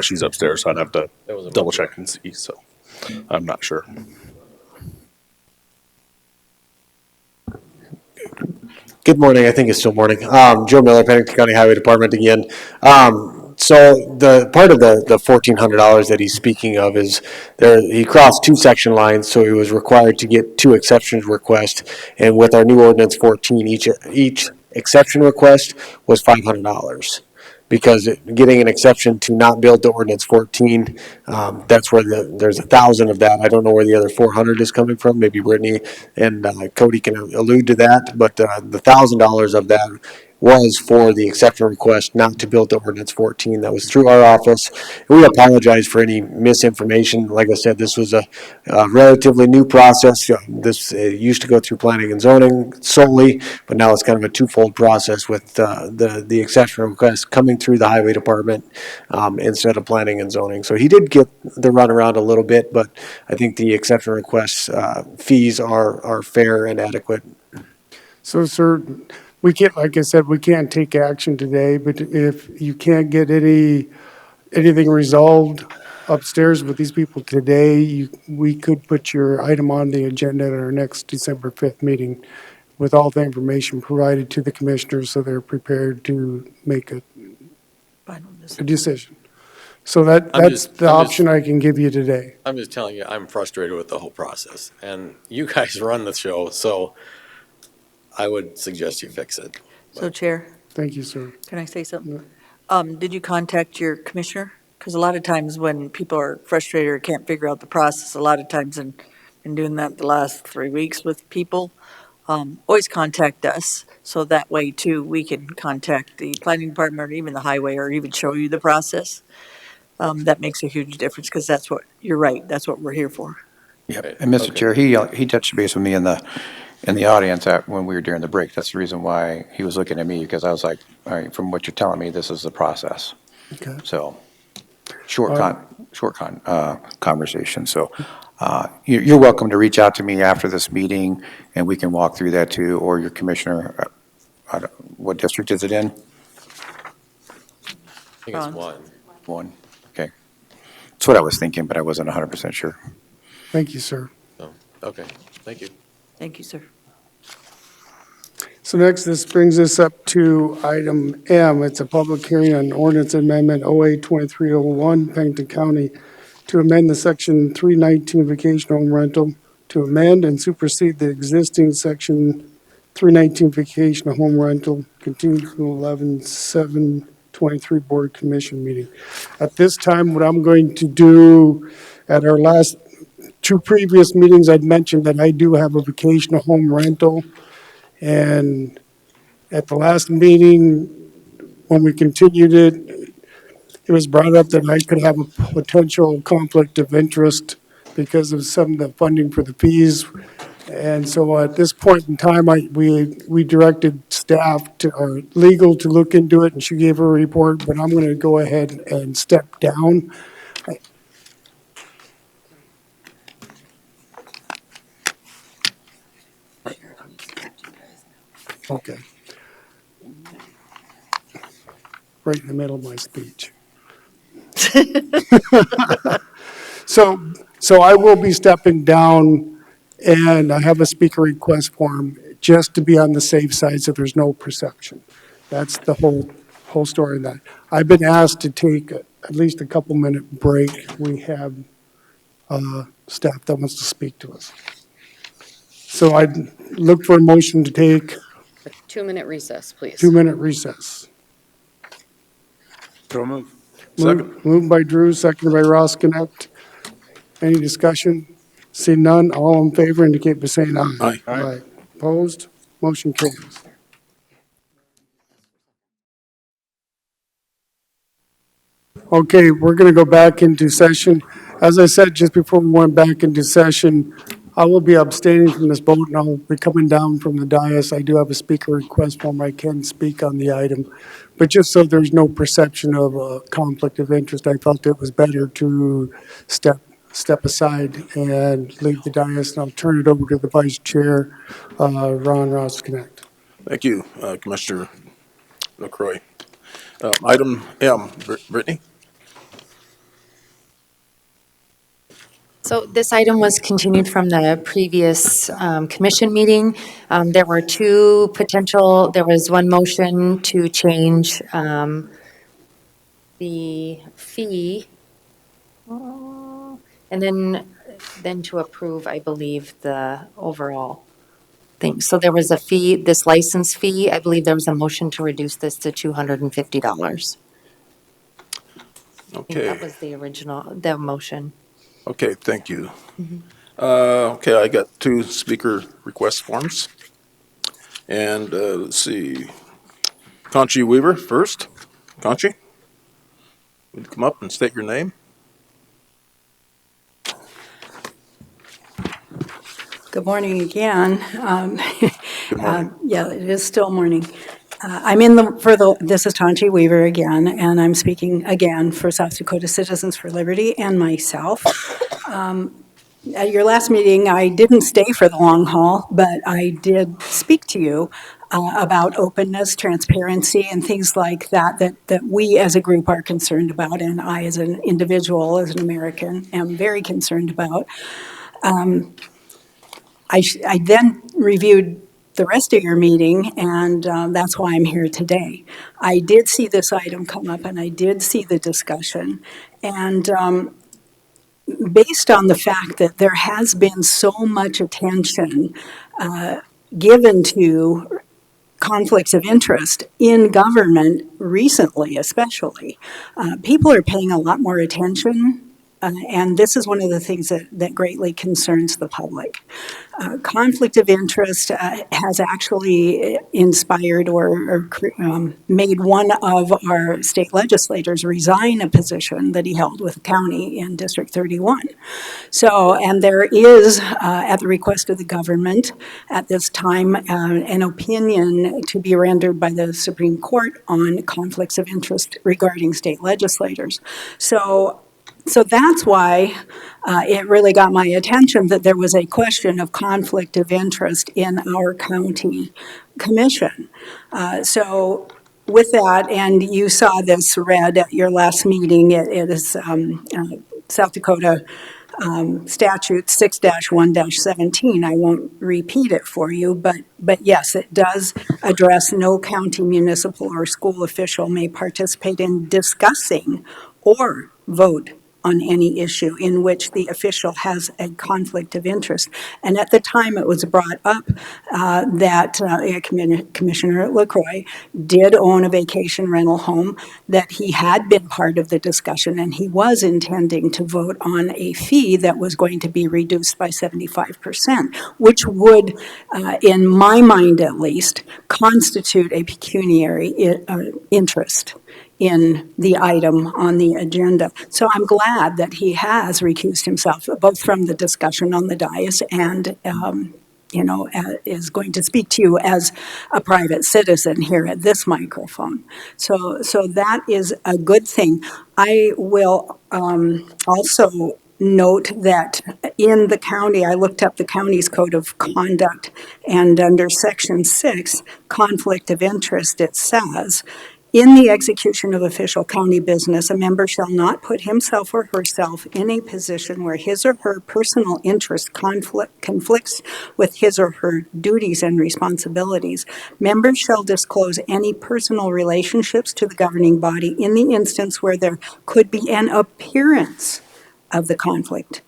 She's upstairs, so I'd have to double check and see. So I'm not sure. Good morning. I think it's still morning. Joe Miller, Pennington County Highway Department again. So the part of the $1,400 that he's speaking of is he crossed 2 section lines, so he was required to get 2 exceptions requests. And with our new ordinance 14, each exception request was $500. Because getting an exception to not build to ordinance 14, that's where there's 1,000 of that. I don't know where the other 400 is coming from. Maybe Brittany and Cody can allude to that. But the $1,000 of that was for the exception request not to build to ordinance 14. That was through our office. And we apologize for any misinformation. Like I said, this was a relatively new process. This used to go through planning and zoning solely, but now it's kind of a twofold process with the exception request coming through the highway department instead of planning and zoning. So he did get the runaround a little bit, but I think the exception request fees are fair and adequate. So, sir, we can't, like I said, we can't take action today, but if you can't get anything resolved upstairs with these people today, we could put your item on the agenda at our next December 5th meeting with all the information provided to the commissioners so they're prepared to make a decision. So that's the option I can give you today. I'm just telling you, I'm frustrated with the whole process. And you guys run the show, so I would suggest you fix it. So Chair, Thank you, sir. can I say something? Did you contact your commissioner? Because a lot of times when people are frustrated or can't figure out the process, a lot of times, and been doing that the last 3 weeks with people, always contact us. So that way too, we can contact the planning department or even the highway or even show you the process. That makes a huge difference because you're right, that's what we're here for. Yep. And Mr. Chair, he touched base with me in the audience when we were during the break. That's the reason why he was looking at me, because I was like, all right, from what you're telling me, this is the process. Okay. So conversation. So you're welcome to reach out to me after this meeting and we can walk through that too, or your commissioner. What district is it in? I think it's one. Okay. That's what I was thinking, but I wasn't 100% sure. Thank you, sir. So, okay, thank you. Thank you, sir. So next, this brings us up to item M. It's a public hearing on ordinance amendment 08-2301, Pennington County, to amend the section 319 vacation home rental to amend and supersede the existing section 319 vacation home rental, continued from 11/7/23 Board Commission meeting. At this time, what I'm going to do, at our last two previous meetings, I'd mentioned that I do have a vacation home rental. And at the last meeting, when we continued it, it was brought up that I could have a potential conflict of interest because of some of the funding for the fees. And so at this point in time, we directed staff to, or legal to look into it, and she gave her a report, but I'm going to go ahead and step down. Okay. Right in the middle of my speech. So I will be stepping down, and I have a speaker request form just to be on the safe side so there's no perception. That's the whole story of that. I've been asked to take at least a couple-minute break. We have staff that wants to speak to us. So I'd look for a motion to take A 2-minute recess, please. 2-minute recess. So move. Moved by Drew, seconded by Ross Connect. Any discussion? See none, all in favor indicate by saying aye. Aye. Opposed? Motion carries. Okay, we're going to go back into session. As I said just before we went back into session, I will be abstaining from this vote, and I'll be coming down from the dais. I do have a speaker request form. I can speak on the item. But just so there's no perception of a conflict of interest, I felt it was better to step aside and leave the dais, and I'll turn it over to the Vice Chair, Ron Ross Connect. Thank you, Commissioner LaCroix. Item M, Brittany? So this item was continued from the previous commission meeting. There were there was one motion to change the fee, and then to approve, I believe, the overall thing. So there was a fee, this license fee, I believe there was a motion to reduce this to $250. Okay. That was the motion. Okay, thank you. Okay, I got two speaker request forms. And let's see, Conchi Weaver first. Conchi, would you come up and state your name? Good morning again. Good morning. Yeah, it is still morning. I'm this is Tanji Weaver again, and I'm speaking again for South Dakota Citizens for Liberty and myself. At your last meeting, I didn't stay for the long haul, but I did speak to you about openness, transparency, and things like that we as a group are concerned about, and I as an individual, as an American, am very concerned about. I then reviewed the rest of your meeting, and that's why I'm here today. I did see this item come up, and I did see the discussion. And based on the fact that there has been so much attention given to conflicts of interest in government recently, especially, people are paying a lot more attention. And this is one of the things that greatly concerns the public. Conflict of interest has actually inspired or made one of our state legislators resign a position that he held with the county in District 31. So, and there is, at the request of the government at this time, an opinion to be rendered by the Supreme Court on conflicts of interest regarding state legislators. So that's why it really got my attention that there was a question of conflict of interest in our county commission. So with that, and you saw this read at your last meeting, it is South Dakota statute 6-1-17. I won't repeat it for you, but yes, it does address no county, municipal, or school official may participate in discussing or vote on any issue in which the official has a conflict of interest. And at the time it was brought up that Commissioner LaCroix did own a vacation rental home, that he had been part of the discussion, and he was intending to vote on a fee that was going to be reduced by 75%, which would, in my mind at least, constitute a pecuniary interest in the item on the agenda. So I'm glad that he has recused himself, both from the discussion on the dais and, is going to speak to you as a private citizen here at this microphone. So that is a good thing. I will also note that in the county, I looked up the county's code of conduct, and under section 6, conflict of interest, it says, in the execution of official county business, a member shall not put himself or herself in a position where his or her personal interest conflicts with his or her duties and responsibilities. Members shall disclose any personal relationships to the governing body in the instance where there could be an appearance of a conflict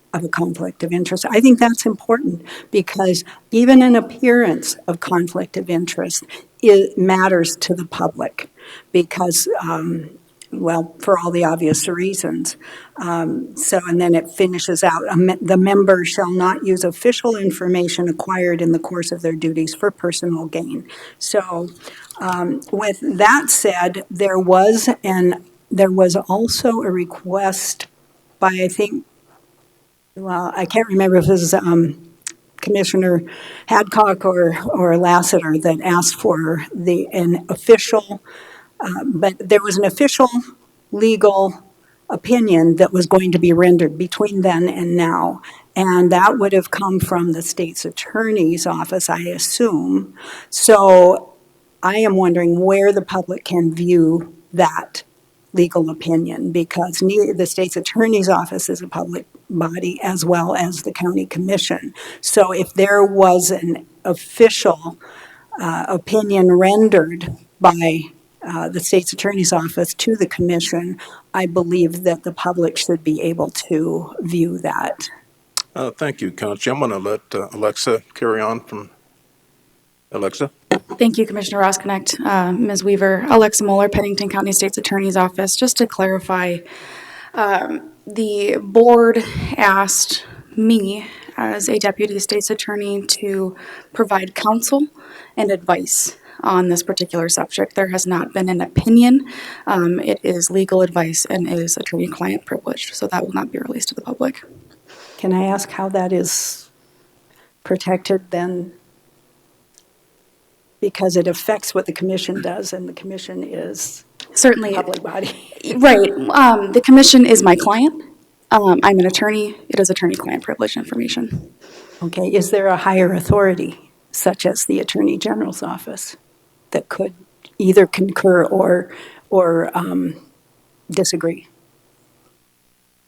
of interest. I think that's important, because even an appearance of conflict of interest, it matters to the public, because, for all the obvious reasons. And then it finishes out, the member shall not use official information acquired in the course of their duties for personal gain. So with that said, there was also a request by, I think, I can't remember if it was Commissioner Hadcock or Lassiter that asked for an official, but there was an official legal opinion that was going to be rendered between then and now. And that would have come from the state's attorney's office, I assume. So I am wondering where the public can view that legal opinion, because the state's attorney's office is a public body as well as the county commission. So if there was an official opinion rendered by the state's attorney's office to the commission, I believe that the public should be able to view that. Thank you, Conchi. I'm going to let Alexa carry on from Alexa. Thank you, Commissioner Rosknecht. Ms. Weaver, Alexa Moeller, Pennington County State's Attorney's Office. Just to clarify, the board asked me as a deputy state's attorney to provide counsel and advice on this particular subject. There has not been an opinion. It is legal advice and is attorney-client privileged, so that will not be released to the public. Can I ask how that is protected then? Because it affects what the commission does, and the commission is certainly a public body. Right. The commission is my client. I'm an attorney. It is attorney-client privileged information. Okay. Is there a higher authority, such as the Attorney General's office, that could either concur or disagree?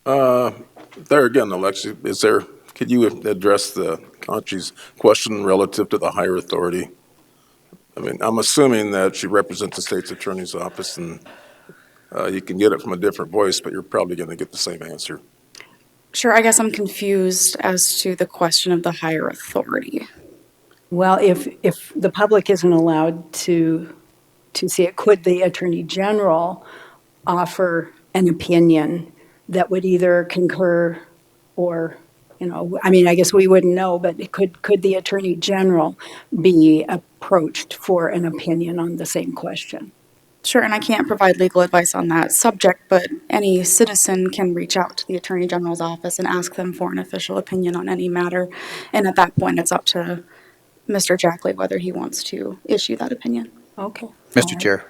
There again, Alexa, could you address the Conchi's question relative to the higher authority? I mean, I'm assuming that she represents the state's attorney's office, and you can get it from a different voice, but you're probably going to get the same answer. Sure, I guess I'm confused as to the question of the higher authority. Well, if the public isn't allowed to see it, could the Attorney General offer an opinion that would either concur or, I guess we wouldn't know, but could the Attorney General be approached for an opinion on the same question? Sure, and I can't provide legal advice on that subject, but any citizen can reach out to the Attorney General's office and ask them for an official opinion on any matter. And at that point, it's up to Mr. Jackley whether he wants to issue that opinion. Okay. Mr. Chair.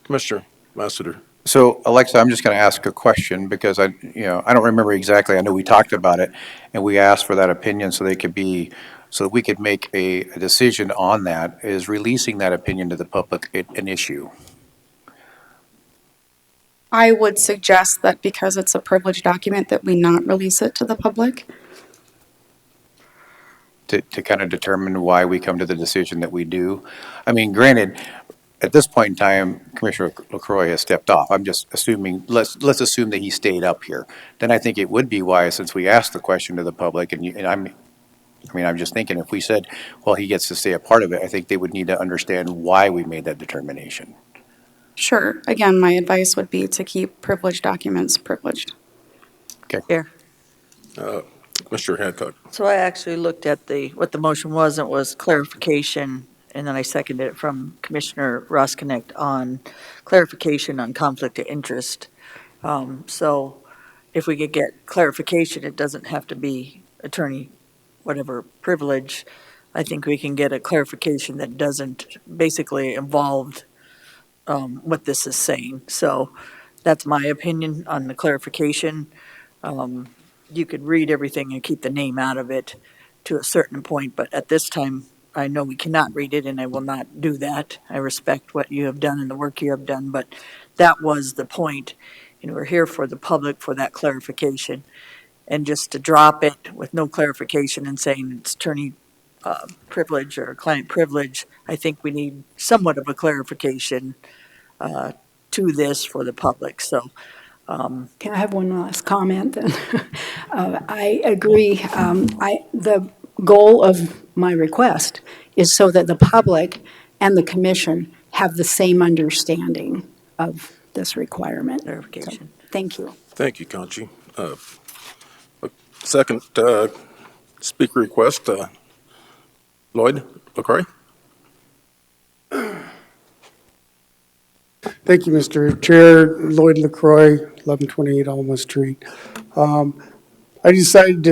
Commissioner Lassiter. So Alexa, I'm just going to ask a question because I don't remember exactly. I know we talked about it and we asked for that opinion so that we could make a decision on that. Is releasing that opinion to the public an issue? I would suggest that because it's a privileged document that we not release it to the public. To kind of determine why we come to the decision that we do. I mean, granted, at this point in time, Commissioner LaCroy has stepped off. I'm just assuming, let's assume that he stayed up here. Then I think it would be wise, since we asked the question to the public, and I'm just thinking, if we said, well, he gets to stay a part of it, I think they would need to understand why we made that determination. Sure. Again, my advice would be to keep privileged documents privileged. Okay. Here. Mr. Hancock. So I actually looked at what the motion was, and it was clarification, and then I seconded it from Commissioner Roskinick on clarification on conflict of interest. So if we could get clarification, it doesn't have to be attorney, whatever privilege. I think we can get a clarification that doesn't basically involve what this is saying. So that's my opinion on the clarification. You could read everything and keep the name out of it to a certain point, but at this time, I know we cannot read it, and I will not do that. I respect what you have done and the work you have done, but that was the point. And we're here for the public for that clarification. And just to drop it with no clarification and saying it's attorney privilege or client privilege, I think we need somewhat of a clarification to this for the public. So Can I have one last comment then? I agree. The goal of my request is so that the public and the commission have the same understanding of this requirement. Clarification. So, thank you. Thank you, Conchi. Second speaker request, Lloyd LaCroix. Thank you, Mr. Chair. Lloyd LaCroix, 1128 Alma Street. I decided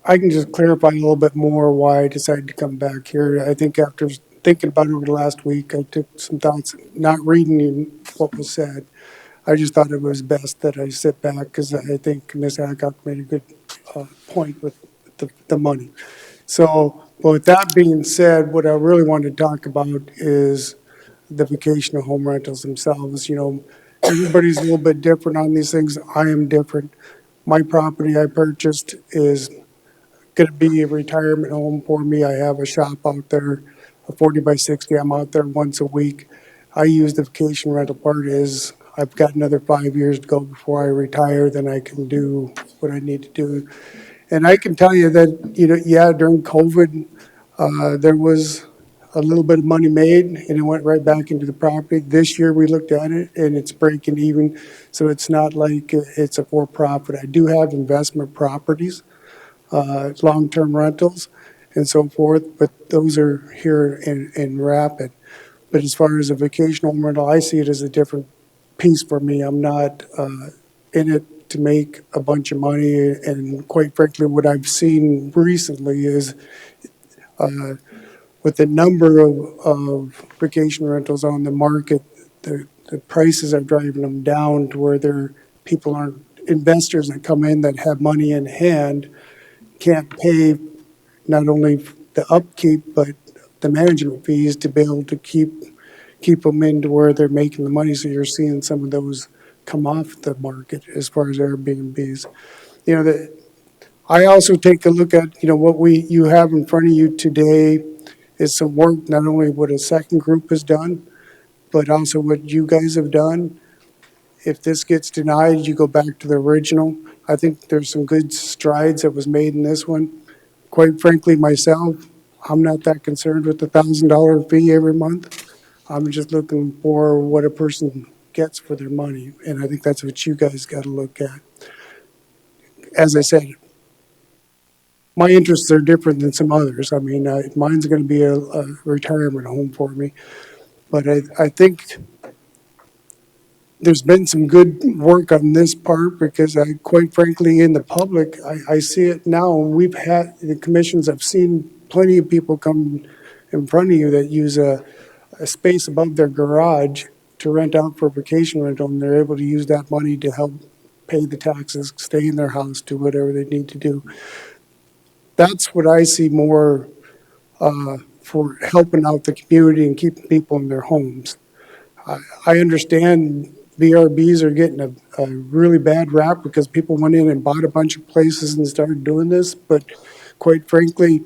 I can just clarify a little bit more why I decided to come back here. I think after thinking about it over the last week, I took some thoughts, not reading what was said. I just thought it was best that I sit back because I think Ms. Hancock made a good point with the money. So, but with that being said, what I really wanted to talk about is the vacation home rentals themselves. You know, everybody's a little bit different on these things. I am different. My property I purchased is going to be a retirement home for me. I have a shop out there, a 40 by 60. I'm out there once a week. I use the vacation rental part as I've got another 5 years to go before I retire, then I can do what I need to do. And I can tell you that, you know, yeah, during COVID, there was a little bit of money made and it went right back into the property. This year we looked at it and it's breaking even. So it's not like it's a for-profit. I do have investment properties, long-term rentals and so forth, but those are here in Rapid. But as far as a vacation home rental, I see it as a different piece for me. I'm not in it to make a bunch of money. And quite frankly, what I've seen recently is with the number of vacation rentals on the market, the prices are driving them down to where people aren't, investors that come in that have money in hand can't pay not only the upkeep, but the management fees to be able to keep them into where they're making the money. So you're seeing some of those come off the market as far as Airbnbs. You know, I also take a look at, you know, what you have in front of you today is some work, not only what a second group has done, but also what you guys have done. If this gets denied, you go back to the original. I think there's some good strides that was made in this one. Quite frankly, myself, I'm not that concerned with the $1,000 fee every month. I'm just looking for what a person gets for their money, and I think that's what you guys got to look at. As I said, my interests are different than some others. I mean, mine's going to be a retirement home for me, but I think there's been some good work on this part because quite frankly, in the public, I see it now. We've had the commissions. I've seen plenty of people come in front of you that use a space above their garage to rent out for vacation rental, and they're able to use that money to help pay the taxes, stay in their house, do whatever they need to do. That's what I see more for helping out the community and keeping people in their homes. I understand VRBs are getting a really bad rap because people went in and bought a bunch of places and started doing this, but quite frankly,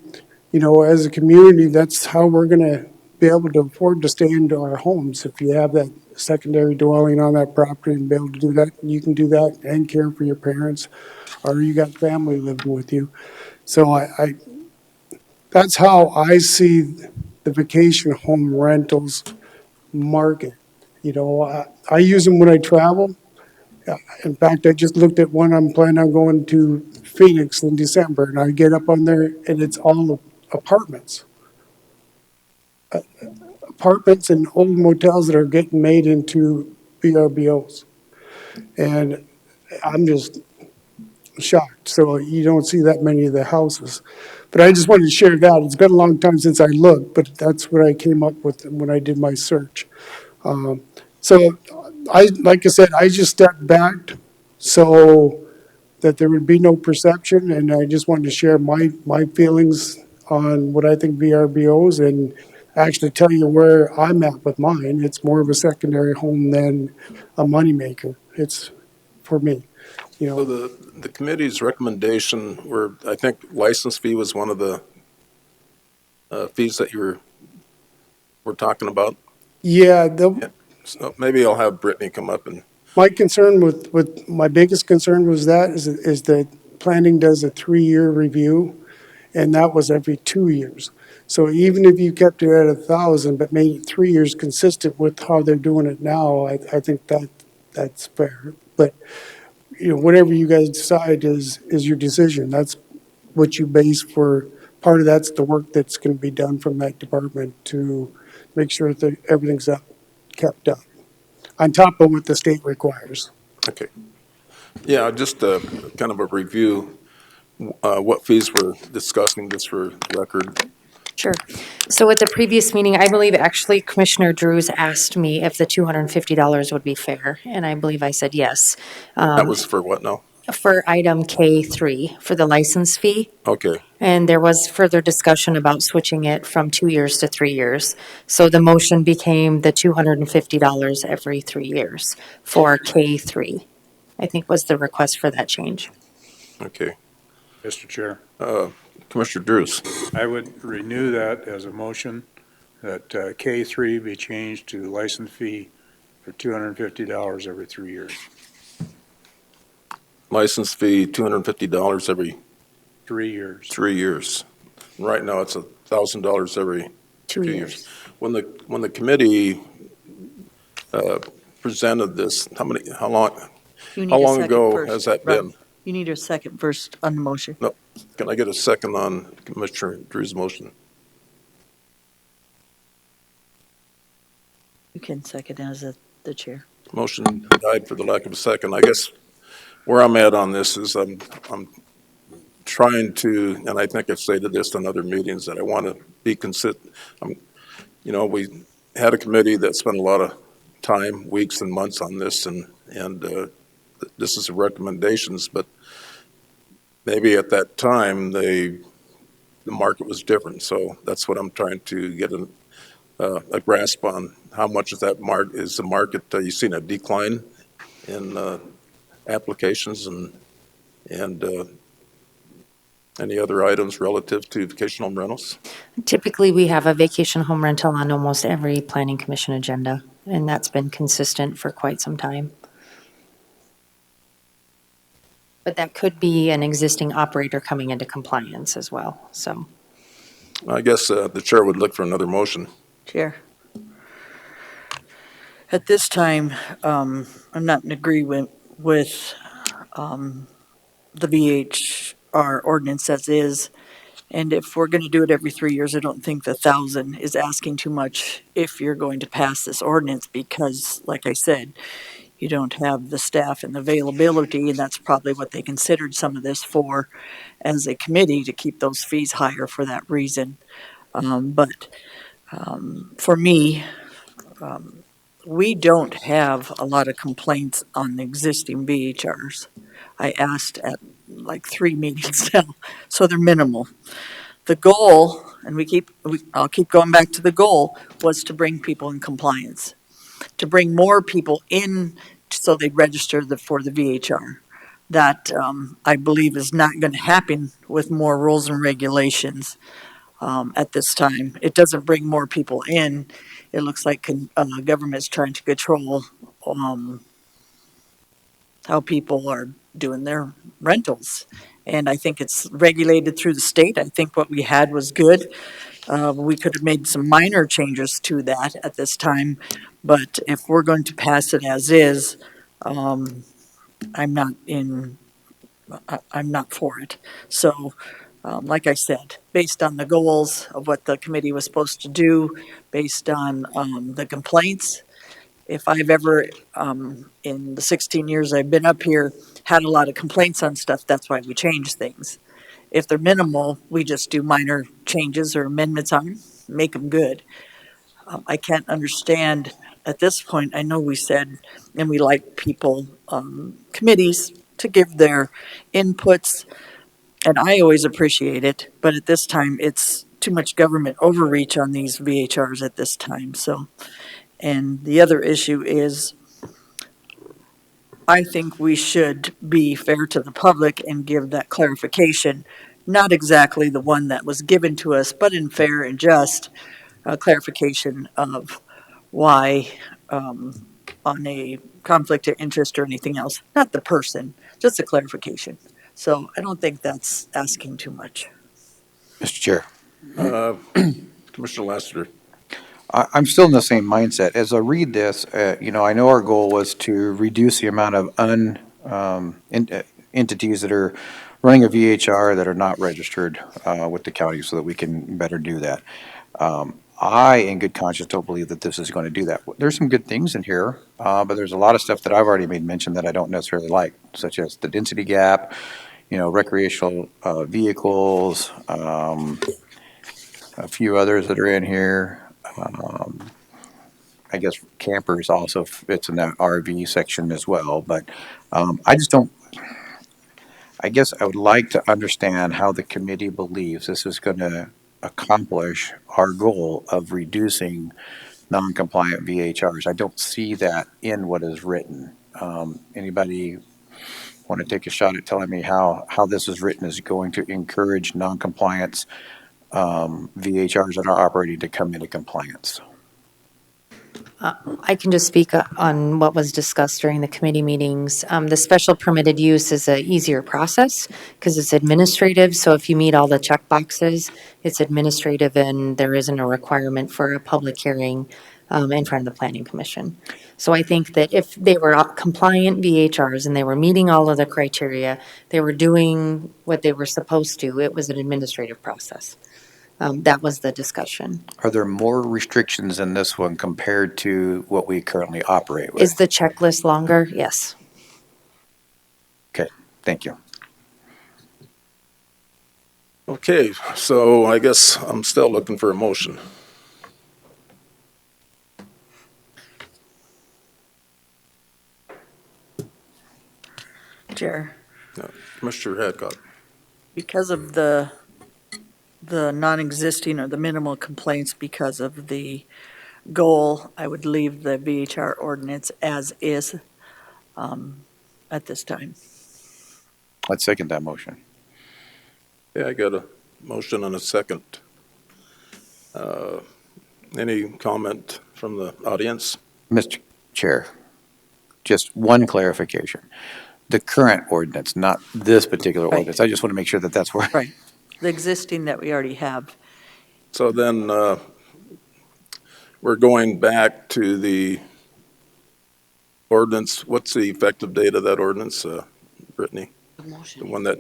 you know, as a community, that's how we're going to be able to afford to stay into our homes. If you have that secondary dwelling on that property and be able to do that, you can do that and care for your parents, or you got family living with you. So that's how I see the vacation home rentals market. You know, I use them when I travel. In fact, I just looked at one. I'm planning on going to Phoenix in December, and I get up on there, and it's all apartments. Apartments and old motels that are getting made into VRBOs. And I'm just shocked. So you don't see that many of the houses. But I just wanted to share that. It's been a long time since I looked, but that's what I came up with when I did my search. So like I said, I just stepped back so that there would be no perception, and I just wanted to share my feelings on what I think VRBOs and actually tell you where I'm at with mine. It's more of a secondary home than a moneymaker. It's for me, you So know. the committee's recommendation were, I think license fee was one of the fees that were talking about. Yeah, So maybe I'll have Brittany come up and, my concern with my biggest concern was is that planning does a 3-year review, and that was every 2 years. So even if you kept it at 1,000, but made it 3 years consistent with how they're doing it now, I think that's fair. But you know, whatever you guys decide is your decision. That's what you base for. Part of that's the work that's going to be done from that department to make sure that everything's kept up, on top of what the state requires. okay. Yeah, just kind of a review, what fees we're discussing, just for record. Sure. So at the previous meeting, I believe actually Commissioner Drews asked me if the $250 would be fair, and I believe I said yes. That was for what now? For item K3, for the license fee. Okay, And there was further discussion about switching it from 2 years to 3 years. So the motion became the $250 every 3 years for K3, I think was the request for that change. okay. Mr. Chair, Commissioner Drews. I would renew that as a motion that K3 be changed to license fee for $250 every 3 years. License fee, $250 every 3 years. 3 years. Right now, it's $1,000 every 2 years. When the committee presented this, how long ago has that been? You need a second first on the motion. No, can I get a second on Commissioner Drew's motion? You can second as the chair. Motion died for the lack of a second. I guess where I'm at on this is I'm trying to, and I think I've stated this in other meetings, that I want to be consistent. We had a committee that spent a lot of time, weeks and months on this, and this is the recommendations, but maybe at that time, the market was different. So that's what I'm trying to get a grasp on. How much is the market? You've seen a decline in applications and any other items relative to vacation home rentals? Typically, we have a vacation home rental on almost every planning commission agenda, and that's been consistent for quite some time. But that could be an existing operator coming into compliance as well, so. I guess the chair would look for another motion. Chair. At this time, I'm not in agreement with the VHR ordinance as is. And if we're going to do it every 3 years, I don't think the 1,000 is asking too much if you're going to pass this ordinance, because, like I said, you don't have the staff and the availability, and that's probably what they considered some of this for as a committee, to keep those fees higher for that reason. But for me, we don't have a lot of complaints on the existing VHRs. I asked at like 3 meetings now, so they're minimal. The goal, and I'll keep going back to the goal, was to bring people in compliance, to bring more people in so they register for the VHR. That I believe is not going to happen with more rules and regulations. at this time. It doesn't bring more people in. It looks like government's trying to control how people are doing their rentals. And I think it's regulated through the state. I think what we had was good. We could have made some minor changes to that at this time, but if we're going to pass it as is, I'm not in, I'm not for it. So, like I said, based on the goals of what the committee was supposed to do, based on the complaints, if I've ever, in the 16 years I've been up here, had a lot of complaints on stuff, that's why we change things. If they're minimal, we just do minor changes or amendments on them, make them good. I can't understand at this point, I know we said, and we like people, committees to give their inputs, and I always appreciate it, but at this time, it's too much government overreach on these VHRs at this time, so. And the other issue is, I think we should be fair to the public and give that clarification, not exactly the one that was given to us, but in fair and just clarification of why, on a conflict of interest or anything else, not the person, just a clarification. So I don't think that's asking too much. Mr. Chair. Commissioner Lassiter. I'm still in the same mindset. As I read this, I know our goal was to reduce the amount of entities that are running a VHR that are not registered with the county so that we can better do that. I, in good conscience, don't believe that this is going to do that. There's some good things in here, but there's a lot of stuff that I've already made mention that I don't necessarily like, such as the density gap, recreational vehicles, a few others that are in here. I guess campers also fits in that RV section as well, but I just don't, I guess I would like to understand how the committee believes this is going to accomplish our goal of reducing non-compliant VHRs. I don't see that in what is written. Anybody want to take a shot at telling me how this is written is going to encourage non-compliance VHRs that are operating to come into compliance? I can just speak on what was discussed during the committee meetings. The special permitted use is an easier process because it's administrative. So if you meet all the check boxes, it's administrative and there isn't a requirement for a public hearing in front of the Planning Commission. So I think that if they were compliant VHRs and they were meeting all of the criteria, they were doing what they were supposed to, it was an administrative process. That was the discussion. Are there more restrictions in this one compared to what we currently operate with? Is the checklist longer? Yes. Okay, thank you. Okay, so I guess I'm still looking for a motion. Chair, Commissioner Hadcock. because of the non-existing or the minimal complaints because of the goal, I would leave the VHR ordinance as is at this time. Let's second that motion. Yeah, I got a motion and a second. Any comment from the audience? Mr. Chair, just one clarification. The current ordinance, not this particular Right. ordinance. I just want to make sure that that's where. Right. The existing that we already have. So then we're going back to the ordinance. What's the effective date of that ordinance, Brittany? The one that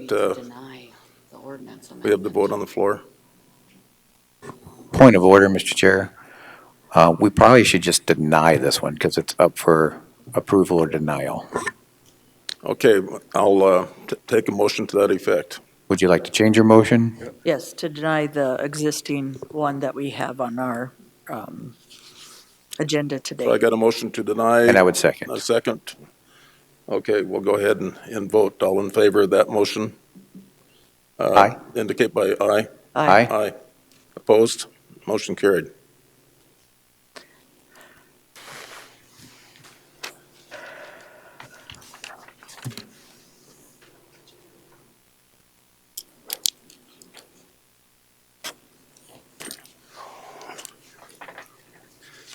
we have the vote on the floor? Point of order, Mr. Chair. We probably should just deny this one because it's up for approval or denial. Okay, I'll take a motion to that effect. Would you like to change your motion? Yes, to deny the existing one that we have on our agenda today. So I got a motion to deny. And I would second. A second. Okay, we'll go ahead and vote. All in favor of that motion? Aye. Indicate by aye. Aye. Aye. Opposed? Motion carried.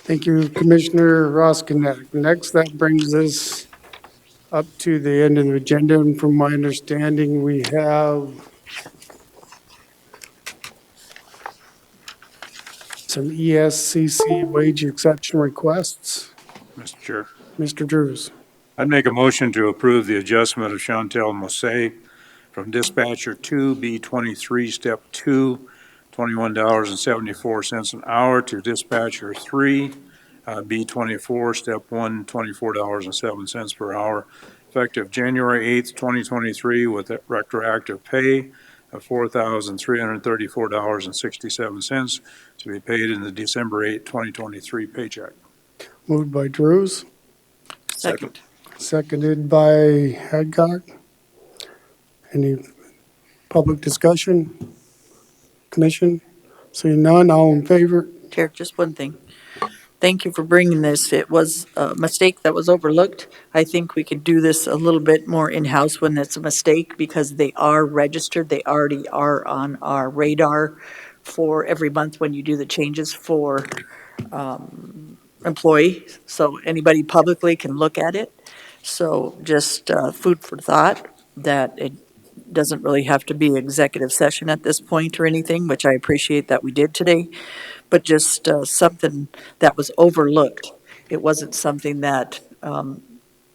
Thank you, Commissioner Roskinek. Next, that brings us up to the end of the agenda, and from my understanding, we have some ESCC wage exception requests. Mr. Chair. Mr. Drews. I'd make a motion to approve the adjustment of Chantel Mosé from dispatcher 2, B23, step 2, $21.74 an hour, to dispatcher 3, B24, step 1, $24.07 per hour, effective January 8th, 2023, with retroactive pay of $4,334.67 to be paid in the December 8, 2023 paycheck. Moved by Drews. Second. Seconded by Hadcock. Any public discussion? Commission? Seeing none, all in favor? Chair, just one thing. Thank you for bringing this. It was a mistake that was overlooked. I think we could do this a little bit more in-house when it's a mistake, because they are registered. They already are on our radar for every month when you do the changes for employees. So anybody publicly can look at it. So just food for thought, that it doesn't really have to be executive session at this point or anything, which I appreciate that we did today, but just something that was overlooked. It wasn't something that,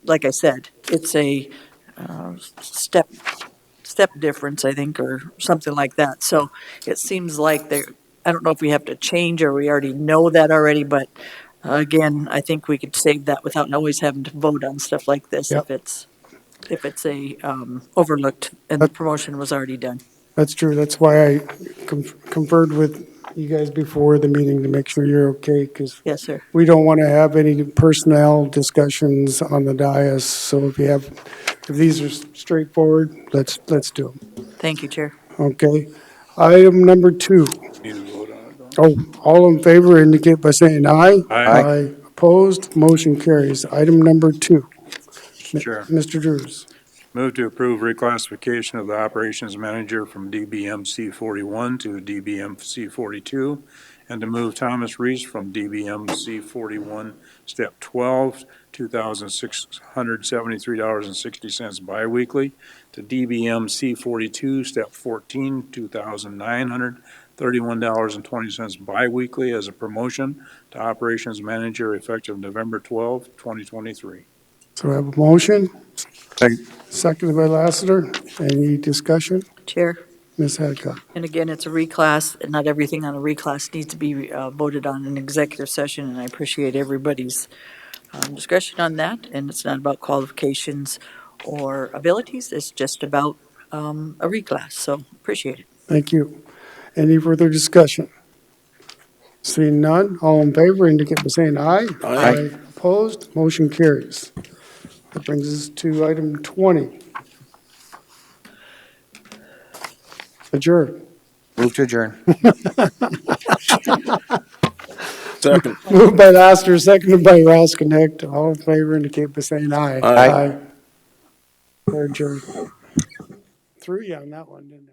like I said, it's a step difference, I think, or something like that. So it seems like I don't know if we have to change or we already know that already, but again, I think we could save that without always having to vote on stuff like this. Yep. If it's a overlooked and the promotion was already done. That's true. That's why I conferred with you guys before the meeting to make sure you're okay, because Yes, sir. we don't want to have any personnel discussions on the dais. So if these are straightforward, let's do them. Thank you, Chair. Okay. Item number 2. All in favor indicate by saying aye. Aye. Opposed, motion carries. Item number 2. Sure. Mr. Drews. Move to approve reclassification of the operations manager from DBMC 41 to DBMC 42, and to move Thomas Reese from DBMC 41, step 12, $2,673.60 biweekly, to DBMC 42, step 14, $2,931.20 biweekly as a promotion to operations manager effective November 12, 2023. So I have a motion. Seconded by Lassiter. Any discussion? Chair. Ms. Hadcock. And again, it's a reclass, and not everything on a reclass needs to be voted on in executive session, and I appreciate everybody's discretion on that. And it's not about qualifications or abilities, it's just about a reclass, so appreciate it. Thank you. Any further discussion? Seeing none, all in favor indicate by saying aye. Aye. Opposed, motion carries. That brings us to item 20. Adjourn. Move to adjourn. Second. Moved by Lassiter, seconded by Roskinek. All in favor indicate by saying aye. Aye. We're adjourned. Threw you on that one, didn't I?